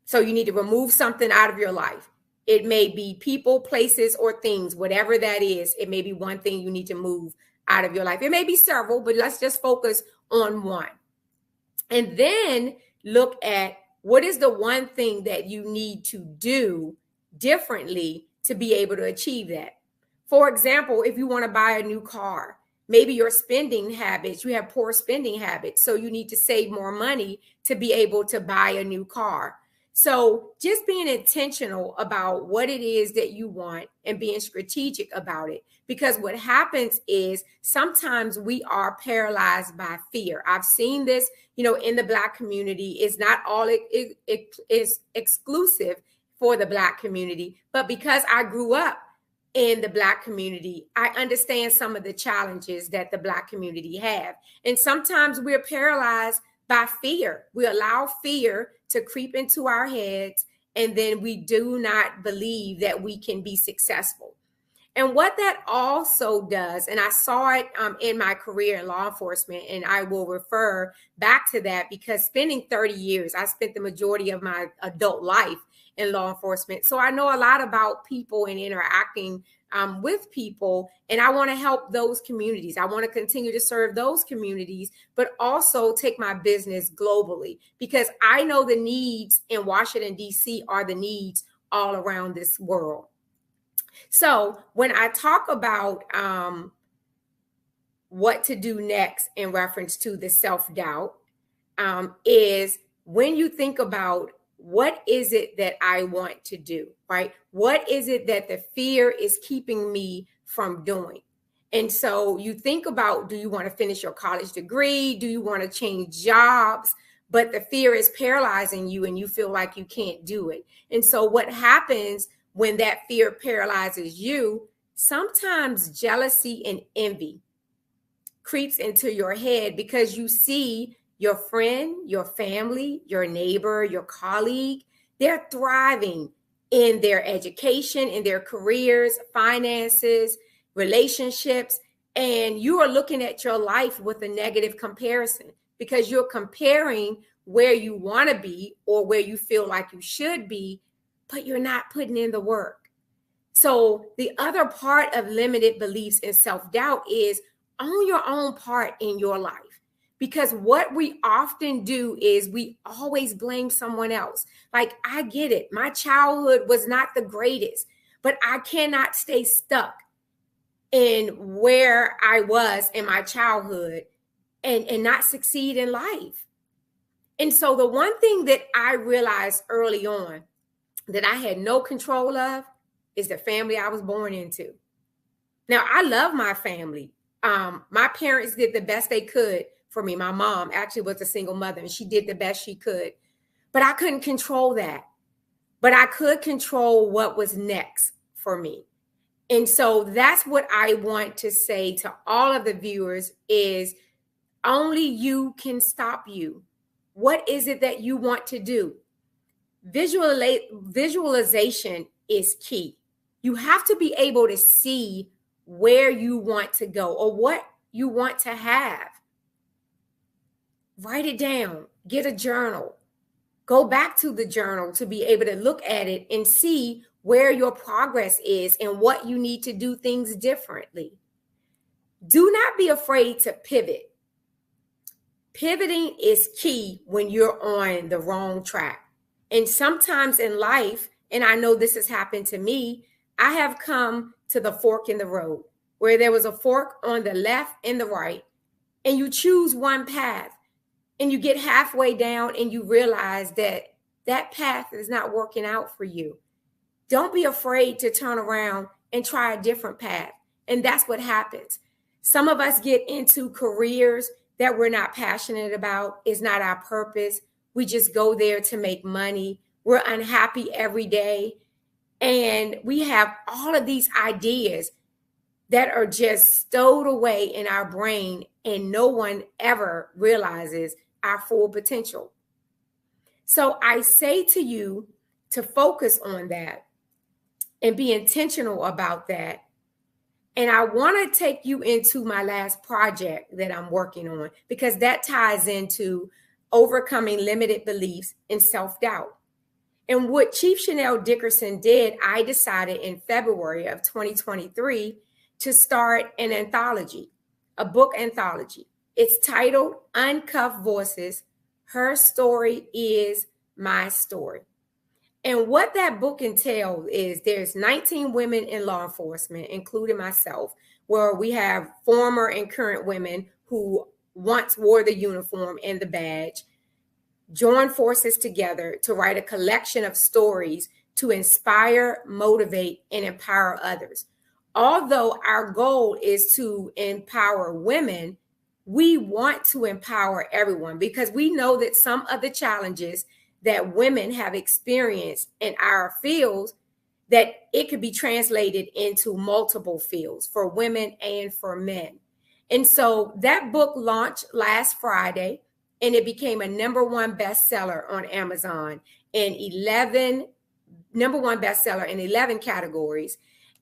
S6: So you need to remove something out of your life. It may be people, places, or things, whatever that is. It may be one thing you need to move out of your life. It may be several, but let's just focus on one. And then look at what is the one thing that you need to do differently to be able to achieve that. For example, if you want to buy a new car, maybe your spending habits, you have poor spending habits. So you need to save more money to be able to buy a new car. So just being intentional about what it is that you want and being strategic about it. Because what happens is sometimes we are paralyzed by fear. I've seen this, in the Black community. It's not all it is exclusive for the Black community. But because I grew up in the Black community, I understand some of the challenges that the Black community have. And sometimes we're paralyzed by fear. We allow fear to creep into our heads, and then we do not believe that we can be successful. And what that also does, and I saw it in my career in law enforcement, and I will refer back to that because spending 30 years, I spent the majority of my adult life in law enforcement. So I know a lot about people and interacting with people, and I want to help those communities. I want to continue to serve those communities, but also take my business globally, because I know the needs in Washington, D.C. are the needs all around this world. So when I talk about what to do next in reference to the self-doubt, is when you think about what is it that I want to do, right? What is it that the fear is keeping me from doing? And so you think about, do you want to finish your college degree? Do you want to change jobs? But the fear is paralyzing you and you feel like you can't do it. And so what happens when that fear paralyzes you? Sometimes jealousy and envy creeps into your head because you see your friend, your family, your neighbor, your colleague, they're thriving in their education, in their careers, finances, relationships, and you are looking at your life with a negative comparison because you're comparing where you want to be or where you feel like you should be, but you're not putting in the work. So the other part of limited beliefs and self-doubt is own your own part in your life. Because what we often do is we always blame someone else. Like, I get it. My childhood was not the greatest, but I cannot stay stuck in where I was in my childhood and not succeed in life. And so the one thing that I realized early on that I had no control of is the family I was born into. Now, I love my family. My parents did the best they could for me. My mom actually was a single mother, and she did the best she could. But I couldn't control that. But I could control what was next for me. And so that's what I want to say to all of the viewers is only you can stop you. What is it that you want to do? Visualization is key. You have to be able to see where you want to go or what you want to have. Write it down. Get a journal. Go back to the journal to be able to look at it and see where your progress is and what you need to do things differently. Do not be afraid to pivot. Pivoting is key when you're on the wrong track. And sometimes in life, and I know this has happened to me, I have come to the fork in the road where there was a fork on the left and the right, and you choose one path and you get halfway down and you realize that that path is not working out for you. Don't be afraid to turn around and try a different path. And that's what happens. Some of us get into careers that we're not passionate about. It's not our purpose. We just go there to make money. We're unhappy every day. And we have all of these ideas that are just stowed away in our brain, and no one ever realizes our full potential. So I say to you to focus on that and be intentional about that. And I want to take you into my last project that I'm working on, because that ties into overcoming limited beliefs and self-doubt. And what Chief Chanel Dickerson did, I decided in February of 2023 to start an anthology, a book anthology. It's titled Uncuffed Voices, Her Story is My Story. And what that book entails is there's 19 women in law enforcement, including myself, where we have former and current women who once wore the uniform and the badge, join forces together to write a collection of stories to inspire, motivate, and empower others. Although our goal is to empower women, we want to empower everyone, because we know that some of the challenges that women have experienced in our fields, that it could be translated into multiple fields for women and for men. And so that book launched last Friday, and it became a #1 bestseller on Amazon and #1 bestseller in 11 categories,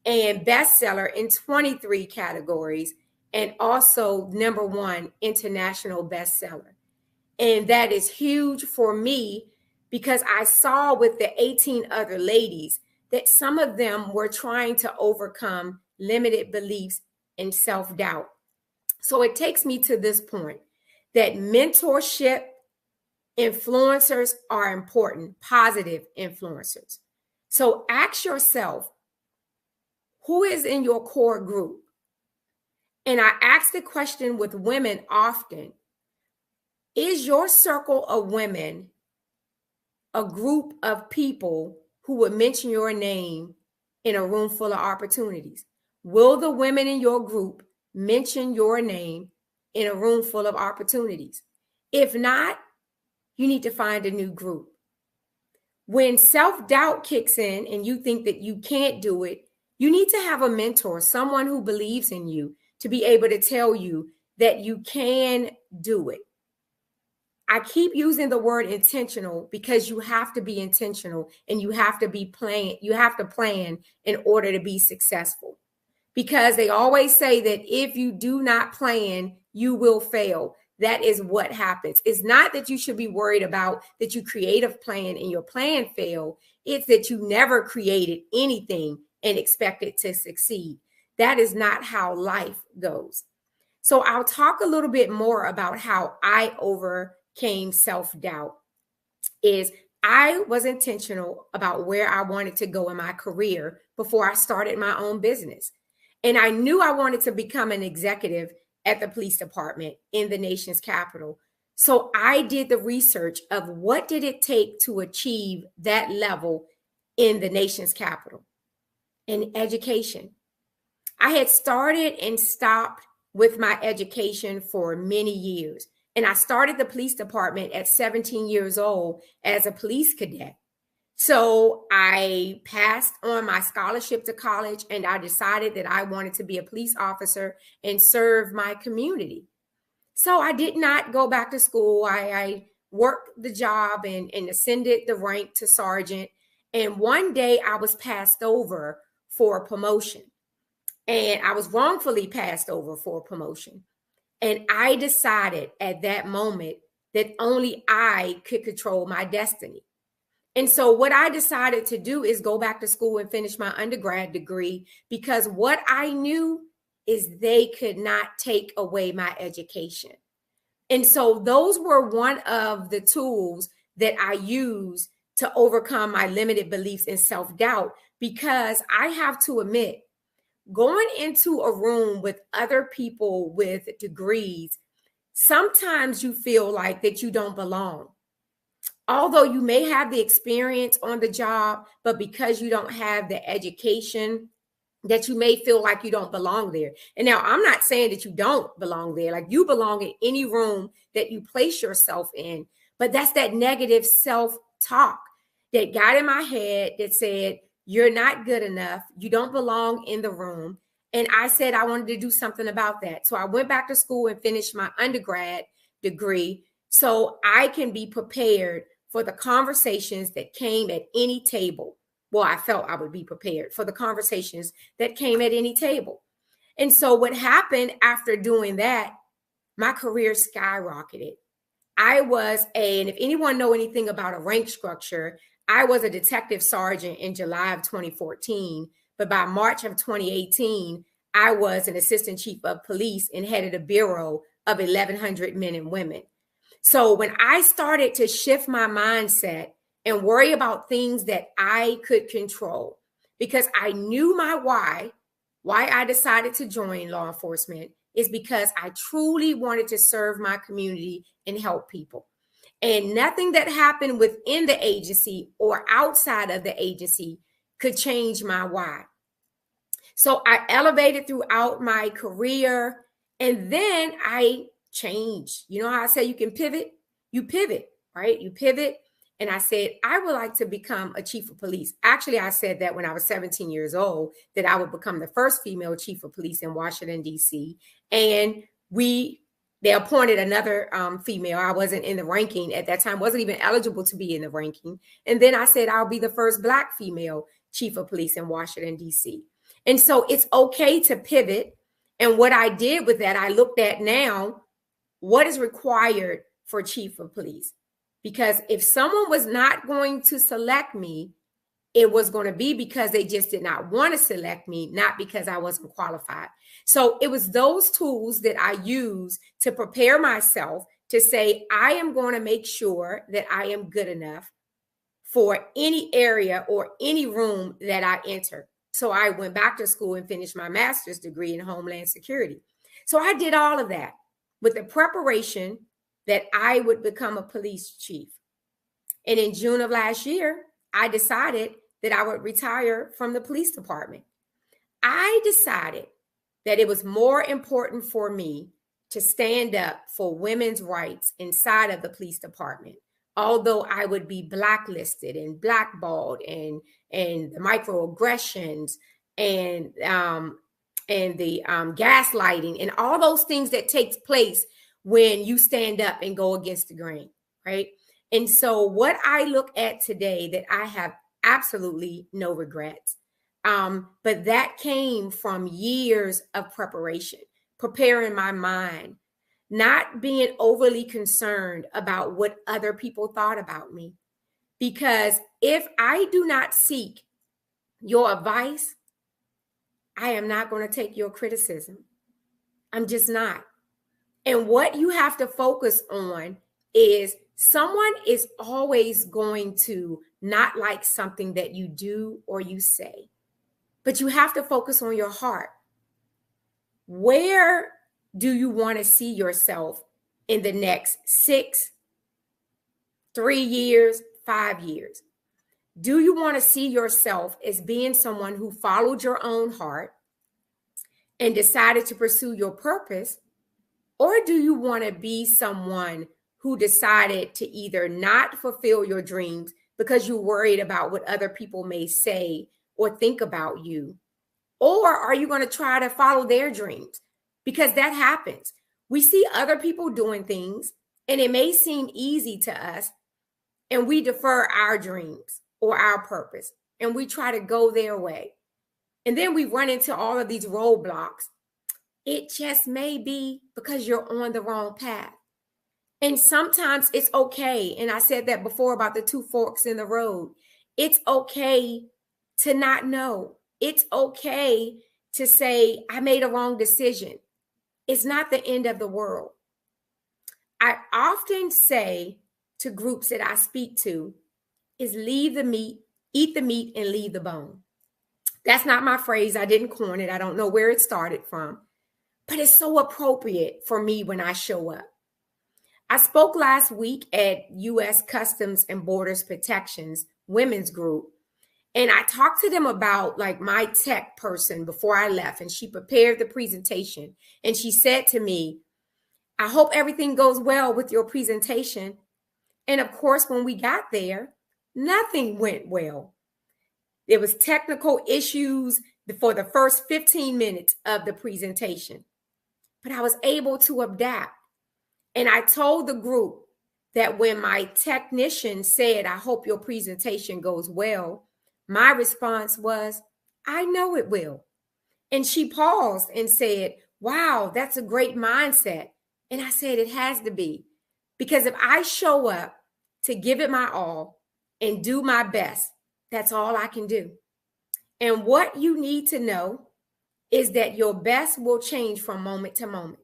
S6: and bestseller in 23 categories, and also #1 international bestseller. And that is huge for me, because I saw with the 18 other ladies that some of them were trying to overcome limited beliefs and self-doubt. So it takes me to this point that mentorship, influencers are important, positive influencers. So ask yourself, who is in your core group? And I ask the question with women often, is your circle of women a group of people who would mention your name in a room full of opportunities? Will the women in your group mention your name in a room full of opportunities? If not, you need to find a new group. When self-doubt kicks in and you think that you can't do it, you need to have a mentor, someone who believes in you, to be able to tell you that you can do it. I keep using the word intentional because you have to be intentional, and you have to plan in order to be successful. Because they always say that if you do not plan, you will fail. That is what happens. It's not that you should be worried about that you create a plan and your plan failed. It's that you never created anything and expect it to succeed. That is not how life goes. So I'll talk a little bit more about how I overcame self-doubt. Is I was intentional about where I wanted to go in my career before I started my own business. And I knew I wanted to become an executive at the police department in the nation's capital. So I did the research of what did it take to achieve that level in the nation's capital, in education. I had started and stopped with my education for many years. And I started the police department at 17 years old as a police cadet. So I passed on my scholarship to college, and I decided that I wanted to be a police officer and serve my community. So I did not go back to school. I worked the job and ascended the rank to sergeant. And one day I was passed over for a promotion. And I was wrongfully passed over for a promotion. And I decided at that moment that only I could control my destiny. And so what I decided to do is go back to school and finish my undergrad degree, because what I knew is they could not take away my education. And so those were one of the tools that I used to overcome my limited beliefs and self-doubt, because I have to admit, going into a room with other people with degrees, sometimes you feel like that you don't belong. Although you may have the experience on the job, but because you don't have the education, that you may feel like you don't belong there. And now I'm not saying that you don't belong there. Like, you belong in any room that you place yourself in. But that's that negative self-talk that got in my head that said, you're not good enough. You don't belong in the room. And I said I wanted to do something about that. So I went back to school and finished my undergrad degree so I can be prepared for the conversations that came at any table. Well, I felt I would be prepared for the conversations that came at any table. And so what happened after doing that, my career skyrocketed. And if anyone know anything about a rank structure, I was a detective sergeant in July of 2014, but by March of 2018, I was an assistant chief of police and headed a bureau of 1,100 men and women. So when I started to shift my mindset and worry about things that I could control, because I knew my why I decided to join law enforcement is because I truly wanted to serve my community and help people. And nothing that happened within the agency or outside of the agency could change my why. So I elevated throughout my career, and then I changed. You know how I say you can pivot? You pivot, right? You pivot. And I said, I would like to become a chief of police. Actually, I said that when I was 17 years old, that I would become the first female chief of police in Washington, D.C. And they appointed another female. I wasn't in the ranking at that time, wasn't even eligible to be in the ranking. And then I said, I'll be the first Black female chief of police in Washington, D.C. And so it's okay to pivot. And what I did with that, I looked at now, what is required for chief of police? Because if someone was not going to select me, it was going to be because they just did not want to select me, not because I wasn't qualified. So it was those tools that I use to prepare myself to say, I am going to make sure that I am good enough for any area or any room that I enter. So I went back to school and finished my master's degree in Homeland Security. So I did all of that with the preparation that I would become a police chief. And in June of last year, I decided that I would retire from the police department. I decided that it was more important for me to stand up for women's rights inside of the police department. Although I would be blacklisted and blackballed and the microaggressions and the gaslighting and all those things that takes place when you stand up and go against the grain, right? And so what I look at today, that I have absolutely no regrets, but that came from years of preparation, preparing my mind, not being overly concerned about what other people thought about me. Because if I do not seek your advice, I am not going to take your criticism. I'm just not. And what you have to focus on is someone is always going to not like something that you do or you say, but you have to focus on your heart. Where do you want to see yourself in the next 6, 3 years, 5 years? Do you want to see yourself as being someone who followed your own heart and decided to pursue your purpose? Or do you want to be someone who decided to either not fulfill your dreams because you're worried about what other people may say or think about you? Or are you going to try to follow their dreams? Because that happens. We see other people doing things and it may seem easy to us, and we defer our dreams or our purpose and we try to go their way. And then we run into all of these roadblocks. It just may be because you're on the wrong path. And sometimes it's okay. And I said that before about the two forks in the road. It's okay to not know. It's okay to say, I made a wrong decision. It's not the end of the world. I often say to groups that I speak to is leave the meat, eat the meat and leave the bone. That's not my phrase. I didn't coin it. I don't know where it started from, but it's so appropriate for me when I show up. I spoke last week at U.S. Customs and Borders Protection's women's group, and I talked to them about like my tech person before I left, and she prepared the presentation, and she said to me, I hope everything goes well with your presentation. And of course, when we got there, nothing went well. There was technical issues for the first 15 minutes of the presentation, but I was able to adapt. And I told the group that when my technician said, I hope your presentation goes well, my response was, I know it will. And she paused and said, wow, that's a great mindset. And I said, it has to be, because if I show up to give it my all and do my best, that's all I can do. And what you need to know is that your best will change from moment to moment.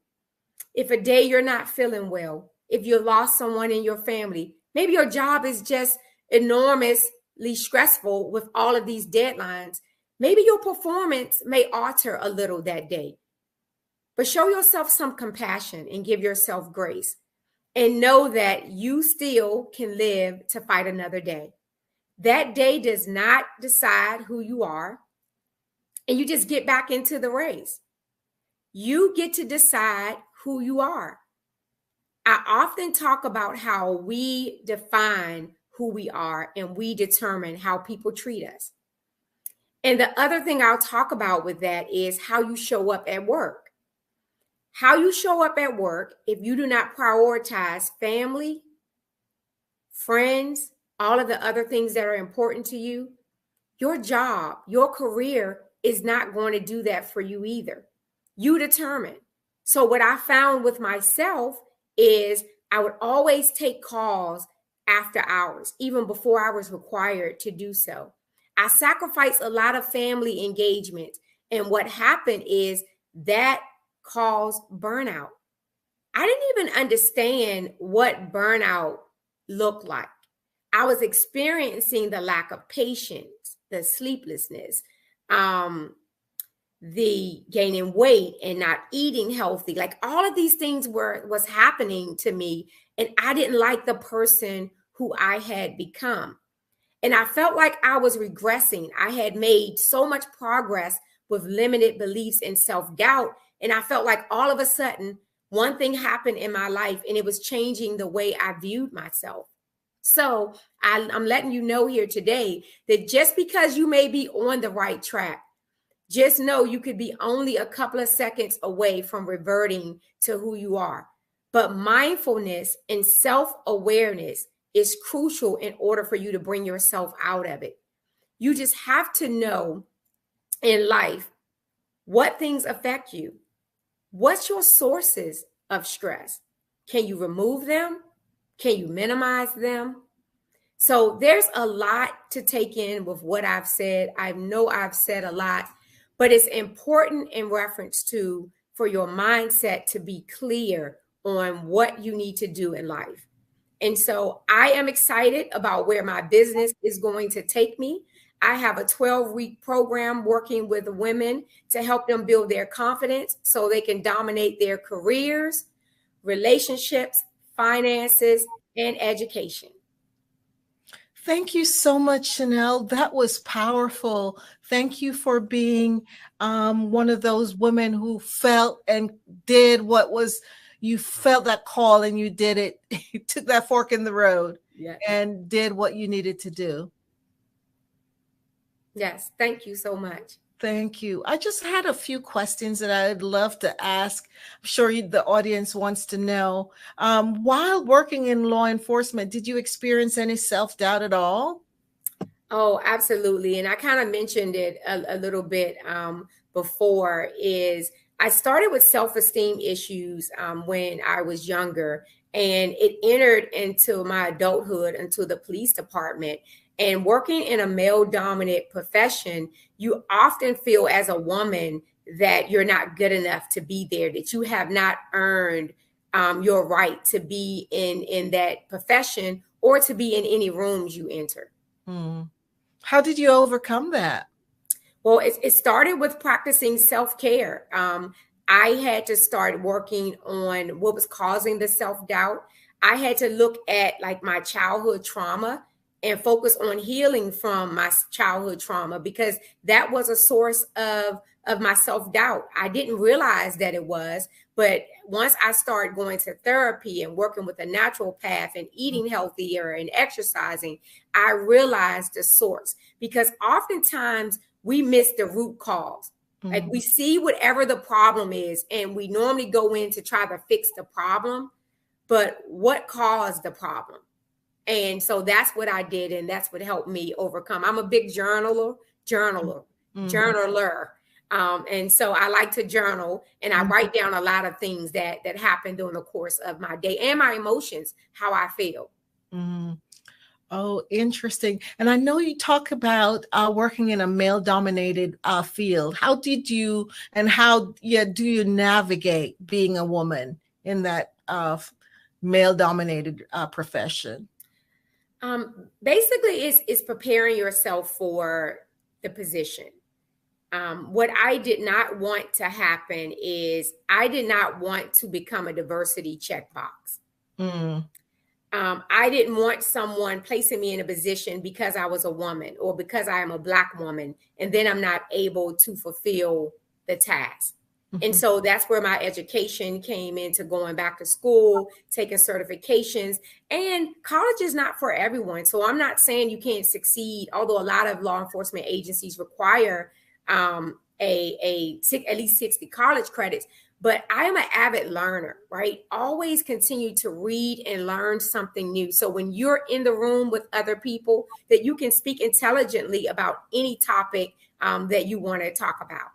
S6: If a day you're not feeling well, if you lost someone in your family, maybe your job is just enormously stressful with all of these deadlines, maybe your performance may alter a little that day. But show yourself some compassion and give yourself grace. And know that you still can live to fight another day. That day does not decide who you are. And you just get back into the race. You get to decide who you are. I often talk about how we define who we are and we determine how people treat us. And the other thing I'll talk about with that is how you show up at work. How you show up at work, if you do not prioritize family, friends, all of the other things that are important to you, your job, your career is not going to do that for you either. You determine. So what I found with myself is I would always take calls after hours, even before I was required to do so. I sacrificed a lot of family engagement. And what happened is that caused burnout. I didn't even understand what burnout looked like. I was experiencing the lack of patience, the sleeplessness, the gaining weight and not eating healthy. Like all of these things was happening to me, and I didn't like the person who I had become. And I felt like I was regressing. I had made so much progress with limited beliefs and self-doubt. And I felt like all of a sudden, one thing happened in my life and it was changing the way I viewed myself. So I'm letting you know here today that just because you may be on the right track, just know you could be only a couple of seconds away from reverting to who you are. But mindfulness and self-awareness is crucial in order for you to bring yourself out of it. You just have to know in life what things affect you. What's your sources of stress? Can you remove them? Can you minimize them? So there's a lot to take in with what I've said. I know I've said a lot, but it's important in reference to for your mindset to be clear on what you need to do in life. And so I am excited about where my business is going to take me. I have a 12-week program working with women to help them build their confidence so they can dominate their careers, relationships, finances, and education.
S11: Thank you so much, Chanel. That was powerful. Thank you for being one of those women who felt and did what was, you felt that call and you did it. You took that fork in the road and did what you needed to do.
S6: Yes, thank you so much.
S11: Thank you. I just had a few questions that I'd love to ask. I'm sure the audience wants to know. While working in law enforcement, did you experience any self-doubt at all?
S6: Oh, absolutely. And I kind of mentioned it a little bit before, is I started with self-esteem issues when I was younger, and it entered into my adulthood, into the police department. And working in a male-dominant profession, you often feel as a woman that you're not good enough to be there, that you have not earned your right to be in that profession or to be in any rooms you enter.
S11: How did you overcome that?
S6: Well, it started with practicing self-care. I had to start working on what was causing the self-doubt. I had to look at like my childhood trauma and focus on healing from my childhood trauma, because that was a source of my self-doubt. I didn't realize that it was, but once I started going to therapy and working with a natural path and eating healthier and exercising, I realized the source, because oftentimes we miss the root cause. Like we see whatever the problem is, and we normally go in to try to fix the problem, but what caused the problem? And so that's what I did, and that's what helped me overcome. I'm a big journaler. And so I like to journal, and I write down a lot of things that happened during the course of my day, and my emotions, how I feel.
S11: Oh, interesting. And I know you talk about working in a male-dominated field. How did you, and how do you navigate being a woman in that male-dominated profession?
S6: Basically, it's preparing yourself for the position. What I did not want to happen is I did not want to become a diversity checkbox. I didn't want someone placing me in a position because I was a woman or because I am a Black woman, and then I'm not able to fulfill the task. And so that's where my education came into, going back to school, taking certifications, and college is not for everyone. So I'm not saying you can't succeed, although a lot of law enforcement agencies require at least 60 college credits. But I am an avid learner, right? Always continue to read and learn something new. So when you're in the room with other people, that you can speak intelligently about any topic that you want to talk about.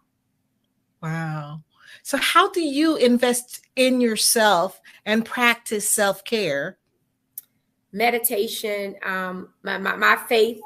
S6: Wow.
S11: So how do you invest in yourself and practice self-care?
S6: Meditation, my faith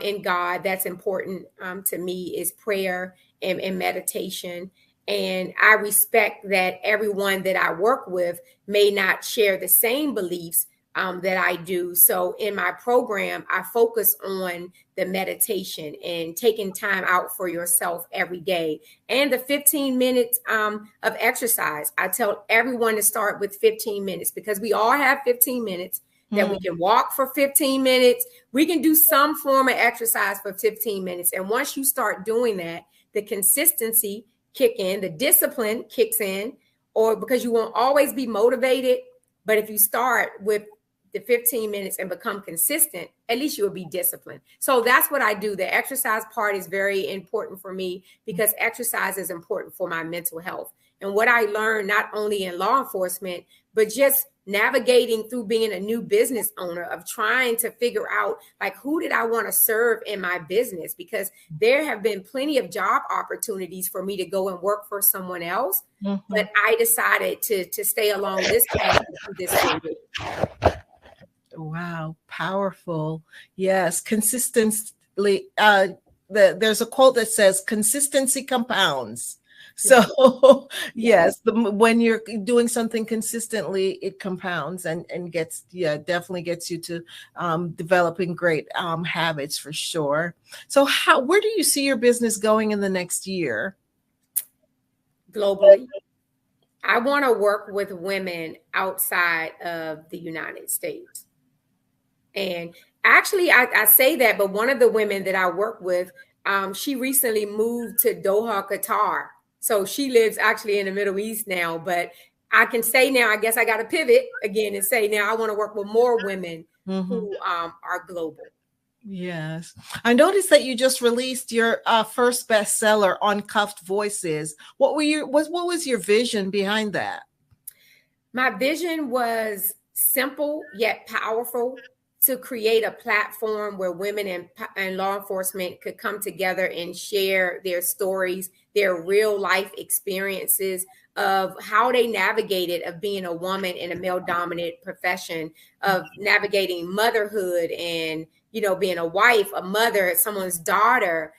S6: in God, that's important to me, is prayer and meditation. And I respect that everyone that I work with may not share the same beliefs that I do. So in my program, I focus on the meditation and taking time out for yourself every day, and the 15 minutes of exercise. I tell everyone to start with 15 minutes, because we all have 15 minutes that we can walk for 15 minutes. We can do some form of exercise for 15 minutes. And once you start doing that, the consistency kick in, the discipline kicks in, or because you won't always be motivated. But if you start with the 15 minutes and become consistent, at least you'll be disciplined. So that's what I do. The exercise part is very important for me, because exercise is important for my mental health. And what I learned, not only in law enforcement, but just navigating through being a new business owner, of trying to figure out, like, who did I want to serve in my business? Because there have been plenty of job opportunities for me to go and work for someone else. But I decided to stay along this path and do this career.
S11: Wow, powerful. Yes, consistently. There's a quote that says, consistency compounds. So yes, when you're doing something consistently, it compounds and gets, definitely gets you to developing great habits, for sure. So where do you see your business going in the next year?
S6: Globally. I want to work with women outside of the United States. And Actually, I say that, but one of the women that I work with, she recently moved to Doha, Qatar. So she lives actually in the Middle East now. But I can say now, I guess I got to pivot again and say now I want to work with more women who are global.
S11: Yes. I noticed that you just released your first bestseller, Uncuffed Voices. What was your vision behind that?
S6: My vision was simple yet powerful, to create a platform where women and law enforcement could come together and share their stories, their real life experiences of how they navigated of being a woman in a male dominant profession, of navigating motherhood and, you know, being a wife, a mother, someone's daughter,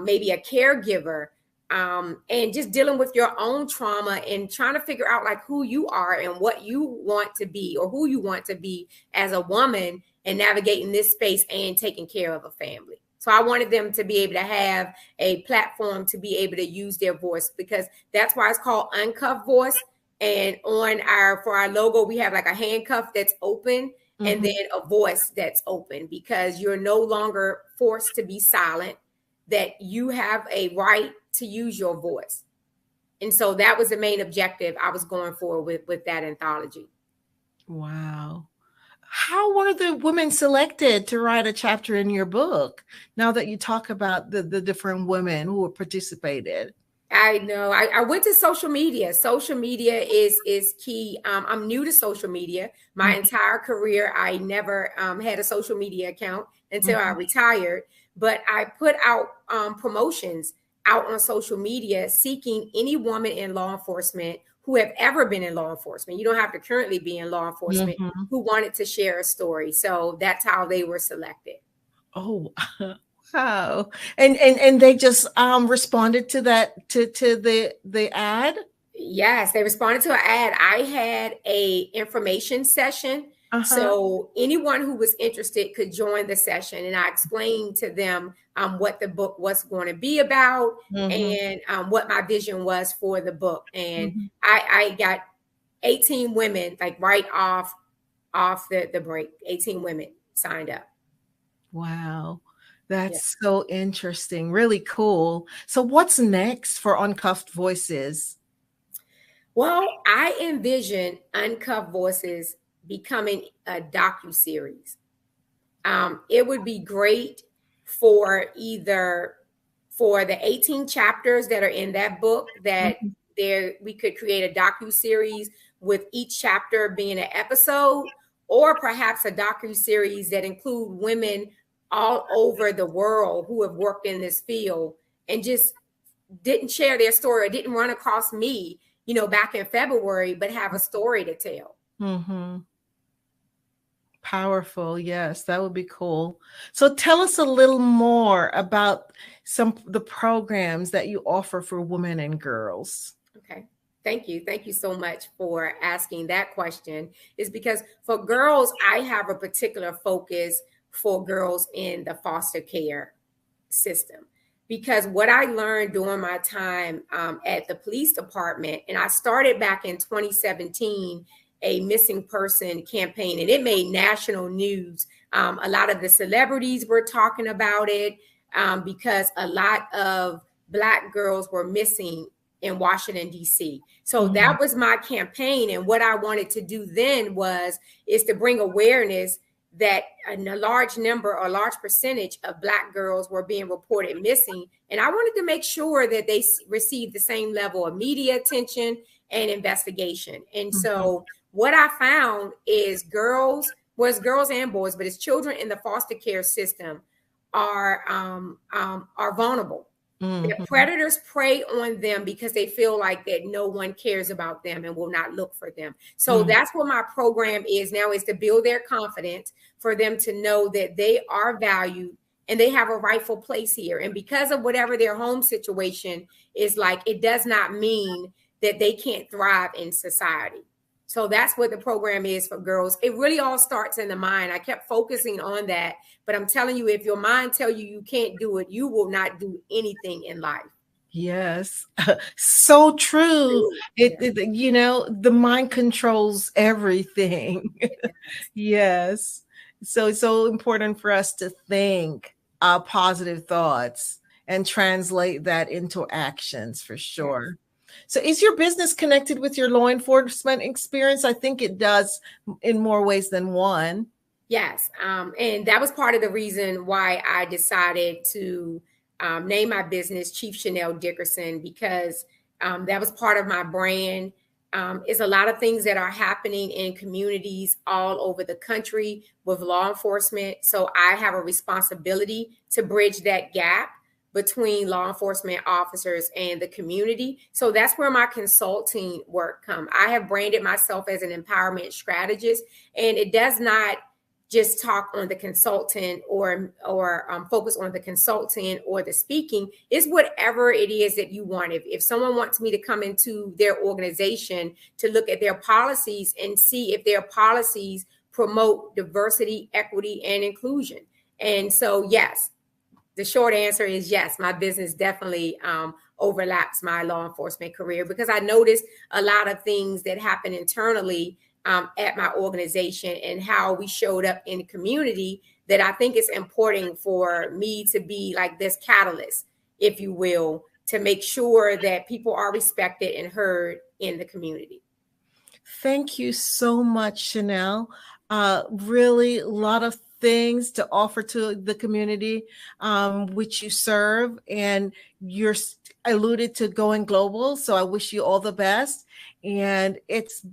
S6: maybe a caregiver. And just dealing with your own trauma and trying to figure out like who you are and what you want to be or who you want to be as a woman and navigating this space and taking care of a family. So I wanted them to be able to have a platform to be able to use their voice, because that's why it's called Uncuffed Voice. And for our logo, we have like a handcuff that's open and then a voice that's open, because you're no longer forced to be silent, that you have a right to use your voice. And so that was the main objective I was going for with that anthology.
S11: Wow. How were the women selected to write a chapter in your book? Now that you talk about the different women who participated.
S6: I know. I went to social media. Social media is key. I'm new to social media. My entire career, I never had a social media account until I retired. But I put out promotions out on social media seeking any woman in law enforcement who have ever been in law enforcement. You don't have to currently be in law enforcement, who wanted to share a story. So that's how they were selected.
S11: Oh, wow. And they just responded to that, to the ad?
S6: Yes, they responded to an ad. I had a information session. So anyone who was interested could join the session, and I explained to them what the book was going to be about and what my vision was for the book. And I got 18 women, like right off the break. 18 women signed up.
S11: Wow. That's so interesting. Really cool. So what's next for Uncuffed Voices?
S6: Well, I envision Uncuffed Voices becoming a docuseries. It would be great for the 18 chapters that are in that book, that we could create a docuseries with each chapter being an episode, or perhaps a docuseries that include women all over the world who have worked in this field and just didn't share their story or didn't run across me, you know, back in February, but have a story to tell.
S11: Powerful. Yes, that would be cool. So tell us a little more about some of the programs that you offer for women and girls.
S6: Okay. Thank you. Thank you so much for asking that question. Is because for girls, I have a particular focus for girls in the foster care system. Because what I learned during my time at the police department, and I started back in 2017, a missing person campaign, and it made national news. A lot of the celebrities were talking about it because a lot of Black girls were missing in Washington, D.C. So that was my campaign. And what I wanted to do then is to bring awareness that a large number or a large percentage of Black girls were being reported missing. And I wanted to make sure that they received the same level of media attention and investigation. And so what I found is girls and boys, but it's children in the foster care system are vulnerable. The predators prey on them because they feel like that no one cares about them and will not look for them. So that's what my program is now, is to build their confidence, for them to know that they are valued and they have a rightful place here. And because of whatever their home situation is like, it does not mean that they can't thrive in society. So that's what the program is for girls. It really all starts in the mind. I kept focusing on that, but I'm telling you, if your mind tells you you can't do it, you will not do anything in life.
S11: Yes, so true. You know, the mind controls everything. Yes. So it's so important for us to think positive thoughts and translate that into actions for sure. So is your business connected with your law enforcement experience? I think it does in more ways than one.
S6: Yes. And that was part of the reason why I decided to name my business Chief Chanel Dickerson, because that was part of my brand. It's a lot of things that are happening in communities all over the country with law enforcement. So I have a responsibility to bridge that gap between law enforcement officers and the community. So that's where my consulting work comes. I have branded myself as an empowerment strategist, and it does not just talk on the consultant or focus on the consultant or the speaking. It's whatever it is that you want. If someone wants me to come into their organization to look at their policies and see if their policies promote diversity, equity, and inclusion. And so, yes, the short answer is yes, my business definitely overlaps my law enforcement career, because I noticed a lot of things that happen internally at my organization and how we showed up in the community that I think is important for me to be like this catalyst, if you will, to make sure that people are respected and heard in the community.
S11: Thank you so much, Chanel. Really a lot of things to offer to the community which you serve, and you're alluded to going global. So I wish you all the best. And it's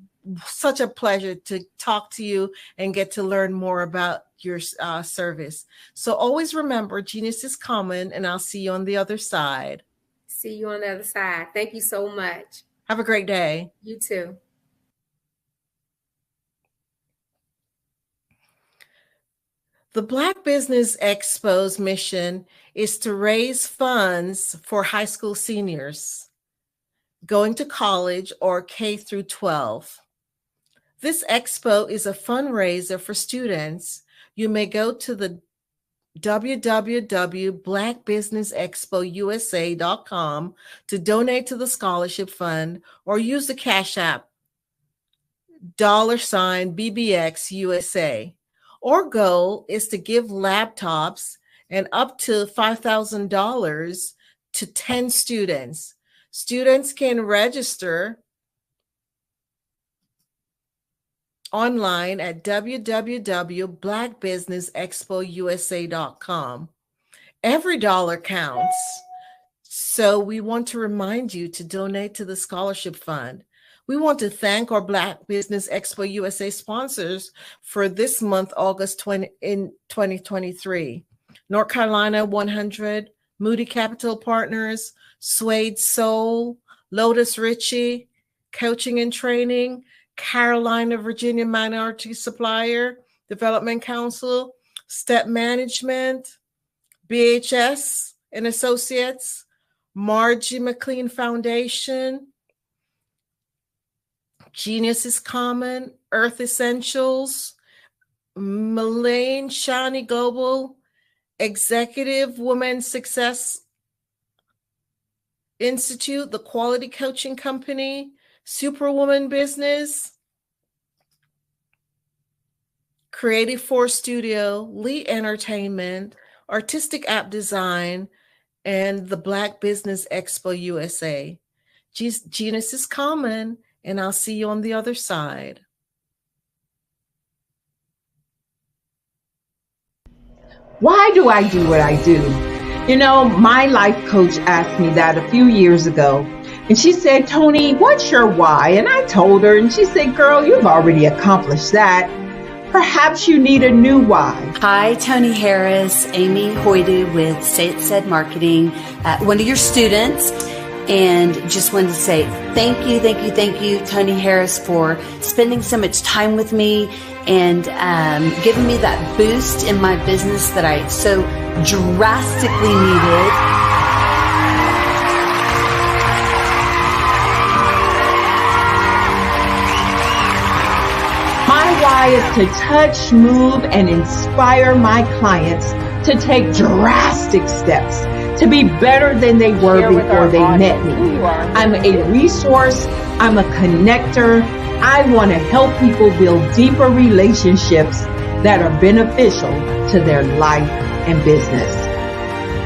S11: such a pleasure to talk to you and get to learn more about your service. So always remember, genius is common, and I'll see you on the other side.
S6: See you on the other side. Thank you so much.
S11: Have a great day.
S6: You too.
S11: The Black Business Expo's mission is to raise funds for high school seniors going to college or K through 12. This expo is a fundraiser for students. You may go to the www.blackbusinessexpousa.com to donate to the scholarship fund, or use the Cash App $BBXUSA. Our goal is to give laptops and up to $5,000 to 10 students. Students can register online at www.blackbusinessexpousa.com. Every dollar counts. So we want to remind you to donate to the scholarship fund. We want to thank our Black Business Expo USA sponsors for this month, August 2023. North Carolina 100, Moody Capital Partners, Suede Soul, Lotus Ritchie, Coaching and Training, Carolina, Virginia Minority Supplier Development Council, Step Management, BHS and Associates, Margie McLean Foundation, Genius is Common, Earth Essentials, Malane Shani Global, Executive Women's Success Institute, the Quality Coaching Company, Superwoman Business, Creative Force Studio, Lee Entertainment, Artistic App Design, and the Black Business Expo USA. Genius is Common, and I'll see you on the other side.
S7: Why do I do what I do? You know, my life coach asked me that a few years ago, and she said, Tony, what's your why? And I told her, and she said, girl, you've already accomplished that. Perhaps you need a new why.
S22: Hi, Tony Harris, Amy Hoydu with Say It Said Marketing, one of your students. And just wanted to say thank you, Tony Harris, for spending so much time with me and giving me that boost in my business that I so drastically needed.
S7: My why is to touch, move, and inspire my clients to take drastic steps to be better than they were before they met me. I'm a resource. I'm a connector. I want to help people build deeper relationships that are beneficial to their life and business.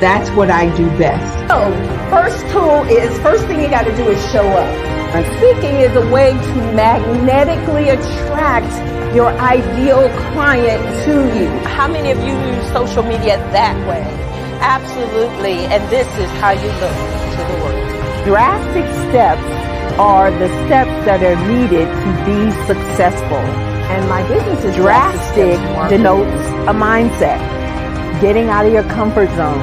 S7: That's what I do best.
S5: So, first thing you got to do is show up. And speaking is a way to magnetically attract your ideal client to you. How many of you use social media that way? Absolutely. And this is how you look to the world. Drastic steps are the steps that are needed to be successful. And my business is drastic denotes a mindset. Getting out of your comfort zone,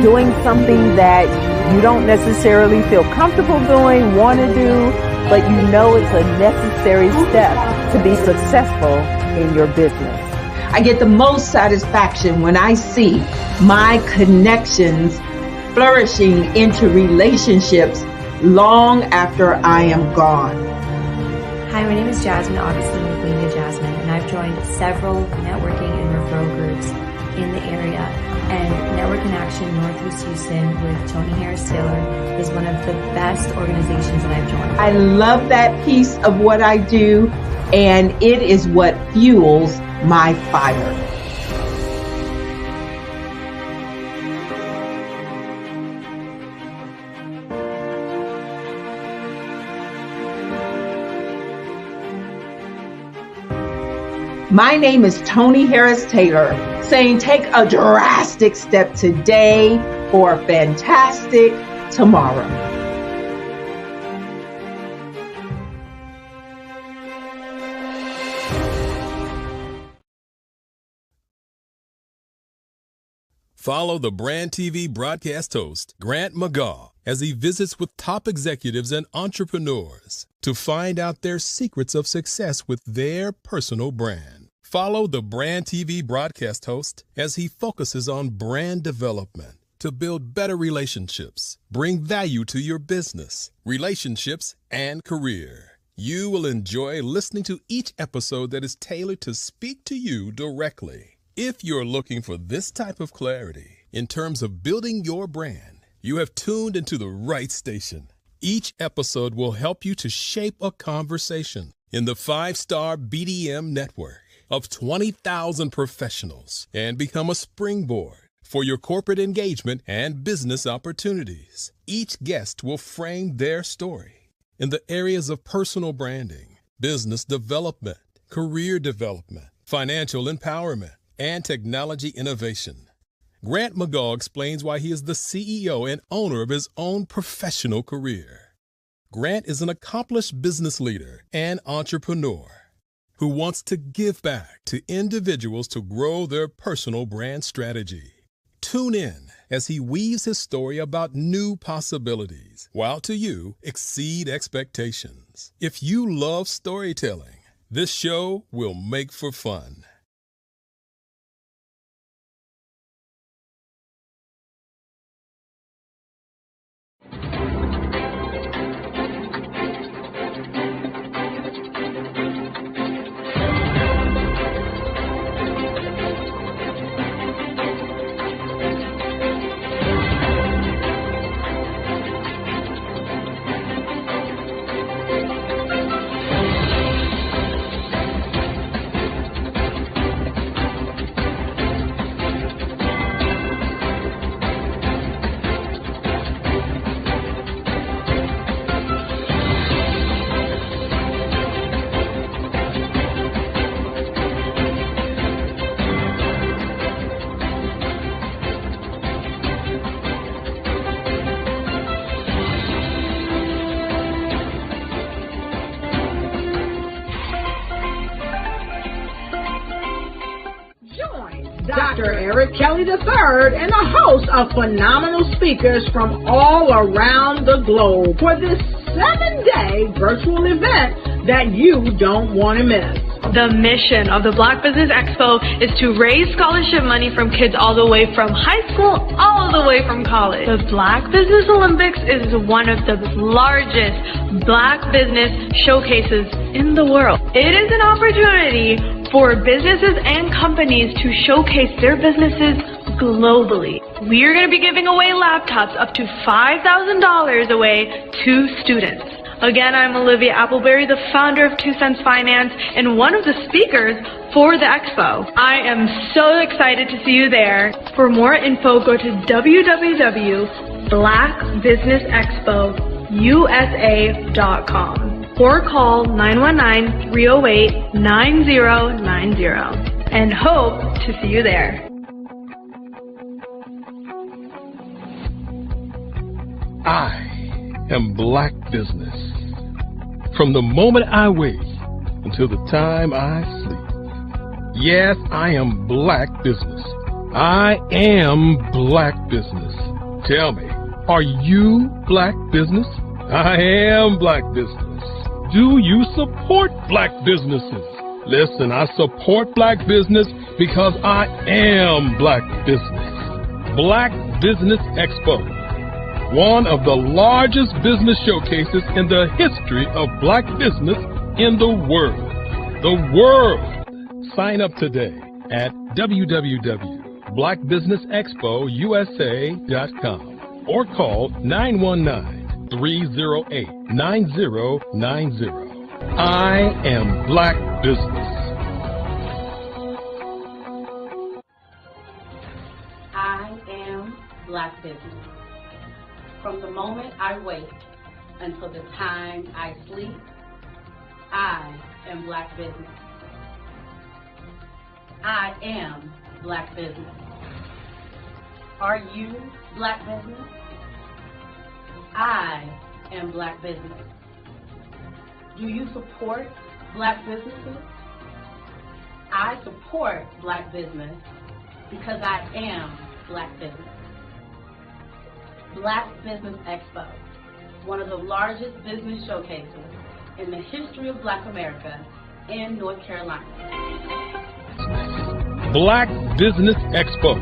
S5: doing something that you don't necessarily feel comfortable doing, want to do, but you know it's a necessary step to be successful in your business.
S7: I get the most satisfaction when I see my connections flourishing into relationships long after I am gone.
S9: Hi, my name is Jasmine Augustine with Media Jasmine, and I've joined several networking and referral groups in the area. And Network in Action Northeast Houston with Tony Harris Taylor is one of the best organizations that I've joined.
S7: I love that piece of what I do, and it is what fuels my fire. My name is Tony Harris Taylor, saying take a drastic step today for a fantastic tomorrow.
S1: Follow the Brand TV broadcast host, Grant McGaw, as he visits with top executives and entrepreneurs to find out their secrets of success with their personal brand. Follow the Brand TV broadcast host as he focuses on brand development to build better relationships, bring value to your business, relationships, and career. You will enjoy listening to each episode that is tailored to speak to you directly. If you're looking for this type of clarity in terms of building your brand, you have tuned into the right station. Each episode will help you to shape a conversation in the 5-star BDM network of 20,000 professionals and become a springboard for your corporate engagement and business opportunities. Each guest will frame their story in the areas of personal branding, business development, career development, financial empowerment, and technology innovation. Grant McGaw explains why he is the CEO and owner of his own professional career. Grant is an accomplished business leader and entrepreneur who wants to give back to individuals to grow their personal brand strategy. Tune in as he weaves his story about new possibilities, while to you exceed expectations. If you love storytelling, this show will make for fun.
S10: Dr. Eric Kelly III and a host of phenomenal speakers from all around the globe for this 7-day virtual event that you don't want to miss.
S14: The mission of the Black Business Expo is to raise scholarship money from kids all the way from high school, all the way from college. The Black Business Olympics is one of the largest Black business showcases in the world. It is an opportunity for businesses and companies to showcase their businesses globally. We are going to be giving away laptops up to $5,000 away to students. Again, I'm Olivia Appleberry, the founder of 2 Cents Finance and one of the speakers for the expo. I am so excited to see you there. For more info, go to www.blackbusinessexpousa.com or call 919-308-9090 and hope to see you there.
S1: I am Black business. From the moment I wake until the time I sleep. Yes, I am Black business. I am Black business. Tell me, are you Black business? I am Black business. Do you support Black businesses? Listen, I support Black business because I am Black business. Black Business Expo, one of the largest business showcases in the history of Black business in the world. The world! Sign up today at www.blackbusinessexpousa.com or call 919-308-9090. I am Black business.
S2: I am Black business. From the moment I wake until the time I sleep, I am Black business. I am Black business. Are you Black business? I am Black business. Do you support Black businesses? I support Black business because I am Black business. Black Business Expo, one of the largest business showcases in the history of Black America in North Carolina.
S1: Black Business Expo,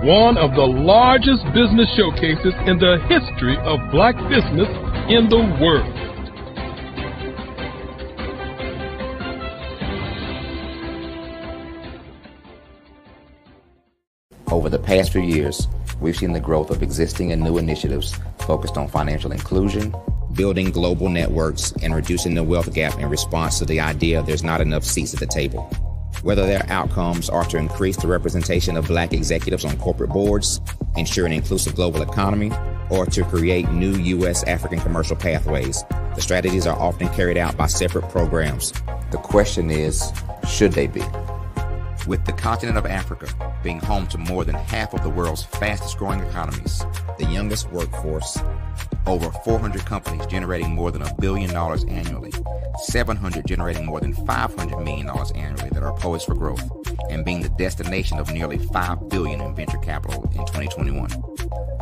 S1: one of the largest business showcases in the history of Black business in the world.
S12: Over the past few years, we've seen the growth of existing and new initiatives focused on financial inclusion, building global networks, and reducing the wealth gap in response to the idea there's not enough seats at the table. Whether their outcomes are to increase the representation of Black executives on corporate boards, ensure an inclusive global economy, or to create new U.S. African commercial pathways, the strategies are often carried out by separate programs. The question is, should they be? With the continent of Africa being home to more than half of the world's fastest growing economies, the youngest workforce, over 400 companies generating more than $1 billion annually, 700 generating more than $500 million annually that are poised for growth, and being the destination of nearly $5 billion in venture capital in 2021.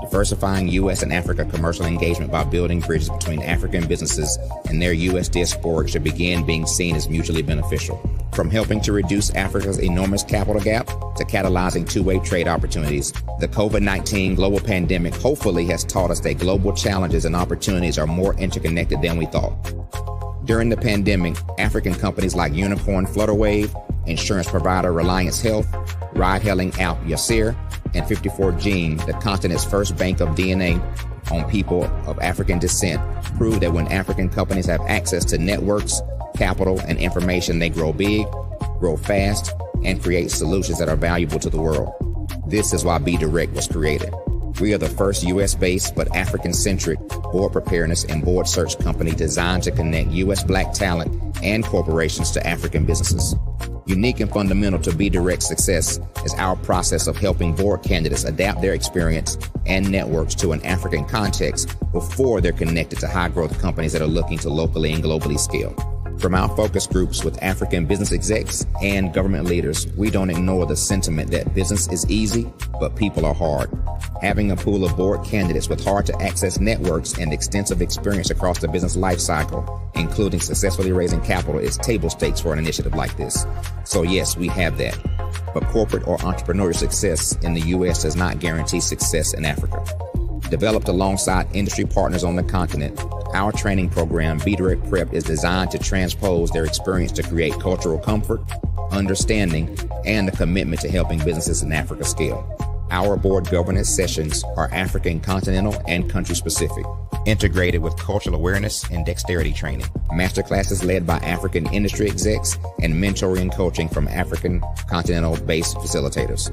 S12: Diversifying U.S. and Africa commercial engagement by building bridges between African businesses and their U.S. diaspora should begin being seen as mutually beneficial. From helping to reduce Africa's enormous capital gap to catalyzing two-way trade opportunities, the COVID-19 global pandemic hopefully has taught us that global challenges and opportunities are more interconnected than we thought. During the pandemic, African companies like Unicorn Flutterwave, insurance provider Reliance Health, ride-hailing app Yasir, and 54Gene, the continent's first bank of DNA on people of African descent, proved that when African companies have access to networks, capital, and information, they grow big, grow fast, and create solutions that are valuable to the world. This is why Be Direct was created. We are the first U.S.-based but African-centric board preparedness and board search company designed to connect U.S. Black talent and corporations to African businesses. Unique and fundamental to Be Direct's success is our process of helping board candidates adapt their experience and networks to an African context before they're connected to high-growth companies that are looking to locally and globally scale. From our focus groups with African business execs and government leaders, we don't ignore the sentiment that business is easy, but people are hard. Having a pool of board candidates with hard-to-access networks and extensive experience across the business life cycle, including successfully raising capital, is table stakes for an initiative like this. So yes, we have that. But corporate or entrepreneurial success in the U.S. does not guarantee success in Africa. Developed alongside industry partners on the continent, our training program, Be Direct Prep, is designed to transpose their experience to create cultural comfort, understanding, and a commitment to helping businesses in Africa scale. Our board governance sessions are African continental and country specific. integrated with cultural awareness and dexterity training. Masterclasses led by African industry execs and mentoring and coaching from African continental-based facilitators.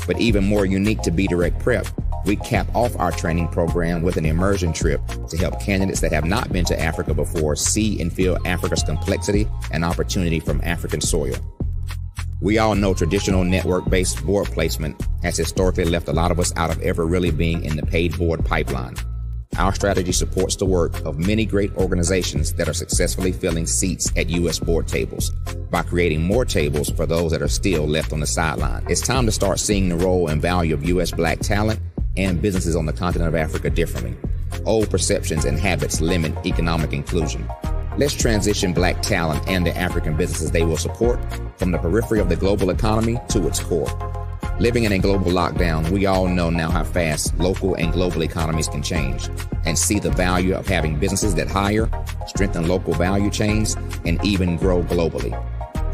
S12: But even more unique to Be Direct Prep, we cap off our training program with an immersion trip to help candidates that have not been to Africa before see and feel Africa's complexity and opportunity from African soil. We all know traditional network-based board placement has historically left a lot of us out of ever really being in the paid board pipeline. Our strategy supports the work of many great organizations that are successfully filling seats at U.S. board tables by creating more tables for those that are still left on the sideline. It's time to start seeing the role and value of U.S. Black talent and businesses on the continent of Africa differently. Old perceptions and habits limit economic inclusion. Let's transition Black talent and the African businesses they will support from the periphery of the global economy to its core. Living in a global lockdown, we all know now how fast local and global economies can change and see the value of having businesses that hire, strengthen local value chains, and even grow globally.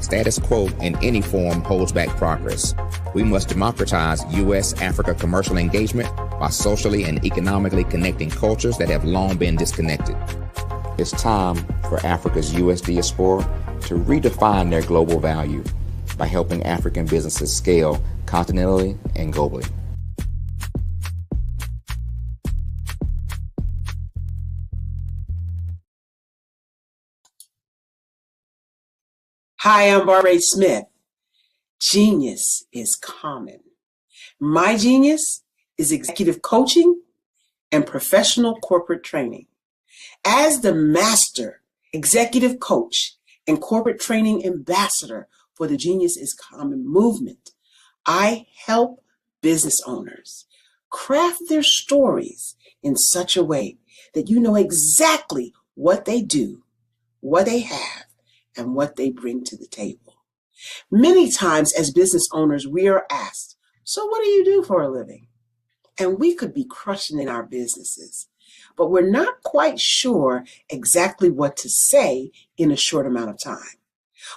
S12: Status quo in any form holds back progress. We must democratize U.S.-Africa commercial engagement by socially and economically connecting cultures that have long been disconnected. It's time for Africa's U.S. diaspora to redefine their global value by helping African businesses scale continentally and globally.
S13: Hi, I'm Barbara Smith. Genius is common. My genius is executive coaching and professional corporate training. As the master executive coach and corporate training ambassador for the Genius is Common movement, I help business owners craft their stories in such a way that you know exactly what they do, what they have, and what they bring to the table. Many times as business owners, we are asked, so what do you do for a living? And we could be crushing in our businesses, but we're not quite sure exactly what to say in a short amount of time.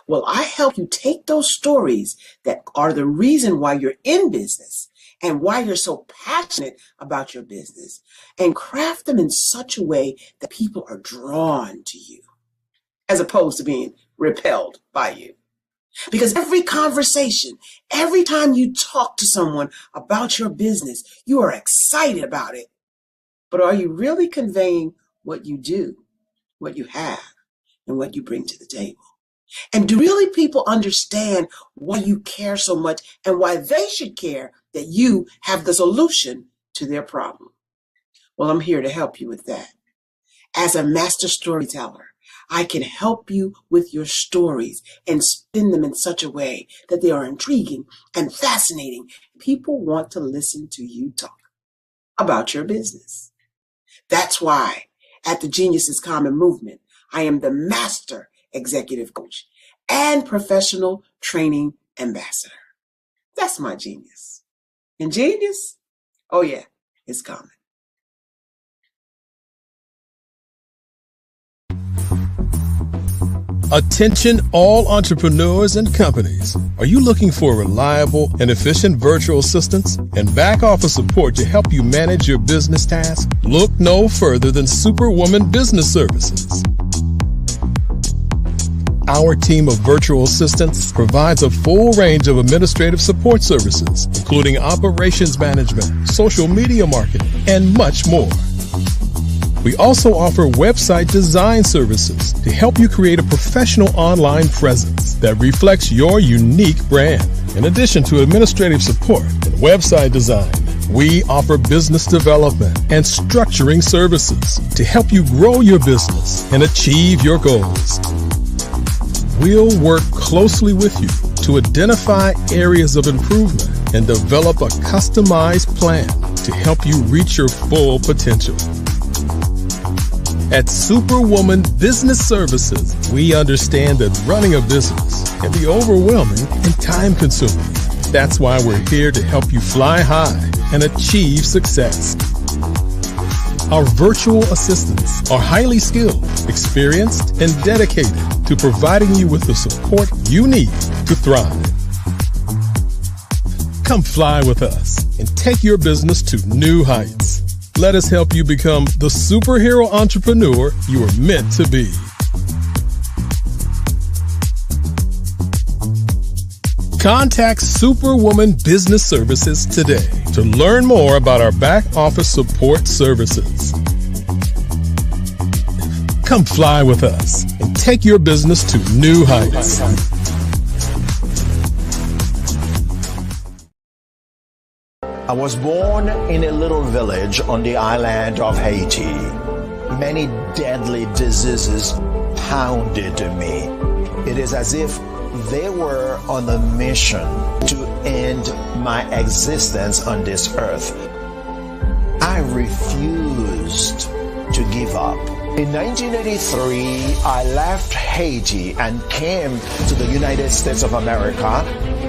S13: Well, I help you take those stories that are the reason why you're in business and why you're so passionate about your business and craft them in such a way that people are drawn to you as opposed to being repelled by you. Because every conversation, every time you talk to someone about your business, you are excited about it. But are you really conveying what you do, what you have, and what you bring to the table? And do really people understand why you care so much and why they should care that you have the solution to their problem? Well, I'm here to help you with that. As a master storyteller, I can help you with your stories and spin them in such a way that they are intriguing and fascinating. People want to listen to you talk about your business. That's why at the Genius is Common movement, I am the master executive coach and professional training ambassador. That's my genius. And genius? Oh yeah, it's common.
S1: Attention all entrepreneurs and companies. Are you looking for reliable and efficient virtual assistants and back office support to help you manage your business tasks? Look no further than Superwoman Business Services. Our team of virtual assistants provides a full range of administrative support services, including operations management, social media marketing, and much more. We also offer website design services to help you create a professional online presence that reflects your unique brand. In addition to administrative support and website design, we offer business development and structuring services to help you grow your business and achieve your goals. We'll work closely with you to identify areas of improvement and develop a customized plan to help you reach your full potential. At Superwoman Business Services, we understand that running a business can be overwhelming and time-consuming. That's why we're here to help you fly high and achieve success. Our virtual assistants are highly skilled, experienced, and dedicated to providing you with the support you need to thrive. Come fly with us and take your business to new heights. Let us help you become the superhero entrepreneur you are meant to be. Contact Superwoman Business Services today to learn more about our back office support services. Come fly with us and take your business to new heights.
S15: I was born in a little village on the island of Haiti. Many deadly diseases pounded me. It is as if they were on a mission to end my existence on this earth. I refused to give up. In 1983, I left Haiti and came to the United States of America.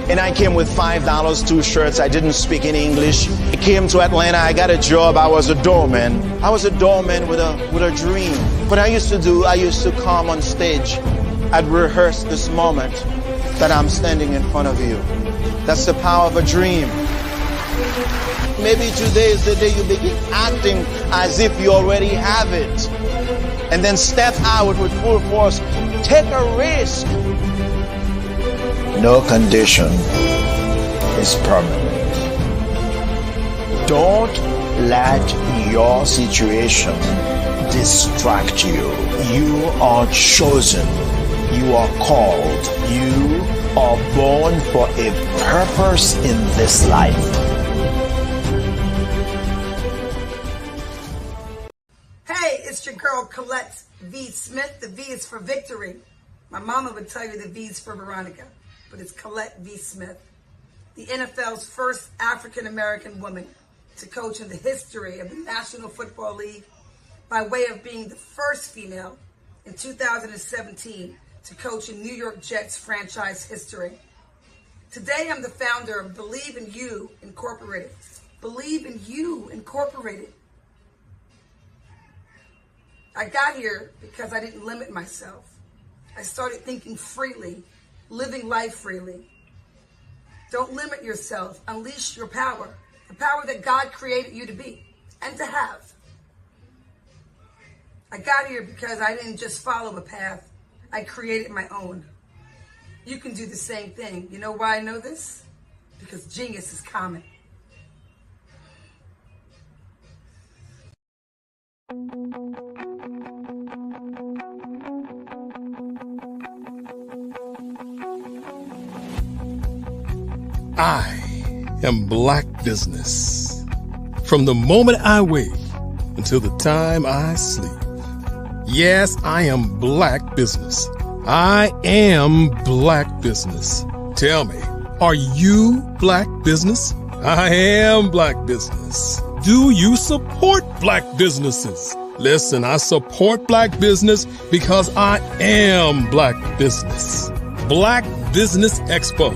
S15: And I came with $5, 2 shirts. I didn't speak in English. I came to Atlanta. I got a job. I was a doorman. I was a doorman with a dream. What I used to come on stage. I'd rehearse this moment that I'm standing in front of you. That's the power of a dream. Maybe today is the day you begin acting as if you already have it. And then step out with full force. Take a risk. No condition is permanent. Don't let your situation distract you. You are chosen. You are called. You are born for a purpose in this life.
S16: Hey, it's your girl Colette V. Smith. The V is for victory. My mama would tell you the V is for Veronica, but it's Colette V. Smith, the NFL's first African-American woman to coach in the history of the National Football League, by way of being the first female in 2017 to coach in New York Jets franchise history. Today, I'm the founder of Believe in You Incorporated. Believe in You Incorporated. I got here because I didn't limit myself. I started thinking freely, living life freely. Don't limit yourself. Unleash your power, the power that God created you to be and to have. I got here because I didn't just follow a path. I created my own. You can do the same thing. You know why I know this? Because genius is common.
S1: I am Black business. From the moment I wake until the time I sleep. Yes, I am Black business. I am Black business. Tell me, are you Black business? I am Black business. Do you support Black businesses? Listen, I support Black business because I am Black business. Black Business Expo,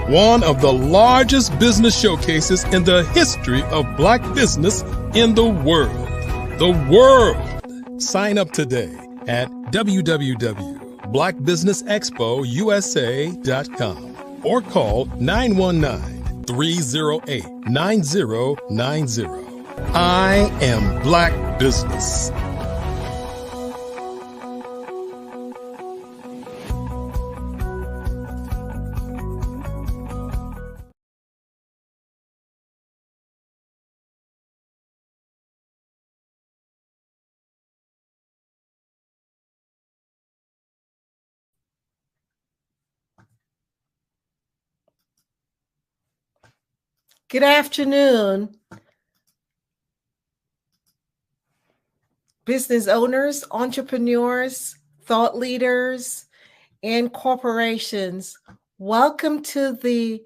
S1: one of the largest business showcases in the history of Black business in the world. The world. Sign up today at www.blackbusinessexpousa.com or call 919-308-9090. I am Black business.
S11: Good afternoon, business owners, entrepreneurs, thought leaders, and corporations. Welcome to the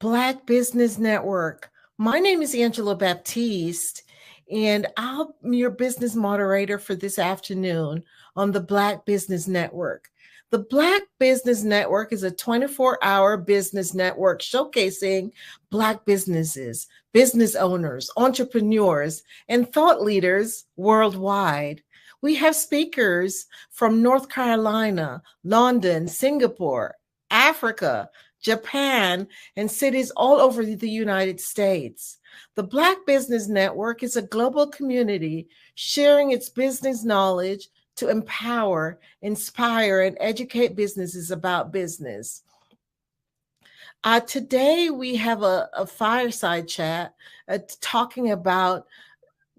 S11: Black Business Network. My name is Angela Baptiste, and I'm your business moderator for this afternoon on the Black Business Network. The Black Business Network is a 24-hour business network showcasing Black businesses, business owners, entrepreneurs, and thought leaders worldwide. We have speakers from North Carolina, London, Singapore, Africa, Japan, and cities all over the United States. The Black Business Network is a global community sharing its business knowledge to empower, inspire, and educate businesses about business. Today, we have a fireside chat talking about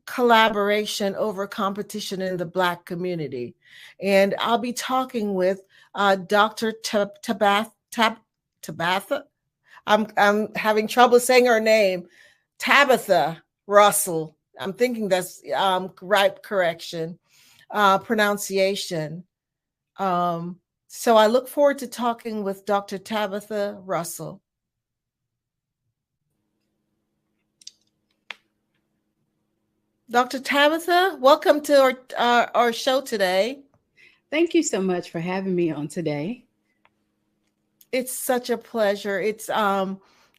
S11: collaboration over competition in the Black community. And I'll be talking with Dr. Tabitha. I'm having trouble saying her name. Tabitha Russell. I'm thinking that's right correction, pronunciation. So I look forward to talking with Dr. Tabitha Russell. Dr. Tabitha, welcome to our show today.
S4: Thank you so much for having me on today.
S11: It's such a pleasure.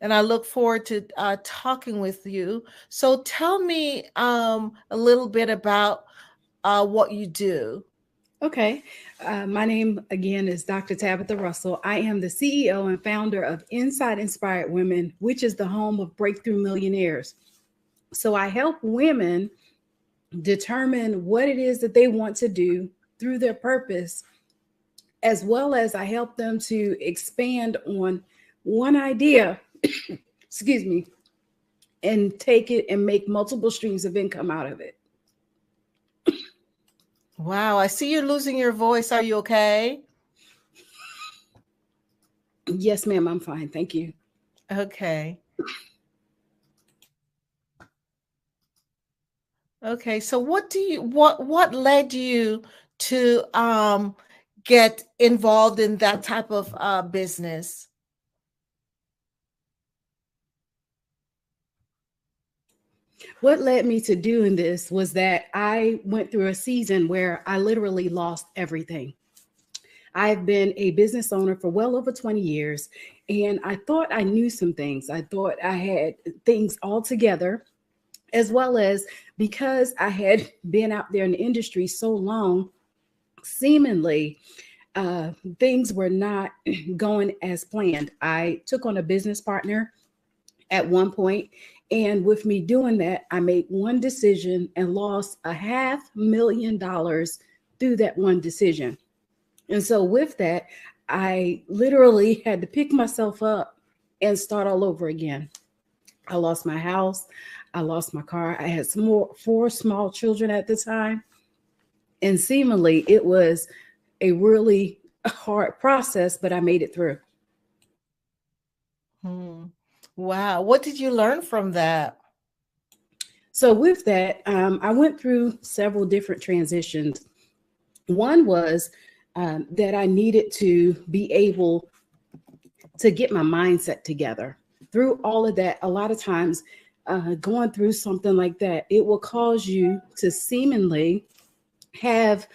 S11: And I look forward to talking with you. So tell me a little bit about what you do.
S4: Okay. My name, again, is Dr. Tabitha Russell. I am the CEO and founder of Inside Inspired Women, which is the home of Breakthrough Millionaires. So I help women determine what it is that they want to do through their purpose, as well as I help them to expand on one idea, excuse me, and take it and make multiple streams of income out of it.
S11: Wow, I see you're losing your voice. Are you okay?
S4: Yes, ma'am, I'm fine. Thank you.
S11: Okay. Okay, so what led you to get involved in that type of business?
S4: What led me to doing this was that I went through a season where I literally lost everything. I've been a business owner for well over 20 years, and I thought I knew some things. I thought I had things all together, as well as because I had been out there in the industry so long, seemingly things were not going as planned. I took on a business partner at one point, and with me doing that, I made one decision and lost $500,000 through that one decision. And so with that, I literally had to pick myself up and start all over again. I lost my house. I lost my car. I had four small children at the time. And seemingly it was a really hard process, but I made it through.
S11: Wow. What did you learn from that?
S4: So with that, I went through several different transitions. One was that I needed to be able to get my mindset together. Through all of that, a lot of times going through something like that, it will cause you to seemingly have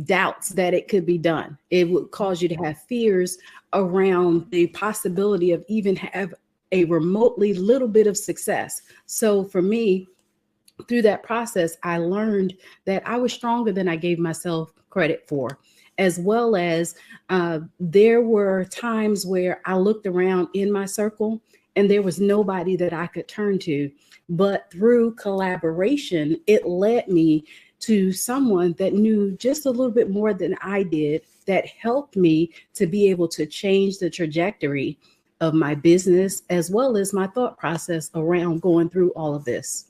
S4: doubts that it could be done. It would cause you to have fears around the possibility of even have a remotely little bit of success. So for me, through that process, I learned that I was stronger than I gave myself credit for, as well as there were times where I looked around in my circle and there was nobody that I could turn to. But through collaboration, it led me to someone that knew just a little bit more than I did, that helped me to be able to change the trajectory of my business, as well as my thought process around going through all of this.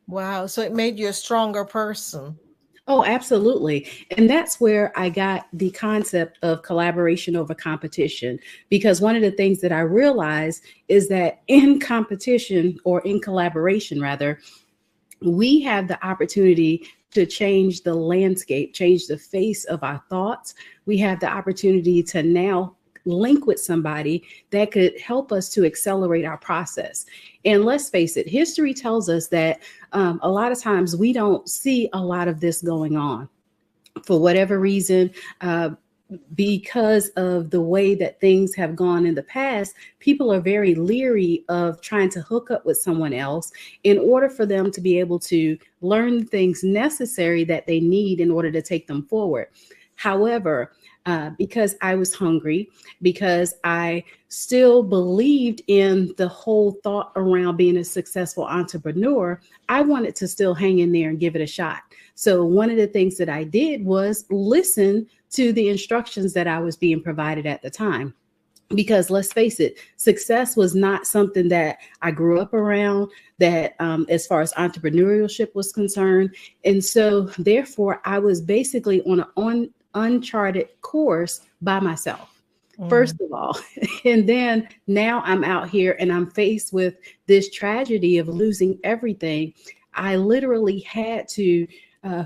S11: Wow. So it made you a stronger person.
S4: Oh, absolutely. And that's where I got the concept of collaboration over competition, because one of the things that I realized is that in competition, or in collaboration rather, we have the opportunity to change the landscape, change the face of our thoughts. We have the opportunity to now link with somebody that could help us to accelerate our process. And let's face it, history tells us that a lot of times we don't see a lot of this going on for whatever reason. Because of the way that things have gone in the past, people are very leery of trying to hook up with someone else in order for them to be able to learn things necessary that they need in order to take them forward. However, because I was hungry, because I still believed in the whole thought around being a successful entrepreneur. I wanted to still hang in there and give it a shot. So one of the things that I did was listen to the instructions that I was being provided at the time. Because let's face it, success was not something that I grew up around, that as far as entrepreneurship was concerned. And so therefore, I was basically on an uncharted course by myself, first of all. And then now I'm out here and I'm faced with this tragedy of losing everything. I literally had to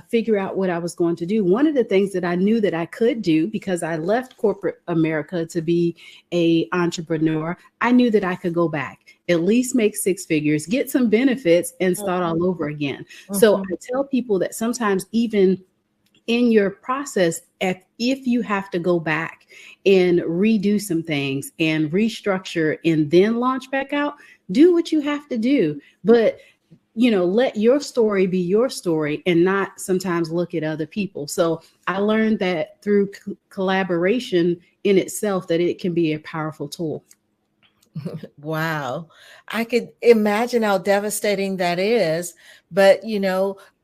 S4: figure out what I was going to do. One of the things that I knew that I could do, because I left corporate America to be an entrepreneur, I knew that I could go back, at least make six figures, get some benefits, and start all over again. So I tell people that sometimes even in your process, if you have to go back and redo some things and restructure and then launch back out, do what you have to do. But let your story be your story and not sometimes look at other people. So I learned that through collaboration in itself, that it can be a powerful tool.
S11: Wow. I could imagine how devastating that is. But,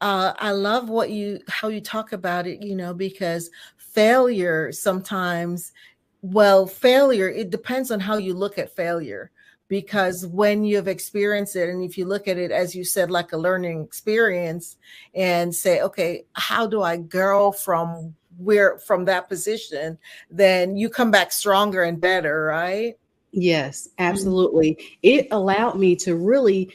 S11: I love how you talk about it, because failure sometimes, failure, it depends on how you look at failure. Because when you've experienced it, and if you look at it, as you said, like a learning experience, and say, okay, how do I grow from that position? Then you come back stronger and better, right?
S4: Yes, absolutely. It allowed me to really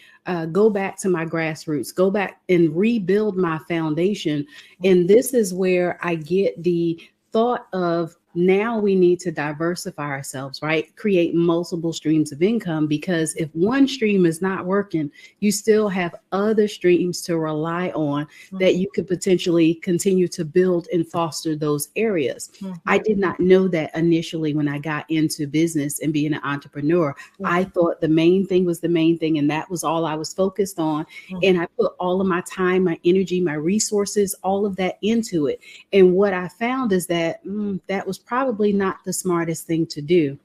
S4: go back to my grassroots, go back and rebuild my foundation. And this is where I get the thought of, now we need to diversify ourselves, right? Create multiple streams of income, because if one stream is not working, you still have other streams to rely on that you could potentially continue to build and foster those areas. I did not know that initially when I got into business and being an entrepreneur. I thought the main thing was the main thing, and that was all I was focused on. And I put all of my time, my energy, my resources, all of that into it. And what I found is that that was probably not the smartest thing to do.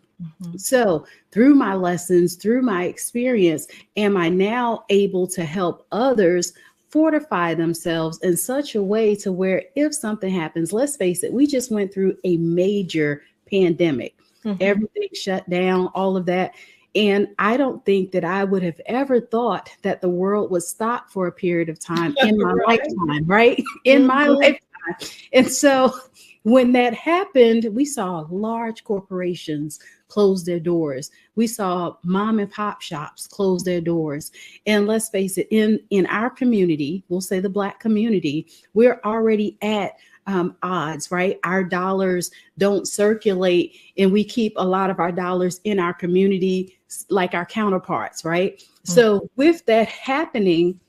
S4: So through my lessons, through my experience, am I now able to help others fortify themselves in such a way to where if something happens, let's face it, we just went through a major pandemic, everything shut down, all of that. And I don't think that I would have ever thought that the world would stop for a period of time in my lifetime, right? In my lifetime. And so when that happened, we saw large corporations close their doors. We saw mom and pop shops close their doors. And let's face it, in our community, we'll say the Black community, we're already at odds, right? Our dollars don't circulate, and we keep a lot of our dollars in our community like our counterparts, right? So with that happening,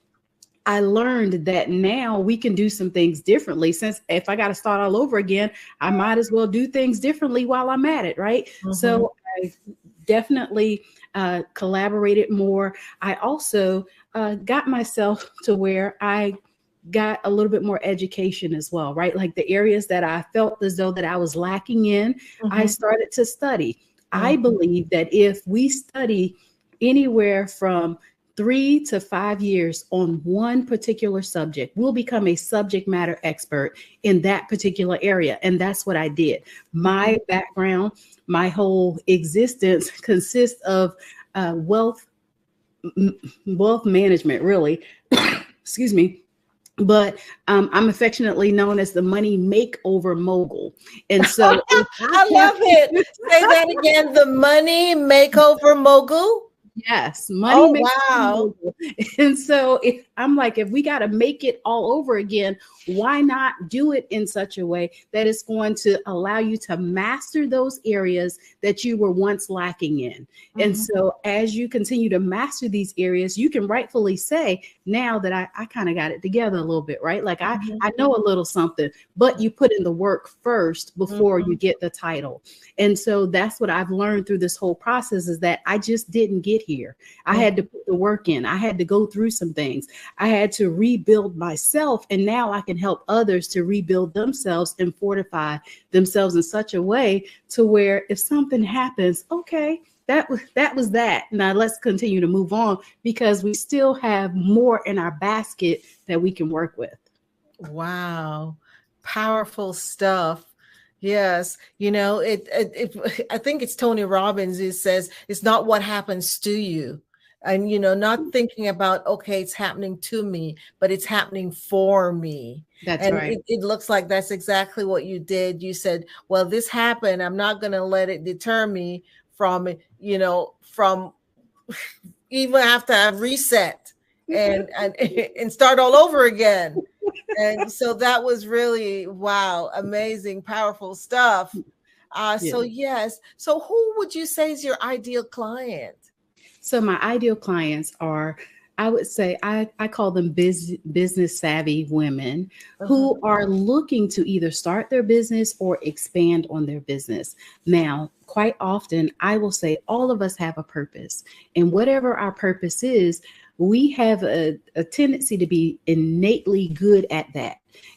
S4: I learned that now we can do some things differently. Since if I got to start all over again, I might as well do things differently while I'm at it, right? So I definitely collaborated more. I also got myself to where I got a little bit more education as well, right? Like the areas that I felt as though that I was lacking in, I started to study. I believe that if we study anywhere from 3 to 5 years on one particular subject, we'll become a subject matter expert in that particular area. And that's what I did. My background, my whole existence consists of wealth management, really. Excuse me. But I'm affectionately known as the money makeover mogul. And so
S11: I love it. Say that again. The money makeover mogul.
S4: Yes, money.
S11: Wow.
S4: And so I'm like, if we got to make it all over again, why not do it in such a way that it's going to allow you to master those areas that you were once lacking in? And so as you continue to master these areas, you can rightfully say now that I kind of got it together a little bit, right? Like I know a little something, but you put in the work first before you get the title. And so that's what I've learned through this whole process, is that I just didn't get here. I had to put the work in. I had to go through some things. I had to rebuild myself. And now I can help others to rebuild themselves and fortify themselves in such a way to where if something happens, okay, that was that. Now let's continue to move on because we still have more in our basket that we can work with.
S11: Wow. Powerful stuff. Yes. You know, I think it's Tony Robbins who says it's not what happens to you. And, you know, not thinking about, okay, it's happening to me, but it's happening for me.
S4: That's right.
S11: It looks like that's exactly what you did. You said, well, this happened. I'm not going to let it deter me from, you know, from even after I've reset and start all over again. And so that was really, wow, amazing, powerful stuff. So yes. So who would you say is your ideal client?
S4: So my ideal clients are, I would say, I call them business savvy women who are looking to either start their business or expand on their business. Now, quite often, I will say all of us have a purpose, and whatever our purpose is, we have a tendency to be innately good at that.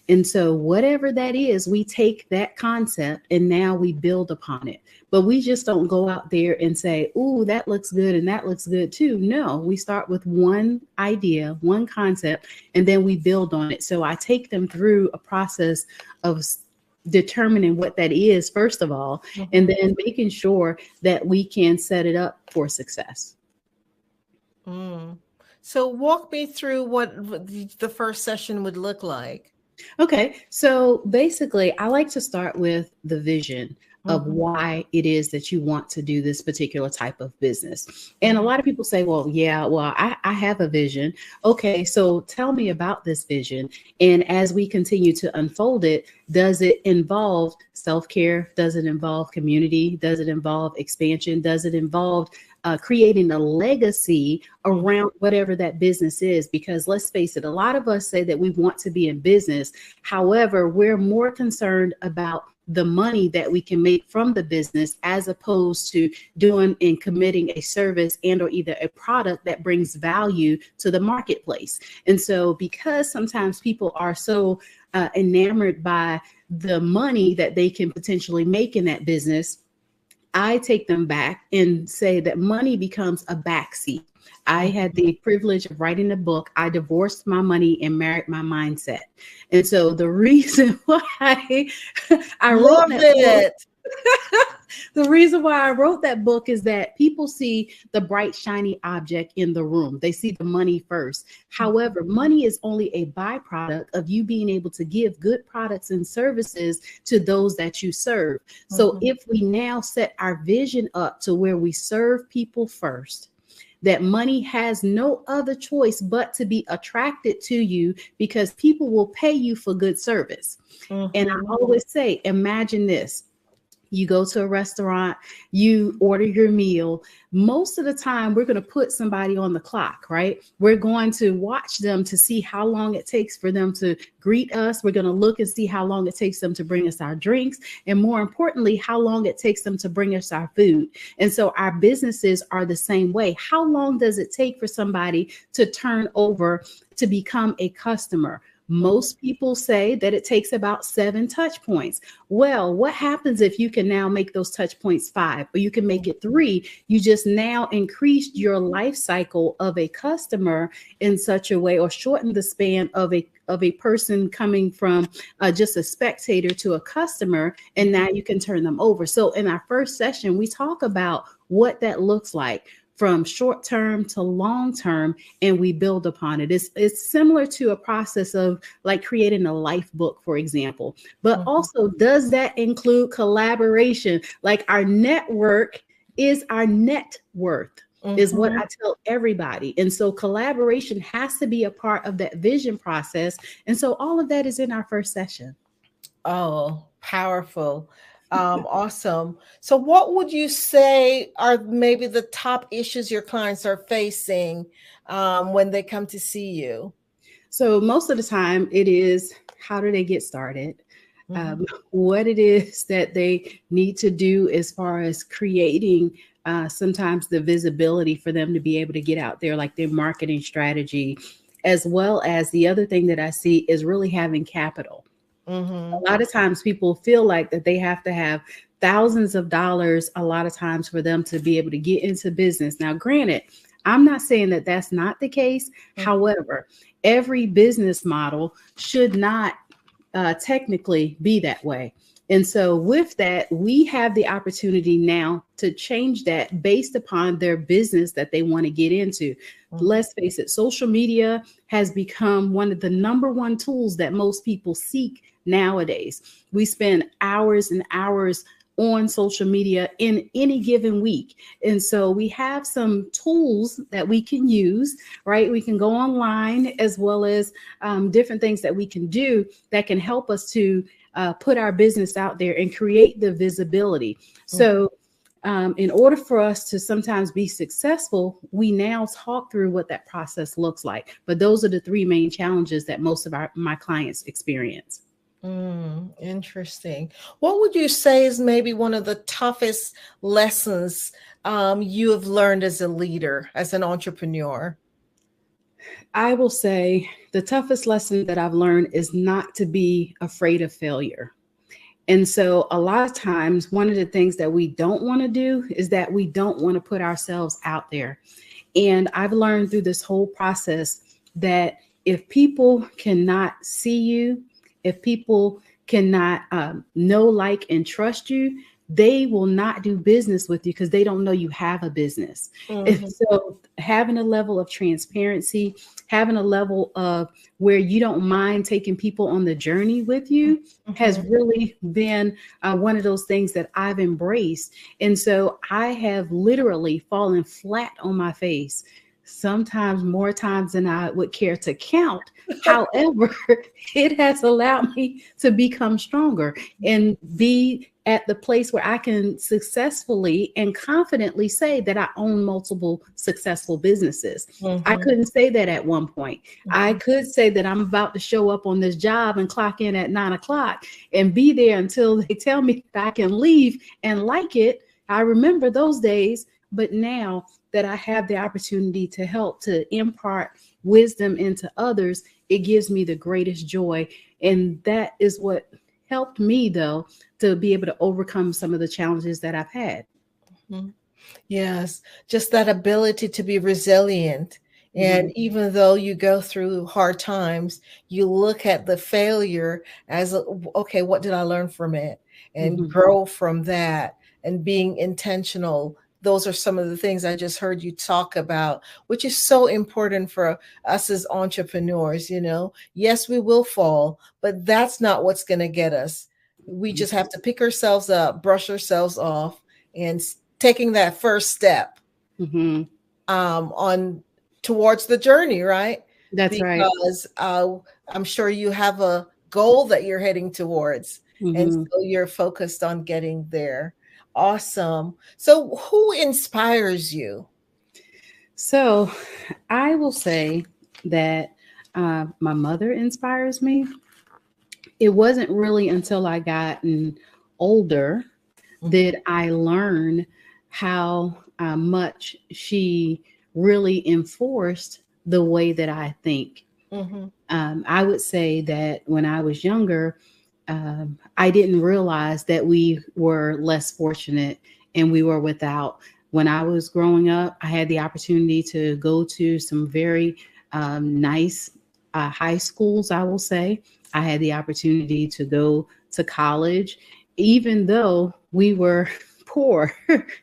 S4: And so whatever that is, we take that concept and now we build upon it. But we just don't go out there and say, ooh, that looks good and that looks good too. No, we start with one idea, one concept, and then we build on it. So I take them through a process of determining what that is, first of all, and then making sure that we can set it up for success.
S11: So walk me through what the first session would look like.
S4: Okay, so basically, I like to start with the vision of why it is that you want to do this particular type of business. And a lot of people say, well, yeah, well, I have a vision. Okay, so tell me about this vision. And as we continue to unfold it, does it involve self-care? Does it involve community? Does it involve expansion? Does it involve creating a legacy around whatever that business is? Because let's face it, a lot of us say that we want to be in business. However, we're more concerned about the money that we can make from the business as opposed to doing and committing a service and or either a product that brings value to the marketplace. And so because sometimes people are so enamored by the money that they can potentially make in that business, I take them back and say that money becomes a backseat. I had the privilege of writing a book. I divorced my money and married my mindset. And so the reason why I wrote that book, the reason why I wrote that book is that people see the bright, shiny object in the room. They see the money first. However, money is only a byproduct of you being able to give good products and services to those that you serve. So if we now set our vision up to where we serve people first, that money has no other choice but to be attracted to you because people will pay you for good service. And I always say, imagine this. You go to a restaurant, you order your meal. Most of the time, we're going to put somebody on the clock, right? We're going to watch them to see how long it takes for them to greet us. We're going to look and see how long it takes them to bring us our drinks. And more importantly, how long it takes them to bring us our food. And so our businesses are the same way. How long does it take for somebody to turn over to become a customer? Most people say that it takes about 7 touch points. Well, what happens if you can now make those touch points 5 or you can make it 3? You just now increased your life cycle of a customer in such a way, or shortened the span of a person coming from just a spectator to a customer, and now you can turn them over. So in our first session, we talk about what that looks like from short term to long term, and we build upon it. It's similar to a process of like creating a life book, for example, but also does that include collaboration? Like our network is our net worth, is what I tell everybody. And so collaboration has to be a part of that vision process. And so all of that is in our first session.
S11: Oh, powerful. Awesome. So what would you say are maybe the top issues your clients are facing when they come to see you?
S4: So most of the time it is, how do they get started? What it is that they need to do as far as creating sometimes the visibility for them to be able to get out there, like their marketing strategy, as well as the other thing that I see is really having capital. A lot of times people feel like that they have to have thousands of dollars a lot of times for them to be able to get into business. Now, granted, I'm not saying that that's not the case. However, every business model should not technically be that way. And so with that, we have the opportunity now to change that based upon their business that they want to get into. Let's face it, social media has become one of the #1 tools that most people seek nowadays. We spend hours and hours on social media in any given week. And so we have some tools that we can use, right? We can go online, as well as different things that we can do that can help us to put our business out there and create the visibility. So in order for us to sometimes be successful, we now talk through what that process looks like. But those are the 3 main challenges that most of my clients experience.
S11: Interesting. What would you say is maybe one of the toughest lessons you have learned as a leader, as an entrepreneur?
S4: I will say the toughest lesson that I've learned is not to be afraid of failure. And so a lot of times, one of the things that we don't want to do is that we don't want to put ourselves out there. And I've learned through this whole process that if people cannot see you, if people cannot know, like, and trust you, they will not do business with you because they don't know you have a business. And so having a level of transparency, having a level of where you don't mind taking people on the journey with you has really been one of those things that I've embraced. And so I have literally fallen flat on my face, sometimes more times than I would care to count. However, it has allowed me to become stronger and be at the place where I can successfully and confidently say that I own multiple successful businesses. I couldn't say that at one point. I could say that I'm about to show up on this job and clock in at 9 o'clock and be there until they tell me that I can leave and like it. I remember those days, but now that I have the opportunity to help to impart wisdom into others, it gives me the greatest joy. And that is what helped me, though, to be able to overcome some of the challenges that I've had.
S11: Yes, just that ability to be resilient. And even though you go through hard times, you look at the failure as, okay, what did I learn from it? And grow from that, and being intentional. Those are some of the things I just heard you talk about, which is so important for us as entrepreneurs. You know, yes, we will fall, but that's not what's going to get us. We just have to pick ourselves up, brush ourselves off, and taking that first step on towards the journey, right?
S4: That's right.
S11: Because I'm sure you have a goal that you're heading towards, and so you're focused on getting there. Awesome. So who inspires you?
S4: So I will say that my mother inspires me. It wasn't really until I gotten older that I learned how much she really enforced the way that I think. I would say that when I was younger, I didn't realize that we were less fortunate and we were without. When I was growing up, I had the opportunity to go to some very nice high schools, I will say. I had the opportunity to go to college, even though we were poor,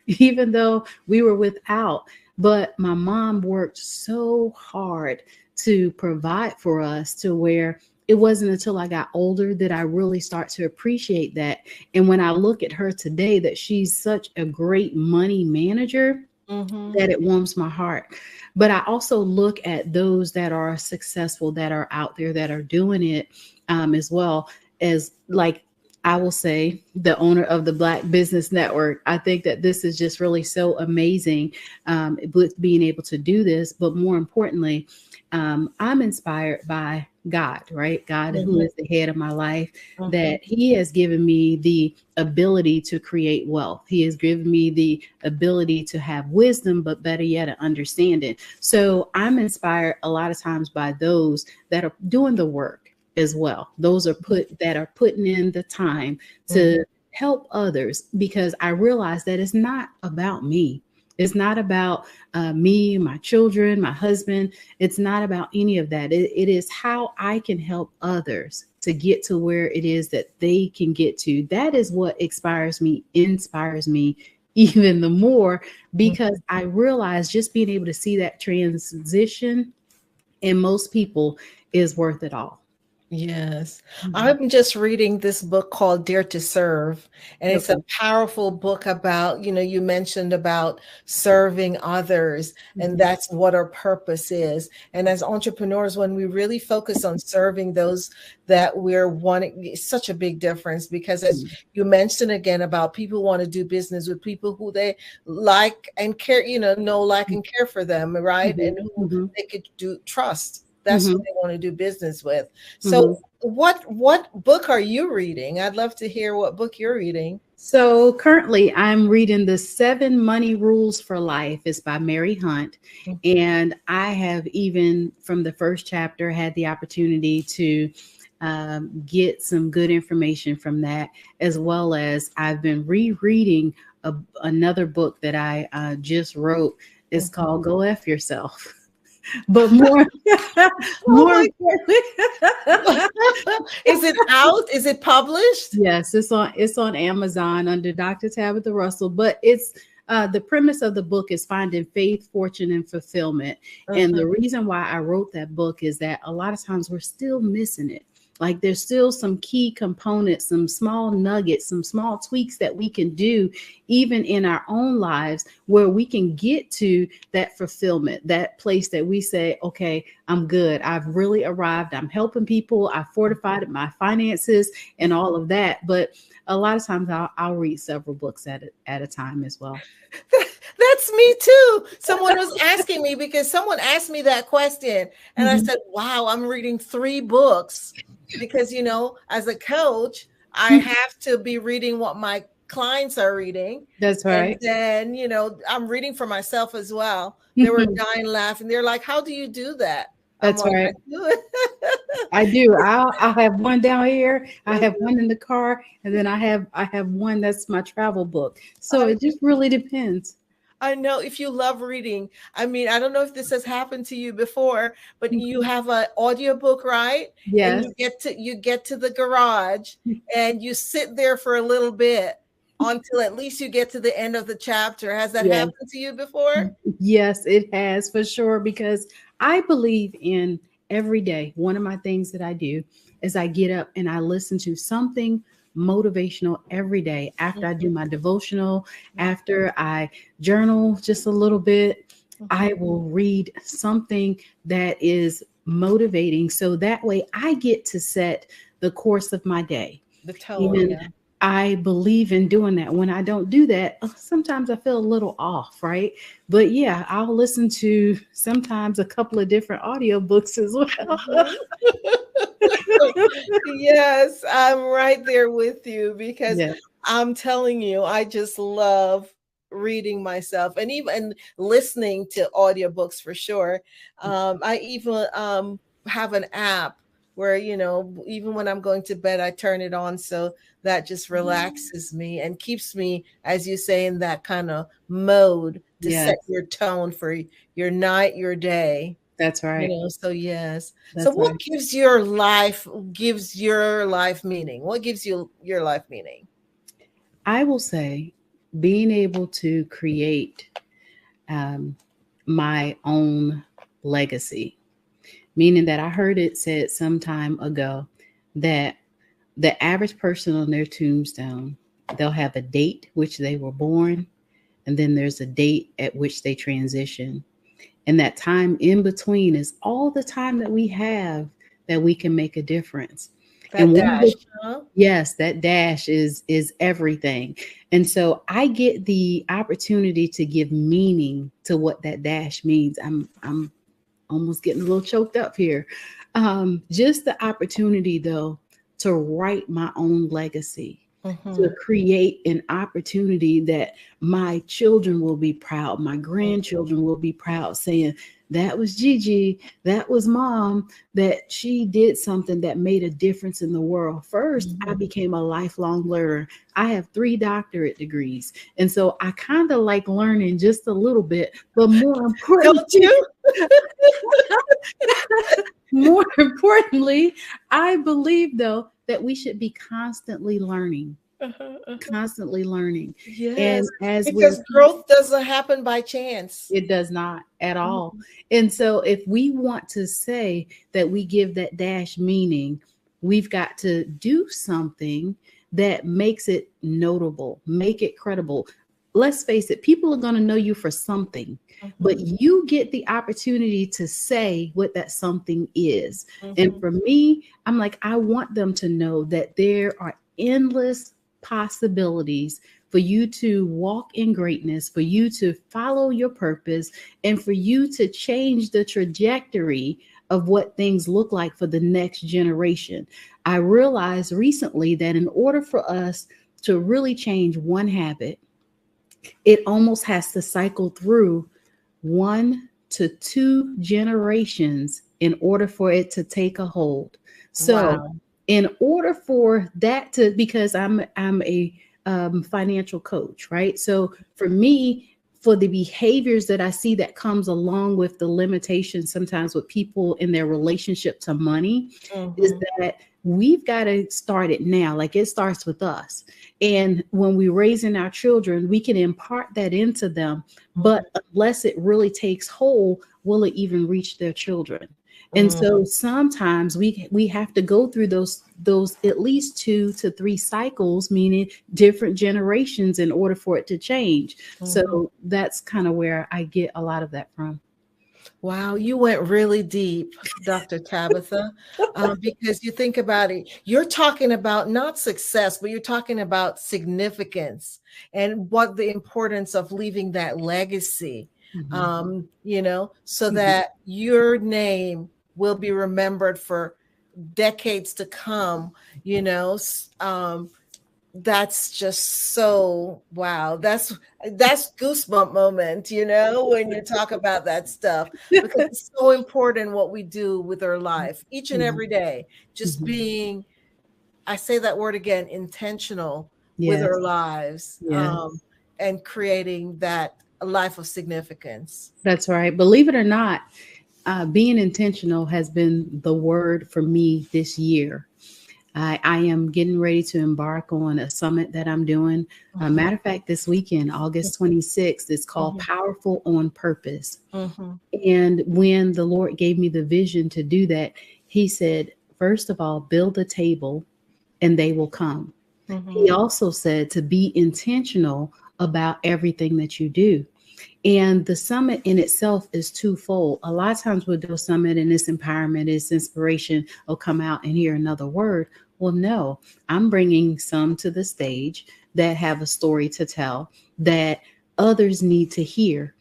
S4: even though we were without. But my mom worked so hard to provide for us, to where it wasn't until I got older that I really start to appreciate that. And when I look at her today, that she's such a great money manager, that it warms my heart. But I also look at those that are successful, that are out there, that are doing it as well, as, like, I will say, the owner of the Black Business Network. I think that this is just really so amazing with being able to do this. But more importantly, I'm inspired by God, right? God, who
S11: Mhm.
S4: is the head of my life,
S11: Mhm.
S4: that he has given me the ability to create wealth. He has given me the ability to have wisdom, but better yet, an understanding. So I'm inspired a lot of times by those that are doing the work as well. Those are putting in the time to help others, because I realize that it's not about me. It's not about me, my children, my husband. It's not about any of that. It is how I can help others to get to where it is that they can get to. That is what inspires me even the more, because I realize just being able to see that transition in most people is worth it all.
S11: Yes. I'm just reading this book called Dare to Serve, and it's a powerful book about, you mentioned about serving others, and that's what our purpose is. And as entrepreneurs, when we really focus on serving those that we're wanting, it's such a big difference, because as you mentioned again about people want to do business with people who they like and care, know, like and care for them, right? And who they could trust. That's who they want to do business with. So what book are you reading? I'd love to hear what book you're reading.
S4: So currently I'm reading The 7 Money Rules for Life. It's by Mary Hunt. And I have, even from the first chapter, had the opportunity to get some good information from that, as well as I've been rereading another book that I just wrote. It's called Go F Yourself. But more,
S11: is it out? Is it published?
S4: Yes, it's on Amazon under Dr. Tabitha Russell. But it's the premise of the book is finding faith, fortune, and fulfillment. And the reason why I wrote that book is that a lot of times we're still missing it. Like there's still some key components, some small nuggets, some small tweaks that we can do even in our own lives, where we can get to that fulfillment, that place that we say, okay, I'm good. I've really arrived. I'm helping people. I fortified my finances and all of that. But a lot of times I'll read several books at a time as well.
S11: That's me too. Someone was asking me, because someone asked me that question, and I said, wow, I'm reading 3 books. Because, as a coach, I have to be reading what my clients are reading.
S4: That's right.
S11: And then, I'm reading for myself as well. They were dying laughing. They're like, how do you do that?
S4: That's
S11: like,
S4: right.
S11: I do it.
S4: I do. I'll have one down here. I have one in the car. And then I have one that's my travel book. So it just really depends.
S11: I know, if you love reading. I mean, I don't know if this has happened to you before, but you have an audiobook, right?
S4: Yes.
S11: And you get to the garage and you sit there for a little bit until at least you get to the end of the chapter. Has that happened to you before?
S4: Yes, it has, for sure, because I believe in every day. One of my things that I do is I get up and I listen to something motivational every day. After I do my devotional, after I journal just a little bit, I will read something that is motivating. So that way I get to set the course of my day.
S11: The tone.
S4: I believe in doing that. When I don't do that, sometimes I feel a little off, right? But yeah, I'll listen to sometimes a couple of different audiobooks as well.
S11: Yes, I'm right there with you, because I'm telling you, I just love reading myself, and even listening to audiobooks for sure. I even have an app where, even when I'm going to bed, I turn it on, so that just relaxes me and keeps me, as you say, in that kind of mode to set your tone for your night, your day.
S4: That's right.
S11: So yes.
S4: That's
S11: so what
S4: right.
S11: gives your life meaning? What gives you your life meaning?
S4: I will say being able to create my own legacy, meaning that I heard it said some time ago that the average person on their tombstone, they'll have a date which they were born, and then there's a date at which they transition. And that time in between is all the time that we have that we can make a difference.
S11: That dash,
S4: yes, that dash is everything. And so I get the opportunity to give meaning to what that dash means. I'm almost getting a little choked up here. Just the opportunity, though, to write my own legacy, to create an opportunity that my children will be proud, my grandchildren will be proud, saying, that was Gigi, that was mom, that she did something that made a difference in the world. First, I became a lifelong learner. I have 3 doctorate degrees. And so I kind of like learning just a little bit, but more importantly, more importantly, I believe, though, that we should be constantly learning. Constantly learning.
S11: Yes,
S4: and
S11: because growth doesn't happen by chance.
S4: It does not at all. And so if we want to say that we give that dash meaning, we've got to do something that makes it notable, make it credible. Let's face it, people are going to know you for something, but you get the opportunity to say what that something is. And for me, I'm like, I want them to know that there are endless possibilities for you to walk in greatness, for you to follow your purpose, and for you to change the trajectory of what things look like for the next generation. I realized recently that in order for us to really change one habit, it almost has to cycle through 1 to 2 generations in order for it to take a hold. So in order for that to, because I'm a financial coach, right? So for me, for the behaviors that I see that comes along with the limitations sometimes with people in their relationship to money, is that we've got to start it now. Like, it starts with us. And when we're raising our children, we can impart that into them. But unless it really takes hold, will it even reach their children? And so sometimes we have to go through those at least 2 to 3 cycles, meaning different generations, in order for it to change. So that's kind of where I get a lot of that from.
S11: Wow, you went really deep, Dr. Tabitha, because you think about it, you're talking about not success, but you're talking about significance and what the importance of leaving that legacy, so that your name will be remembered for decades to come, that's just so, wow. That's goosebump moment, when you talk about that stuff, because it's so important what we do with our life each and every day, just being, I say that word again, intentional with our lives, and creating that life of significance.
S4: That's right. Believe it or not, being intentional has been the word for me this year. I am getting ready to embark on a summit that I'm doing. Matter of fact, this weekend, August 26th, it's called Powerful on Purpose. And when the Lord gave me the vision to do that, he said, first of all, build a table and they will come. He also said to be intentional about everything that you do. And the summit in itself is twofold. A lot of times we'll do a summit and it's empowerment, it's inspiration, or come out and hear another word. Well, no, I'm bringing some to the stage that have a story to tell that others need to hear,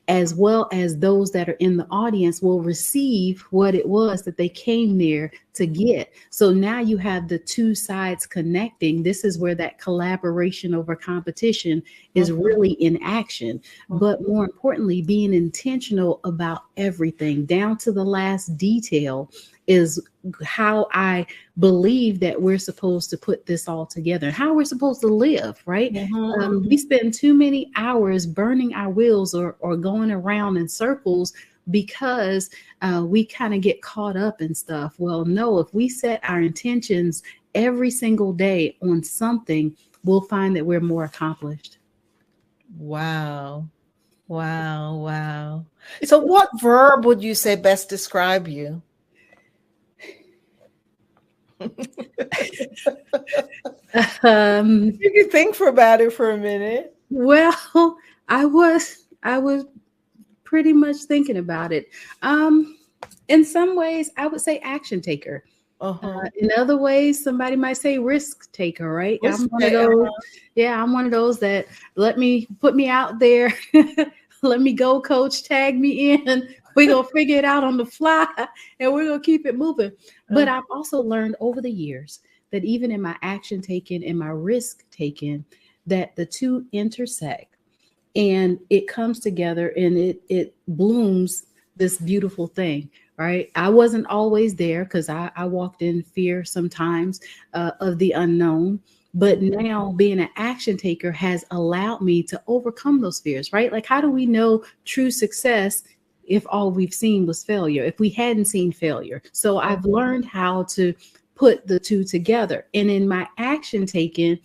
S4: as well as those that are in the audience will receive what it was that they came there to get. So now you have the 2 sides connecting. This is where that collaboration over competition is really in action. But more importantly, being intentional about everything down to the last detail is how I believe that we're supposed to put this all together, how we're supposed to live, right? We spend too many hours burning our wheels or going around in circles because we kind of get caught up in stuff. Well, no, if we set our intentions every single day on something, we'll find that we're more accomplished.
S11: Wow. Wow. Wow. So what verb would you say best describe you? You can think about it for a minute.
S4: Well, I was pretty much thinking about it. In some ways, I would say action taker. In other ways, somebody might say risk taker, right? I'm one of those. Yeah, I'm one of those that put me out there. Let me go, coach, tag me in, We're going to figure it out on the fly and we're going to keep it moving. But I've also learned over the years that even in my action taken and my risk taken, that the two intersect and it comes together and it blooms this beautiful thing, right? I wasn't always there because I walked in fear sometimes of the unknown. But now being an action taker has allowed me to overcome those fears, right? Like, how do we know true success if all we've seen was failure, if we hadn't seen failure? So I've learned how to put the two together. And in my action taking,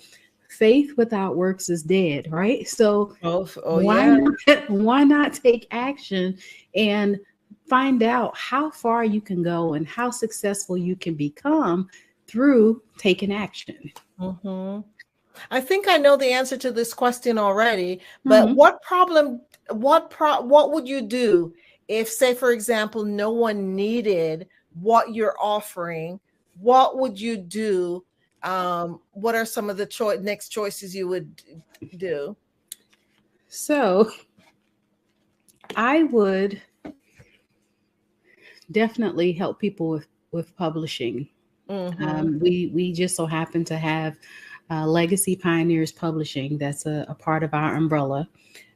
S4: faith without works is dead, right? So why not take action and find out how far you can go and how successful you can become through taking action?
S11: Mm-hmm. I think I know the answer to this question already, but what would you do if, say, for example, no one needed what you're offering? What would you do? What are some of the next choices you would do?
S4: So I would definitely help people with publishing. We just so happen to have Legacy Pioneers Publishing. That's a part of our umbrella.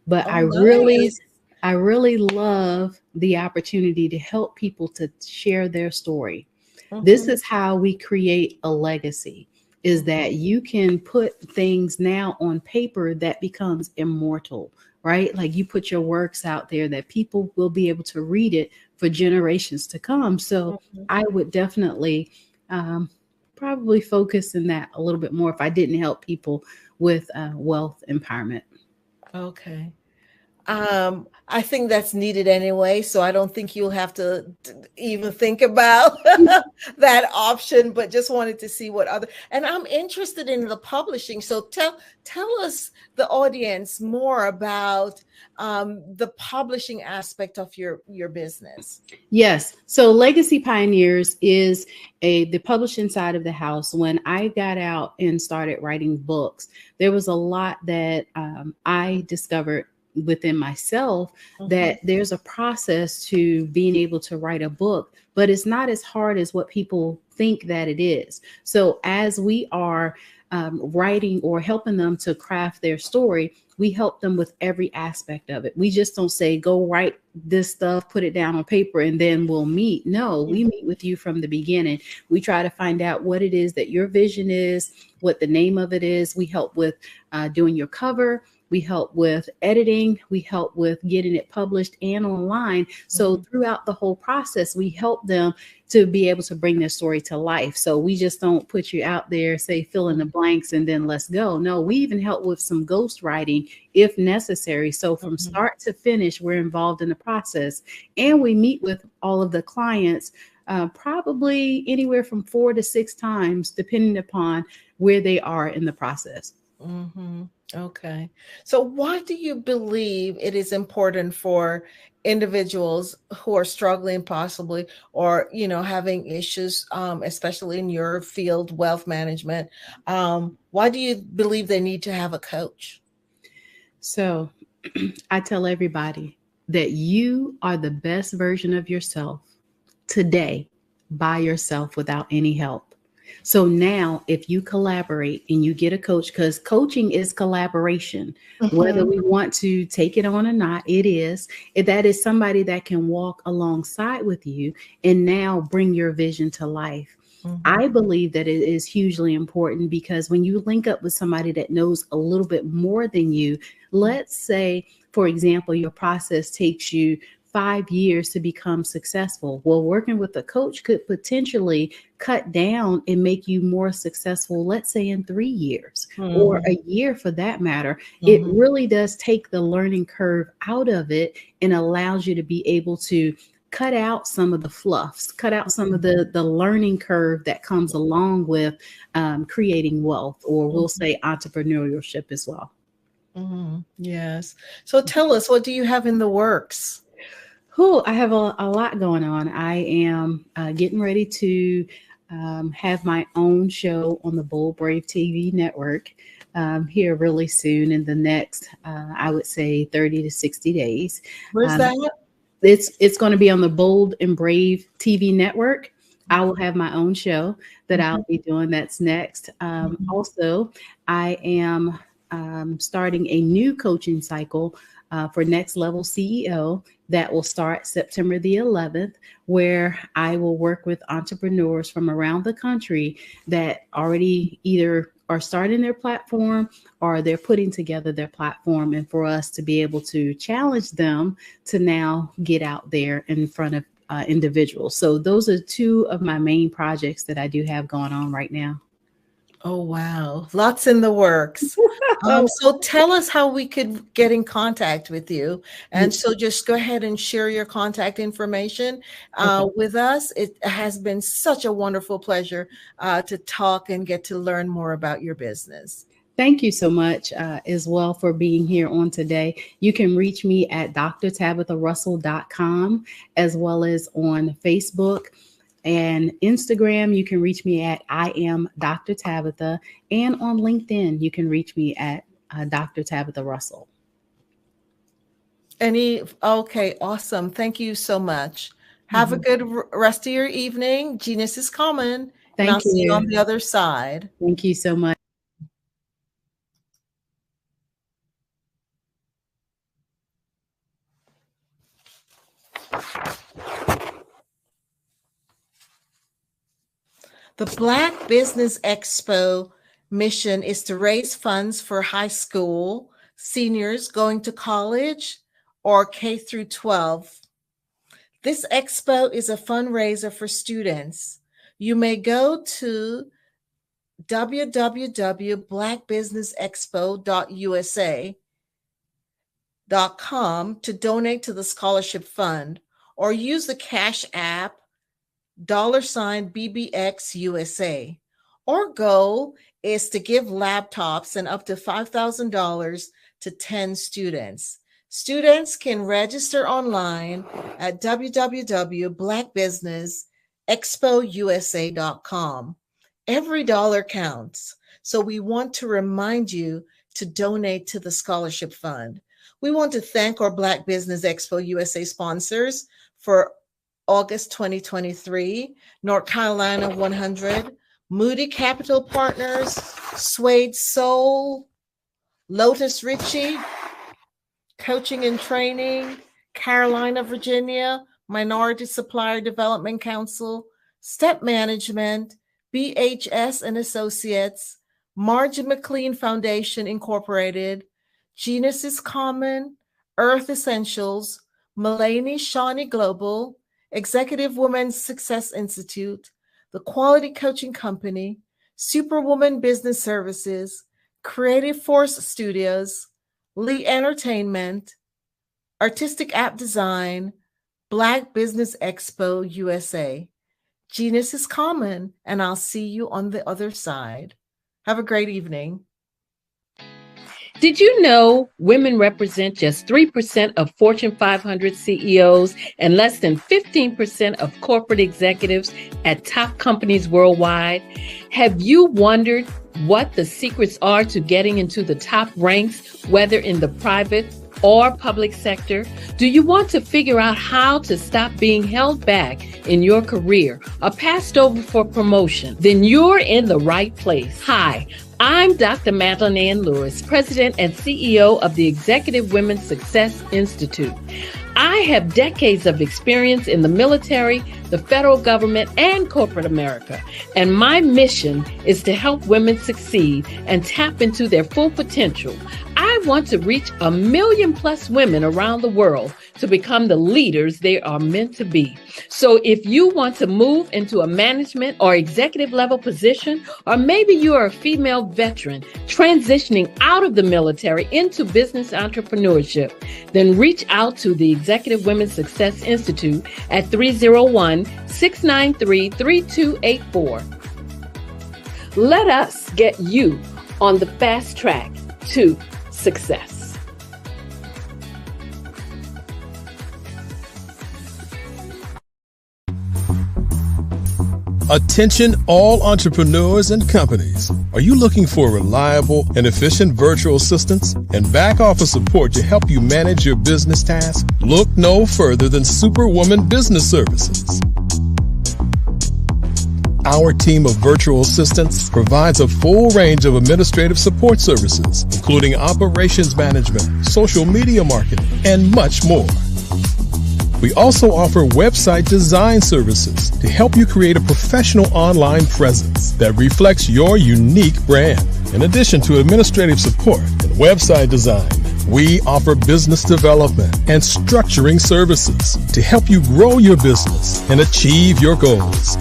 S4: But I really love the opportunity to help people to share their story. This is how we create a legacy, is that you can put things now on paper that becomes immortal, right? Like, you put your works out there that people will be able to read it for generations to come. So I would definitely probably focus in that a little bit more if I didn't help people with wealth empowerment.
S11: Okay. I think that's needed anyway, so I don't think you'll have to even think about that option, but just wanted to see what other, and I'm interested in the publishing. So tell us, the audience, more about the publishing aspect of your business.
S4: Yes. So Legacy Pioneers is the publishing side of the house. When I got out and started writing books, there was a lot that I discovered within myself, that there's a process to being able to write a book, but it's not as hard as what people think that it is. So as we are writing or helping them to craft their story, we help them with every aspect of it. We just don't say, go write this stuff, put it down on paper, and then we'll meet. No, we meet with you from the beginning. We try to find out what it is that your vision is, what the name of it is. We help with doing your cover. We help with editing. We help with getting it published and online. So throughout the whole process, we help them to be able to bring their story to life. So we just don't put you out there, say, fill in the blanks and then let's go. No, we even help with some ghostwriting if necessary. So from start to finish, we're involved in the process. And we meet with all of the clients probably anywhere from 4 to 6 times, depending upon where they are in the process.
S11: Okay. So why do you believe it is important for individuals who are struggling possibly, or, having issues, especially in your field, wealth management? Why do you believe they need to have a coach?
S4: So I tell everybody that you are the best version of yourself today by yourself without any help. So now if you collaborate and you get a coach, because coaching is collaboration, whether we want to take it on or not, it is. That is somebody that can walk alongside with you and now bring your vision to life. I believe that it is hugely important, because when you link up with somebody that knows a little bit more than you, let's say, for example, your process takes you 5 years to become successful. Well, working with a coach could potentially cut down and make you more successful, let's say in 3 years or a year for that matter. It really does take the learning curve out of it and allows you to be able to cut out some of the fluffs, cut out some of the learning curve that comes along with creating wealth, or we'll say entrepreneurship as well.
S11: Yes. So tell us, what do you have in the works?
S4: I have a lot going on. I am getting ready to have my own show on the Bold Brave TV network here really soon, in the next, I would say 30 to 60 days.
S11: Where's that?
S4: it's going to be on the Bold and Brave TV network. I will have my own show that I'll be doing. That's next. Also, I am starting a new coaching cycle for Next Level CEO that will start September the 11th, where I will work with entrepreneurs from around the country that already either are starting their platform or they're putting together their platform, and for us to be able to challenge them to now get out there in front of individuals. So those are two of my main projects that I do have going on right now.
S11: Oh, wow. Lots in the works. So tell us how we could get in contact with you. And so just go ahead and share your contact information with us. It has been such a wonderful pleasure to talk and get to learn more about your business.
S4: Thank you so much as well for being here on today. You can reach me at drtabitharussell.com, as well as on Facebook and Instagram. You can reach me at I am Dr. Tabitha, and on LinkedIn, you can reach me at Dr. Tabitha Russell.
S11: Okay, awesome. Thank you so much. Have a good rest of your evening. Genius is common.
S4: Thank
S11: and I'll
S4: you.
S11: see you on the other side.
S4: Thank you so much.
S11: The Black Business Expo mission is to raise funds for high school seniors going to college or K through 12. This expo is a fundraiser for students. You may go to www.blackbusinessexpo.usa.com to donate to the scholarship fund, or use the Cash App $BBXUSA. Our goal is to give laptops and up to $5,000 to 10 students. Students can register online at www.blackbusinessexpousa.com. Every dollar counts, so we want to remind you to donate to the scholarship fund. We want to thank our Black Business Expo USA sponsors for August 2023, North Carolina 100, Moody Capital Partners, Suede Soul, Lotus Ritchie, Coaching and Training, Carolina, Virginia, Minority Supplier Development Council, Step Management, BHS and Associates, Margie McLean Foundation Incorporated, Genius is Common, Earth Essentials, Mulaney Shawnee Global, Executive Women's Success Institute, The Quality Coaching Company, Superwoman Business Services, Creative Force Studios, Lee Entertainment, Artistic App Design, Black Business Expo USA. Genius is common, and I'll see you on the other side. Have a great evening.
S8: Did you know women represent just 3% of Fortune 500 CEOs and less than 15% of corporate executives at top companies worldwide? Have you wondered what the secrets are to getting into the top ranks, whether in the private or public sector? Do you want to figure out how to stop being held back in your career or passed over for promotion? Then you're in the right place. Hi, I'm Dr. Madeline Ann Lewis, President and CEO of the Executive Women's Success Institute. I have decades of experience in the military, the federal government, and corporate America. And my mission is to help women succeed and tap into their full potential. I want to reach 1 million+ women around the world to become the leaders they are meant to be. So if you want to move into a management or executive level position, or maybe you are a female veteran transitioning out of the military into business entrepreneurship, then reach out to the Executive Women's Success Institute at 301-693-3284. Let us get you on the fast track to success.
S1: Attention all entrepreneurs and companies. Are you looking for reliable and efficient virtual assistants and back office support to help you manage your business tasks? Look no further than Superwoman Business Services. Our team of virtual assistants provides a full range of administrative support services, including operations management, social media marketing, and much more. We also offer website design services to help you create a professional online presence that reflects your unique brand. In addition to administrative support and website design, we offer business development and structuring services to help you grow your business and achieve your goals.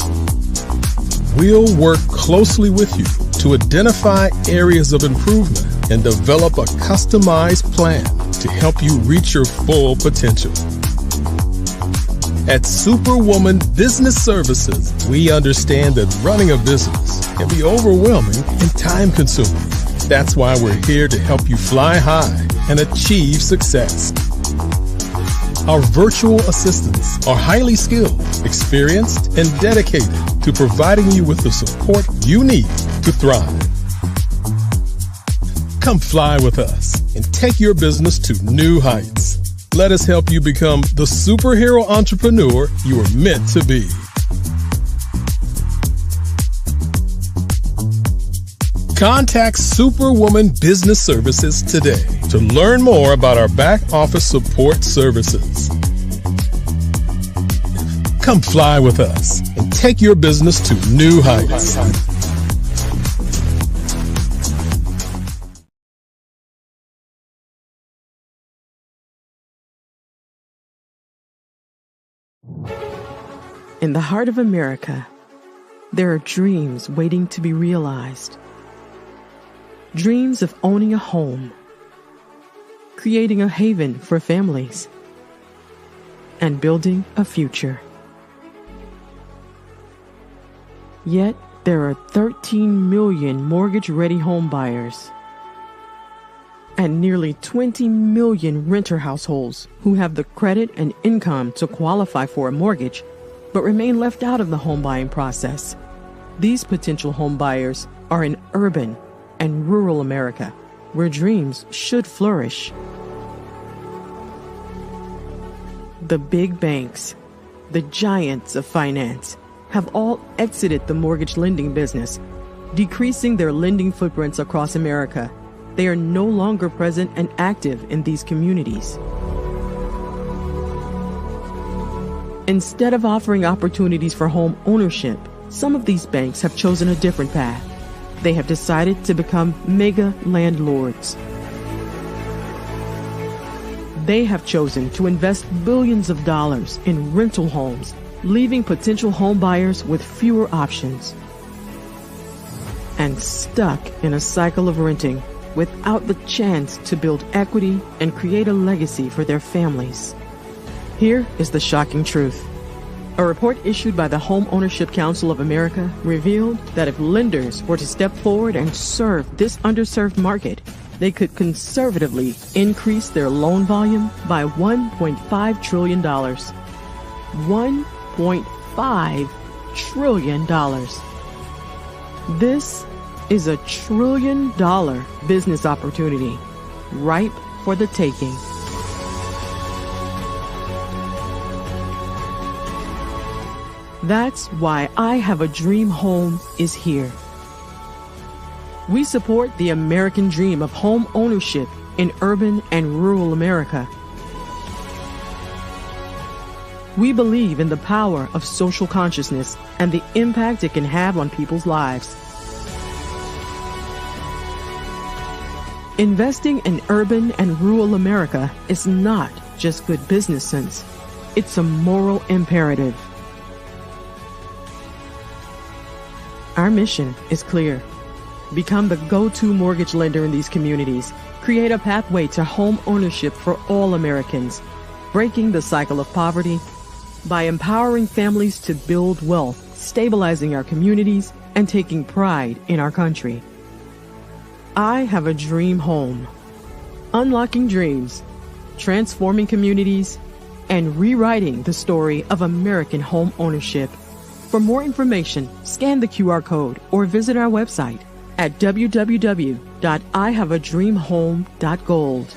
S1: We'll work closely with you to identify areas of improvement and develop a customized plan to help you reach your full potential. At Superwoman Business Services, we understand that running a business can be overwhelming and time-consuming. That's why we're here to help you fly high and achieve success. Our virtual assistants are highly skilled, experienced, and dedicated to providing you with the support you need to thrive. Come fly with us and take your business to new heights. Let us help you become the superhero entrepreneur you are meant to be. Contact Superwoman Business Services today to learn more about our back office support services. Come fly with us and take your business to new heights.
S17: In the heart of America, there are dreams waiting to be realized. Dreams of owning a home, creating a haven for families, and building a future. Yet, there are 13 million mortgage-ready home buyers and nearly 20 million renter households who have the credit and income to qualify for a mortgage but remain left out of the home buying process. These potential home buyers are in urban and rural America, where dreams should flourish. The big banks, the giants of finance, have all exited the mortgage lending business, decreasing their lending footprints across America. They are no longer present and active in these communities. Instead of offering opportunities for home ownership, some of these banks have chosen a different path. They have decided to become mega landlords. They have chosen to invest billions of dollars in rental homes, leaving potential home buyers with fewer options and stuck in a cycle of renting without the chance to build equity and create a legacy for their families. Here is the shocking truth. A report issued by the Home Ownership Council of America revealed that if lenders were to step forward and serve this underserved market, they could conservatively increase their loan volume by $1.5 trillion. $1.5 trillion. This is a $1 trillion business opportunity, ripe for the taking. That's why I Have a Dream Home is here. We support the American dream of home ownership in urban and rural America. We believe in the power of social consciousness and the impact it can have on people's lives. Investing in urban and rural America is not just good business sense. It's a moral imperative. Our mission is clear. Become the go-to mortgage lender in these communities. Create a pathway to home ownership for all Americans, breaking the cycle of poverty by empowering families to build wealth, stabilizing our communities, and taking pride in our country. I Have a Dream Home. Unlocking dreams, transforming communities, and rewriting the story of American home ownership. For more information, scan the QR code or visit our website at www.ihaveadreamhome.gold.